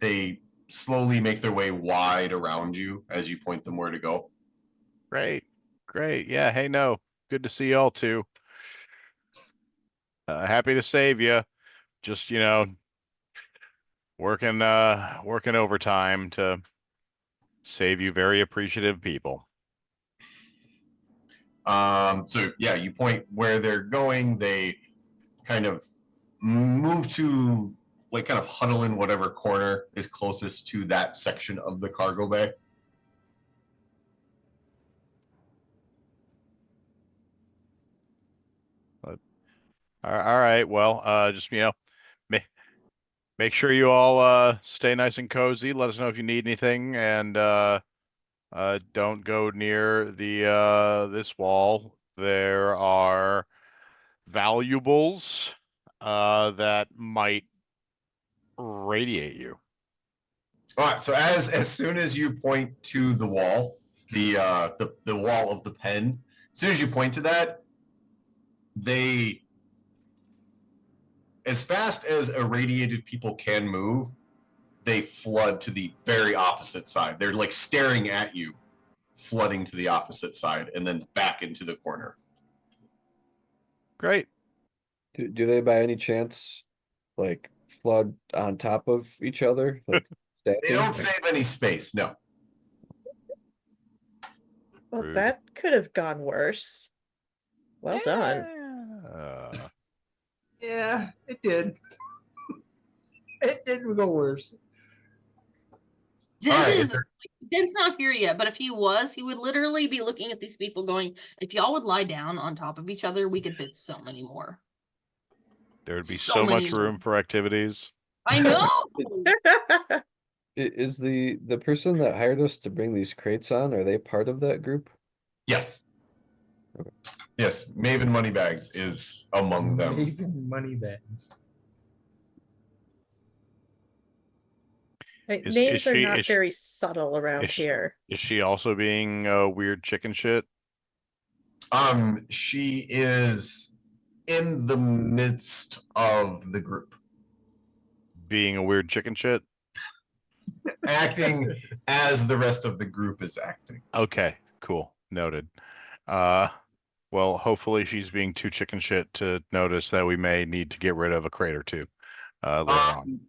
they slowly make their way wide around you as you point them where to go. Great. Yeah. Hey, no. Good to see y'all too. Happy to save you. Just, working overtime to save you very appreciative people. So yeah, you point where they're going. They kind of move to like kind of huddle in whatever corner is closest to that section of the cargo bay. All right. Well, just, make sure you all stay nice and cozy. Let us know if you need anything, and don't go near the this wall. There are valuables that might radiate you. All right. So as soon as you point to the wall, the wall of the pen, as soon as you point to that, they, as fast as irradiated people can move, they flood to the very opposite side. They're like staring at you, flooding to the opposite side, and then back into the corner. Great. Do they by any chance like flood on top of each other? Like They don't save any space, no. Well, that could have gone worse. Well done. Yeah, it did. It didn't go worse. Dent's not here yet, but if he was, he would literally be looking at these people going, if y'all would lie down on top of each other, we could fit so many more. There would be so much room for activities. I know. Is the person that hired us to bring these crates on, are they part of that group? Yes. Okay. Yes, Maven Moneybags is among them. Maven Moneybags. Names are not very subtle around here. Is she also being weird chicken shit? She is in the midst of the group. Being a weird chicken shit? Acting as the rest of the group is acting. Okay, cool. Noted. Well, hopefully she's being too chicken shit to notice that we may need to get rid of a crate or two later on.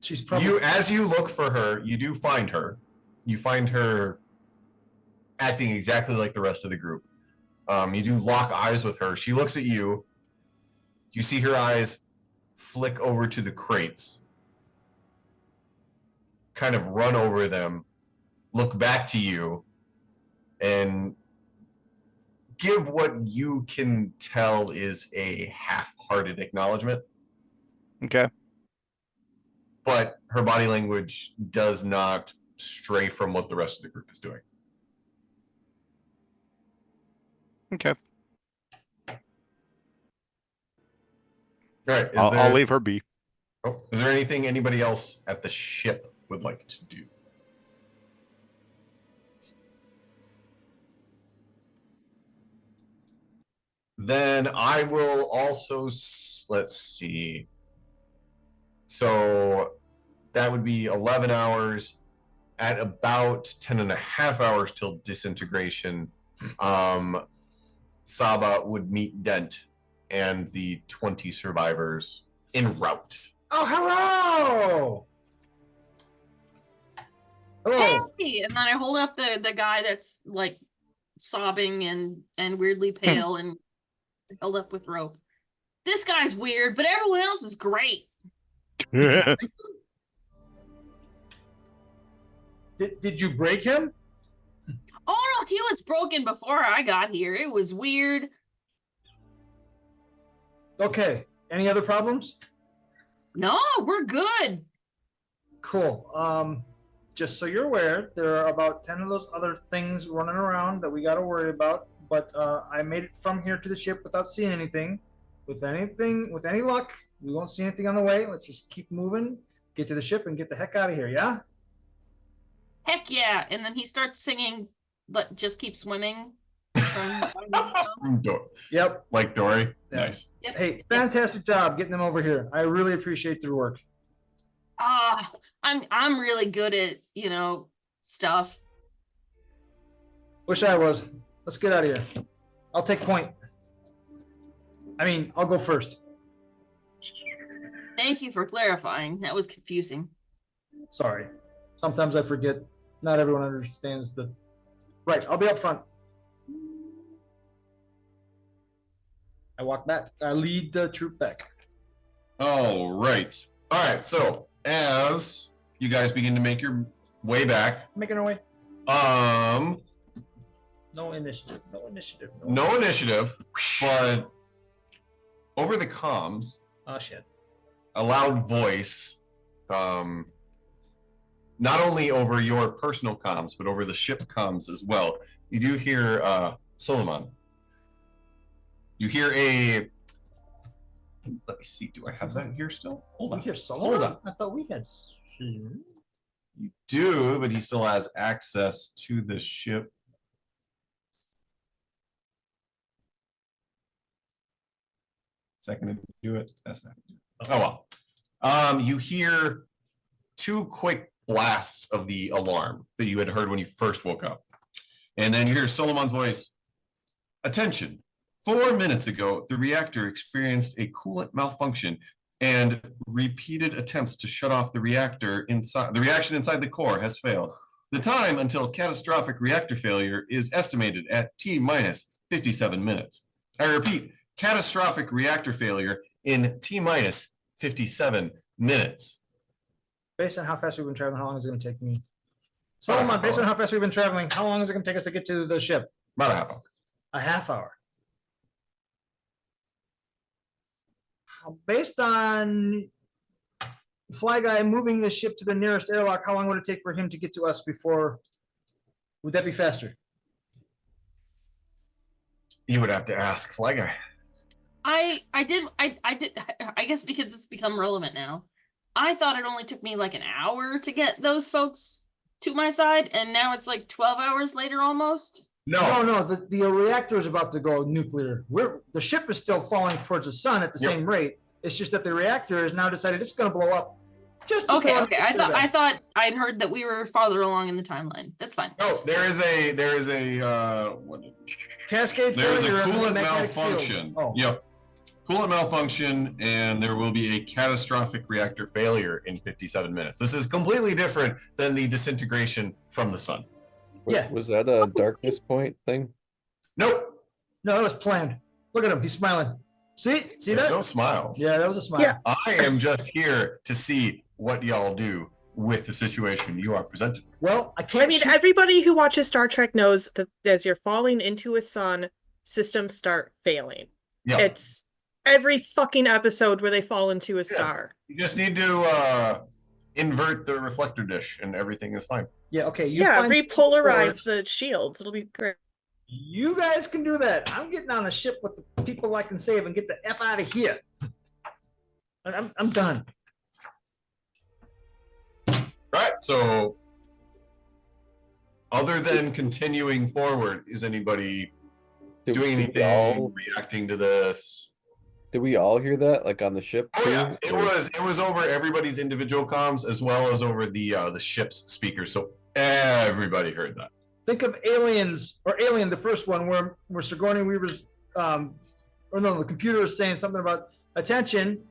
She's probably as you look for her, you do find her. You find her acting exactly like the rest of the group. You do lock eyes with her. She looks at you. You see her eyes flick over to the crates, kind of run over them, look back to you, and give what you can tell is a half-hearted acknowledgement. Okay. But her body language does not stray from what the rest of the group is doing. Okay. All right. I'll leave her be. Oh, is there anything anybody else at the ship would like to do? Then I will also, let's see. So that would be 11 hours. At about 10 and a half hours till disintegration, Saba would meet Dent and the 20 survivors en route. Oh, hello! Hello. Hey! And then I hold up the guy that's like sobbing and weirdly pale and held up with rope. This guy's weird, but everyone else is great. Did you break him? Oh no, he was broken before I got here. It was weird. Okay. Any other problems? No, we're good. Cool. Just so you're aware, there are about 10 of those other things running around that we got to worry about. But I made it from here to the ship without seeing anything. With any luck, we won't see anything on the way. Let's just keep moving, get to the ship, and get the heck out of here, yeah? Heck yeah. And then he starts singing, but just keep swimming. Yep. Like Dory. Yeah. Nice. Yep. Hey, fantastic job getting them over here. I really appreciate their work. I'm really good at, stuff. Wish I was. Let's get out of here. I'll take point. I'll go first. Thank you for clarifying. That was confusing. Sorry. Sometimes I forget. Not everyone understands the... Right, I'll be up front. I walk back. I lead the troop back. All right. So as you guys begin to make your way back, Making our way. no No initiative. No initiative. initiative, but over the comms, Oh, shit. a loud voice, not only over your personal comms, but over the ship comms as well. You do hear Solomon. You hear a... Let me see. Do I have that here still? Hold on. We hear Solomon? Hold on. I thought we had... You do, but he still has access to the ship. Second to do it. That's not gonna do it. Oh well. You hear two quick blasts of the alarm that you had heard when you first woke up. And then you hear Solomon's voice. Attention. 4 minutes ago, the reactor experienced a coolant malfunction and repeated attempts to shut off the reactor inside. The reaction inside the core has failed. The time until catastrophic reactor failure is estimated at T minus 57 minutes. I repeat, catastrophic reactor failure in T minus 57 minutes. Based on how fast we've been traveling, how long is it going to take me? Solomon, based on how fast we've been traveling, how long is it going to take us to get to the ship? About a half hour. A half hour. Based on Fly Guy moving the ship to the nearest airlock, how long would it take for him to get to us before? Would that be faster? You would have to ask Fly Guy. I did, I guess because it's become relevant now. I thought it only took me like an hour to get those folks to my side, and now it's like 12 hours later almost. No. The reactor is about to go nuclear. The ship is still falling towards the sun at the same rate. It's just that the reactor has now decided it's going to blow up. Okay. I thought I'd heard that we were farther along in the timeline. That's fine. No, there is a cascade. There's a failure of the coolant magnetic malfunction. field. Oh. Yep. Coolant malfunction, and there will be a catastrophic reactor failure in 57 minutes. This is completely different than the disintegration from the sun. Yeah. Was that a darkness point thing? Nope. No, that was planned. Look at him. He's smiling. See There's that? no smiles. Yeah, that was a smile. Yeah. I am just here to see what y'all do with the situation you are presented. Well, I can't. I mean, shoot- everybody who watches Star Trek knows that as you're falling into a sun, systems start failing. Yeah. It's every fucking episode where they fall into a star. You just need to invert the reflector dish and everything is fine. Yeah. Okay. Yeah, find- repolarize the shields. It'll be great. You guys can do that. I'm getting on a ship with the people I can save and get the F out of here. I'm done. Right. So other than continuing forward, is anybody doing anything, reacting to this? Did we all hear that, like on the ship? Oh too? yeah, it was over everybody's individual comms as well as over the ship's speakers. So everybody heard that. Think of Aliens or Alien, the first one, where Sigourney Weaver's, or no, the computer is saying something about attention.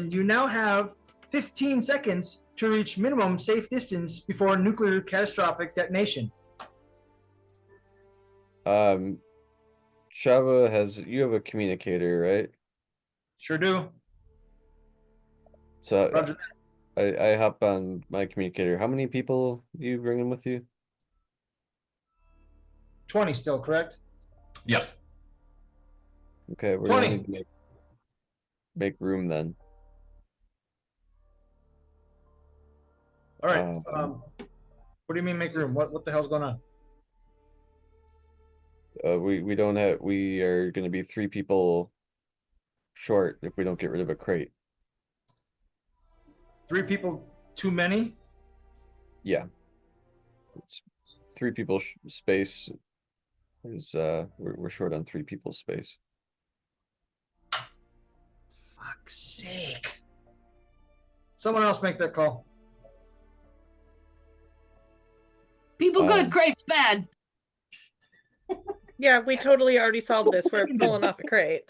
You now have 15 seconds to reach minimum safe distance before nuclear catastrophic detonation. Shava you have a communicator, right? Sure do. So Roger I hop on my communicator. How many people do you bring in with you? 20 still, correct? Yes. Okay, we're gonna 20. need to make room then. All right. Um, What do you mean make room? What the hell's going on? We don't have. We are gonna be 3 people short if we don't get rid of a crate. 3 people too many? Yeah. It's 3 people space is we're short on 3 people's space. Fuck's sake. Someone else make that call. People good, crates bad. Yeah, we totally already solved this. We're pulling off a crate.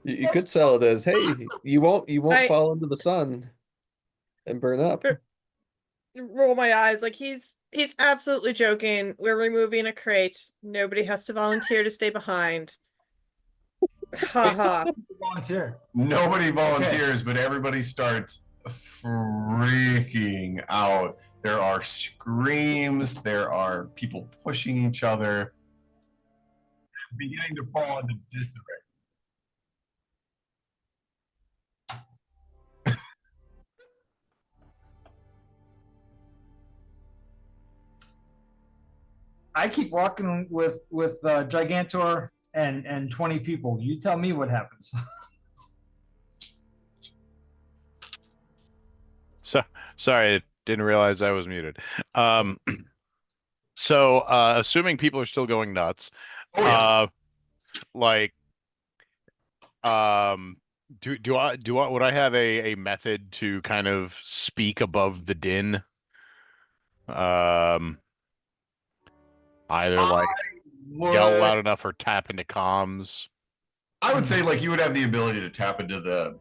You could sell it as, hey, you won't I- fall into the sun and burn up. Roll my eyes like he's absolutely joking. We're removing a crate. Nobody has to volunteer to stay behind. Ha ha. Volunteer. Nobody volunteers, but everybody starts freaking out. There are screams, there are people pushing each other. It's beginning to fall into disarray. I keep walking with Gigantor and 20 people. You tell me what happens. So sorry, I didn't realize I was muted. So assuming people are still going nuts, like do I would I have a method to kind of speak above the din? Either like yell loud enough or tap into comms. I would say like you would have the ability to tap into the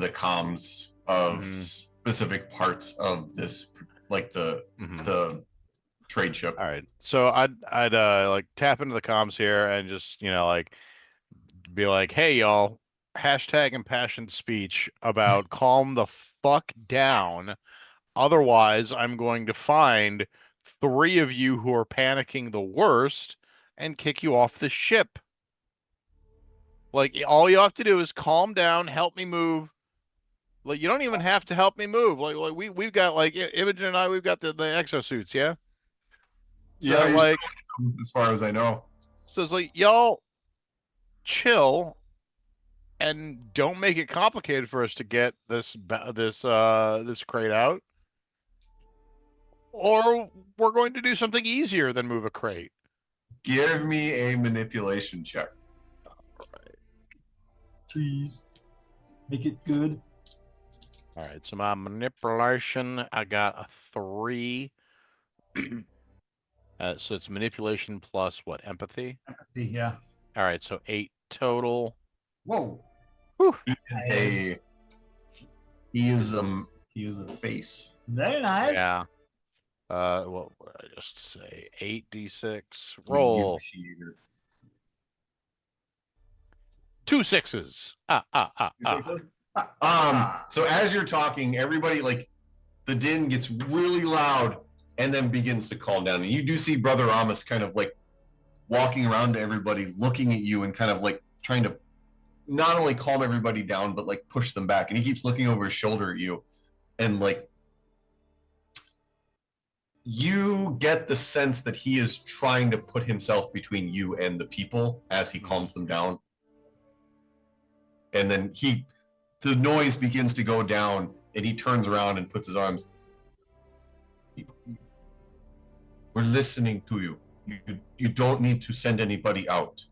comms of specific parts of this, like the trade ship. All right, so I'd like tap into the comms here and just like be like, hey y'all, hashtag impassioned speech about calm the fuck down, otherwise I'm going to find 3 of you who are panicking the worst and kick you off the ship. Like, all you have to do is calm down, help me move. Like, you don't even have to help me move. Like we've got like Imogen and I, we've got the exosuits, yeah. So, Yeah, like, as far as I know. So it's like, y'all chill and don't make it complicated for us to get this crate out. Or we're going to do something easier than move a crate. Give me a manipulation check. Please. Make it good. All right, so my manipulation, I got a 3. So it's manipulation plus what? Empathy? Yeah. All right, so 8 total. Whoa. He is a he is a face. Very nice. Yeah. What would I just say? 8d6. Roll. Negotiator. 2 6s. So as you're talking, everybody, like, the din gets really loud and then begins to calm down. And you do see Brother Amos kind of like walking around to everybody, looking at you and kind of like trying to not only calm everybody down, but like push them back. And he keeps looking over his shoulder at you. And like, you get the sense that he is trying to put himself between you and the people as he calms them down. And then the noise begins to go down, and he turns around and puts his arms. We're listening to you. You don't need to send anybody out.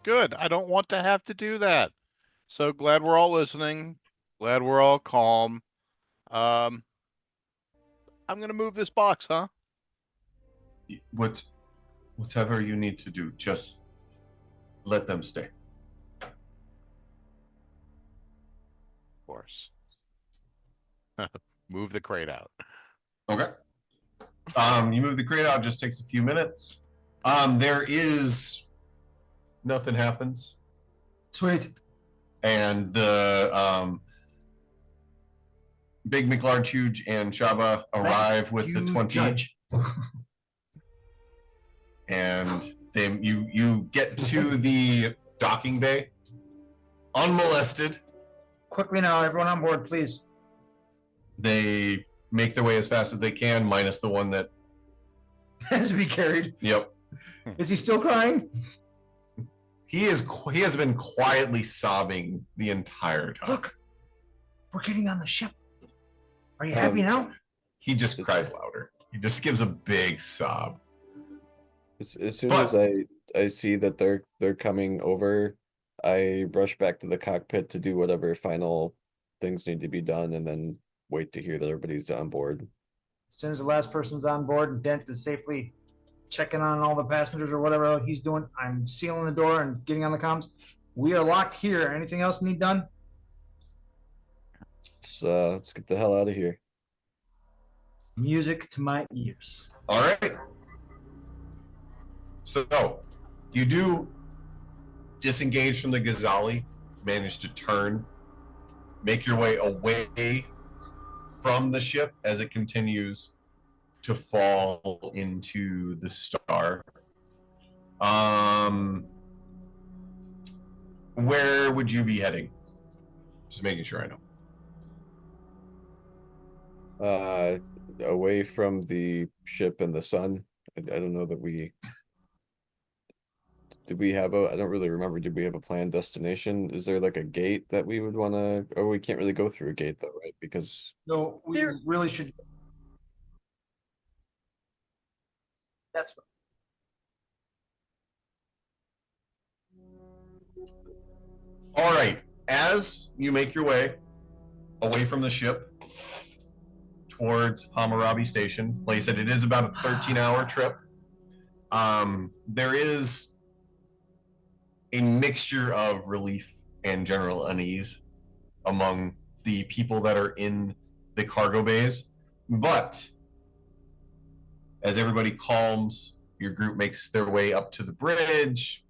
Good. I don't want to have to do that. So glad we're all listening. Glad we're all calm. I'm gonna move this box, huh? Whatever you need to do, just let them stay. Of course. Move the crate out. Okay. You move the crate out. Just takes a few minutes. There is nothing happens, Sweet. and the Big McLarge Huge and Shaba arrive with the 20. Judge. And you get to the docking bay unmolested. Quickly now, everyone on board, please. They make their way as fast as they can, minus the one that. Has to be carried. Yep. Is he still crying? He has been quietly sobbing the entire time. Look, we're getting on the ship. Are you happy now? He just cries louder. He just gives a big sob. As soon as I see that they're coming over, I rush back to the cockpit to do whatever final things need to be done, and then wait to hear that everybody's on board. As soon as the last person's on board and Dent is safely checking on all the passengers or whatever he's doing, I'm sealing the door and getting on the comms. We are locked here. Anything else need done? Let's get the hell out of here. Music to my ears. All right. So, you do disengage from the Ghazali, manage to turn, make your way away from the ship as it continues to fall into the star. Where would you be heading? Just making sure I know. Away from the ship and the sun. I don't know that did we have I don't really remember. Did we have a planned destination? Is there like a gate that we would want to, or we can't really go through a gate though, right? Because No, we really should. That's All right. As you make your way away from the ship towards Hammurabi Station, like I said, it is about a 13-hour trip. There is a mixture of relief and general unease among the people that are in the cargo bays. But as everybody calms, your group makes their way up to the bridge.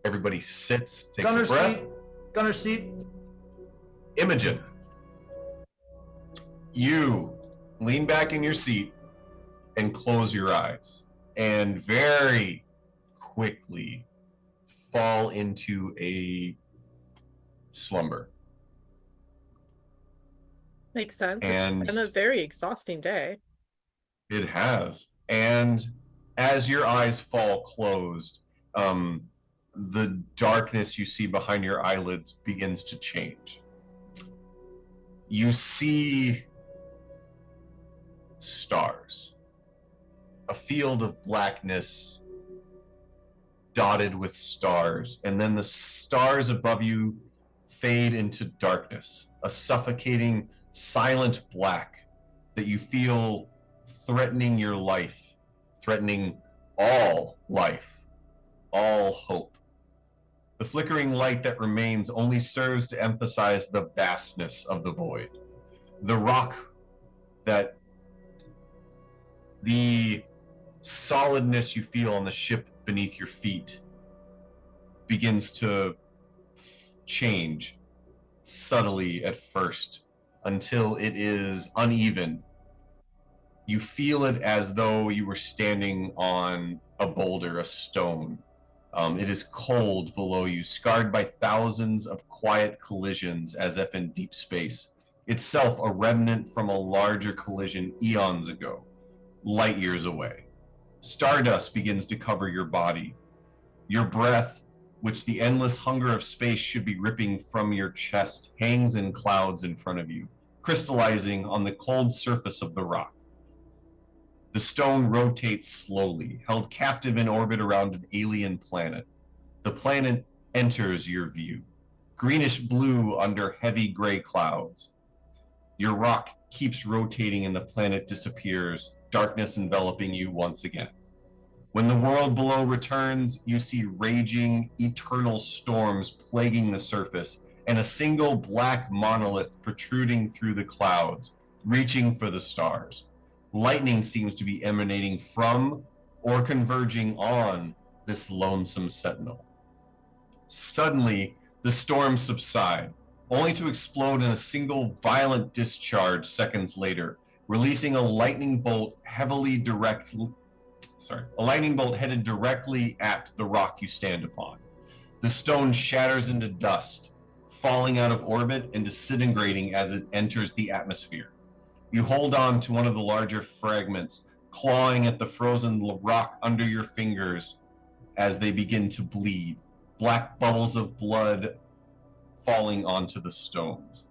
Everybody sits, takes Gunner's a breath. seat. Gunner's seat. Imogen, you lean back in your seat and close your eyes, and very quickly fall into a slumber. Makes sense. And It's been a very exhausting day. It has. And as your eyes fall closed, the darkness you see behind your eyelids begins to change. You see stars, a field of blackness dotted with stars, and then the stars above you fade into darkness, a suffocating, silent black that you feel threatening your life, threatening all life, all hope. The flickering light that remains only serves to emphasize the vastness of the void. The rock that the solidness you feel on the ship beneath your feet begins to change subtly at first until it is uneven. You feel it as though you were standing on a boulder, a stone. It is cold below you, scarred by thousands of quiet collisions as if in deep space, itself a remnant from a larger collision eons ago, light years away. Stardust begins to cover your body. Your breath, which the endless hunger of space should be ripping from your chest, hangs in clouds in front of you, crystallizing on the cold surface of the rock. The stone rotates slowly, held captive in orbit around an alien planet. The planet enters your view, greenish blue under heavy gray clouds. Your rock keeps rotating and the planet disappears, darkness enveloping you once again. When the world below returns, you see raging, eternal storms plaguing the surface, and a single black monolith protruding through the clouds, reaching for the stars. Lightning seems to be emanating from or converging on this lonesome sentinel. Suddenly, the storms subside, only to explode in a single violent discharge seconds later, releasing a lightning bolt headed directly at the rock you stand upon. The stone shatters into dust, falling out of orbit and disintegrating as it enters the atmosphere. You hold on to one of the larger fragments, clawing at the frozen rock under your fingers as they begin to bleed, black bubbles of blood falling onto the stones.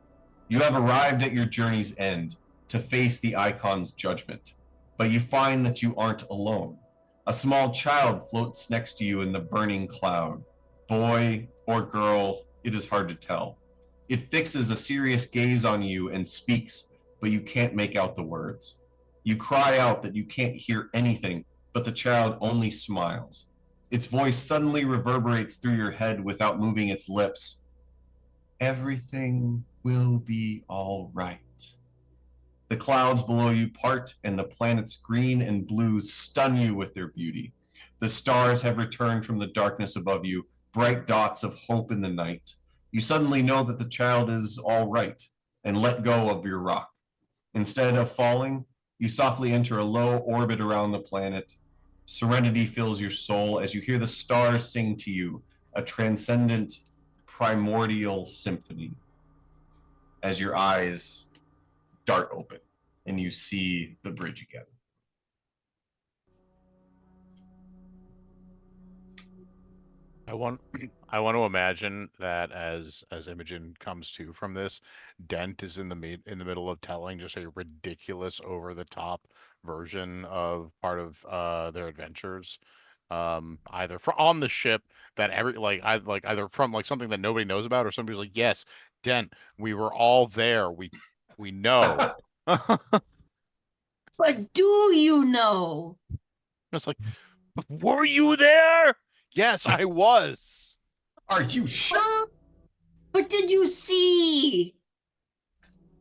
You have arrived at your journey's end to face the icon's judgment, but you find that you aren't alone. A small child floats next to you in the burning cloud. Boy or girl, it is hard to tell. It fixes a serious gaze on you and speaks, but you can't make out the words. You cry out that you can't hear anything, but the child only smiles. Its voice suddenly reverberates through your head without moving its lips. Everything will be all right. The clouds below you part, and the planets green and blue stun you with their beauty. The stars have returned from the darkness above you, bright dots of hope in the night. You suddenly know that the child is all right, and let go of your rock. Instead of falling, you softly enter a low orbit around the planet. Serenity fills your soul as you hear the stars sing to you, a transcendent, primordial symphony. As your eyes dart open and you see the bridge again. I want to imagine that as Imogen comes to from this, Dent is in the middle of telling just a ridiculous over the top version of part of their adventures, either on the ship that either from like something that nobody knows about, or somebody's like, yes, Dent, we were all there, we know. But do you know? It's like, were you there? Yes, I was. Are you sure? But did you see?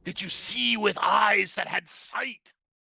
Did you see with eyes that had sight?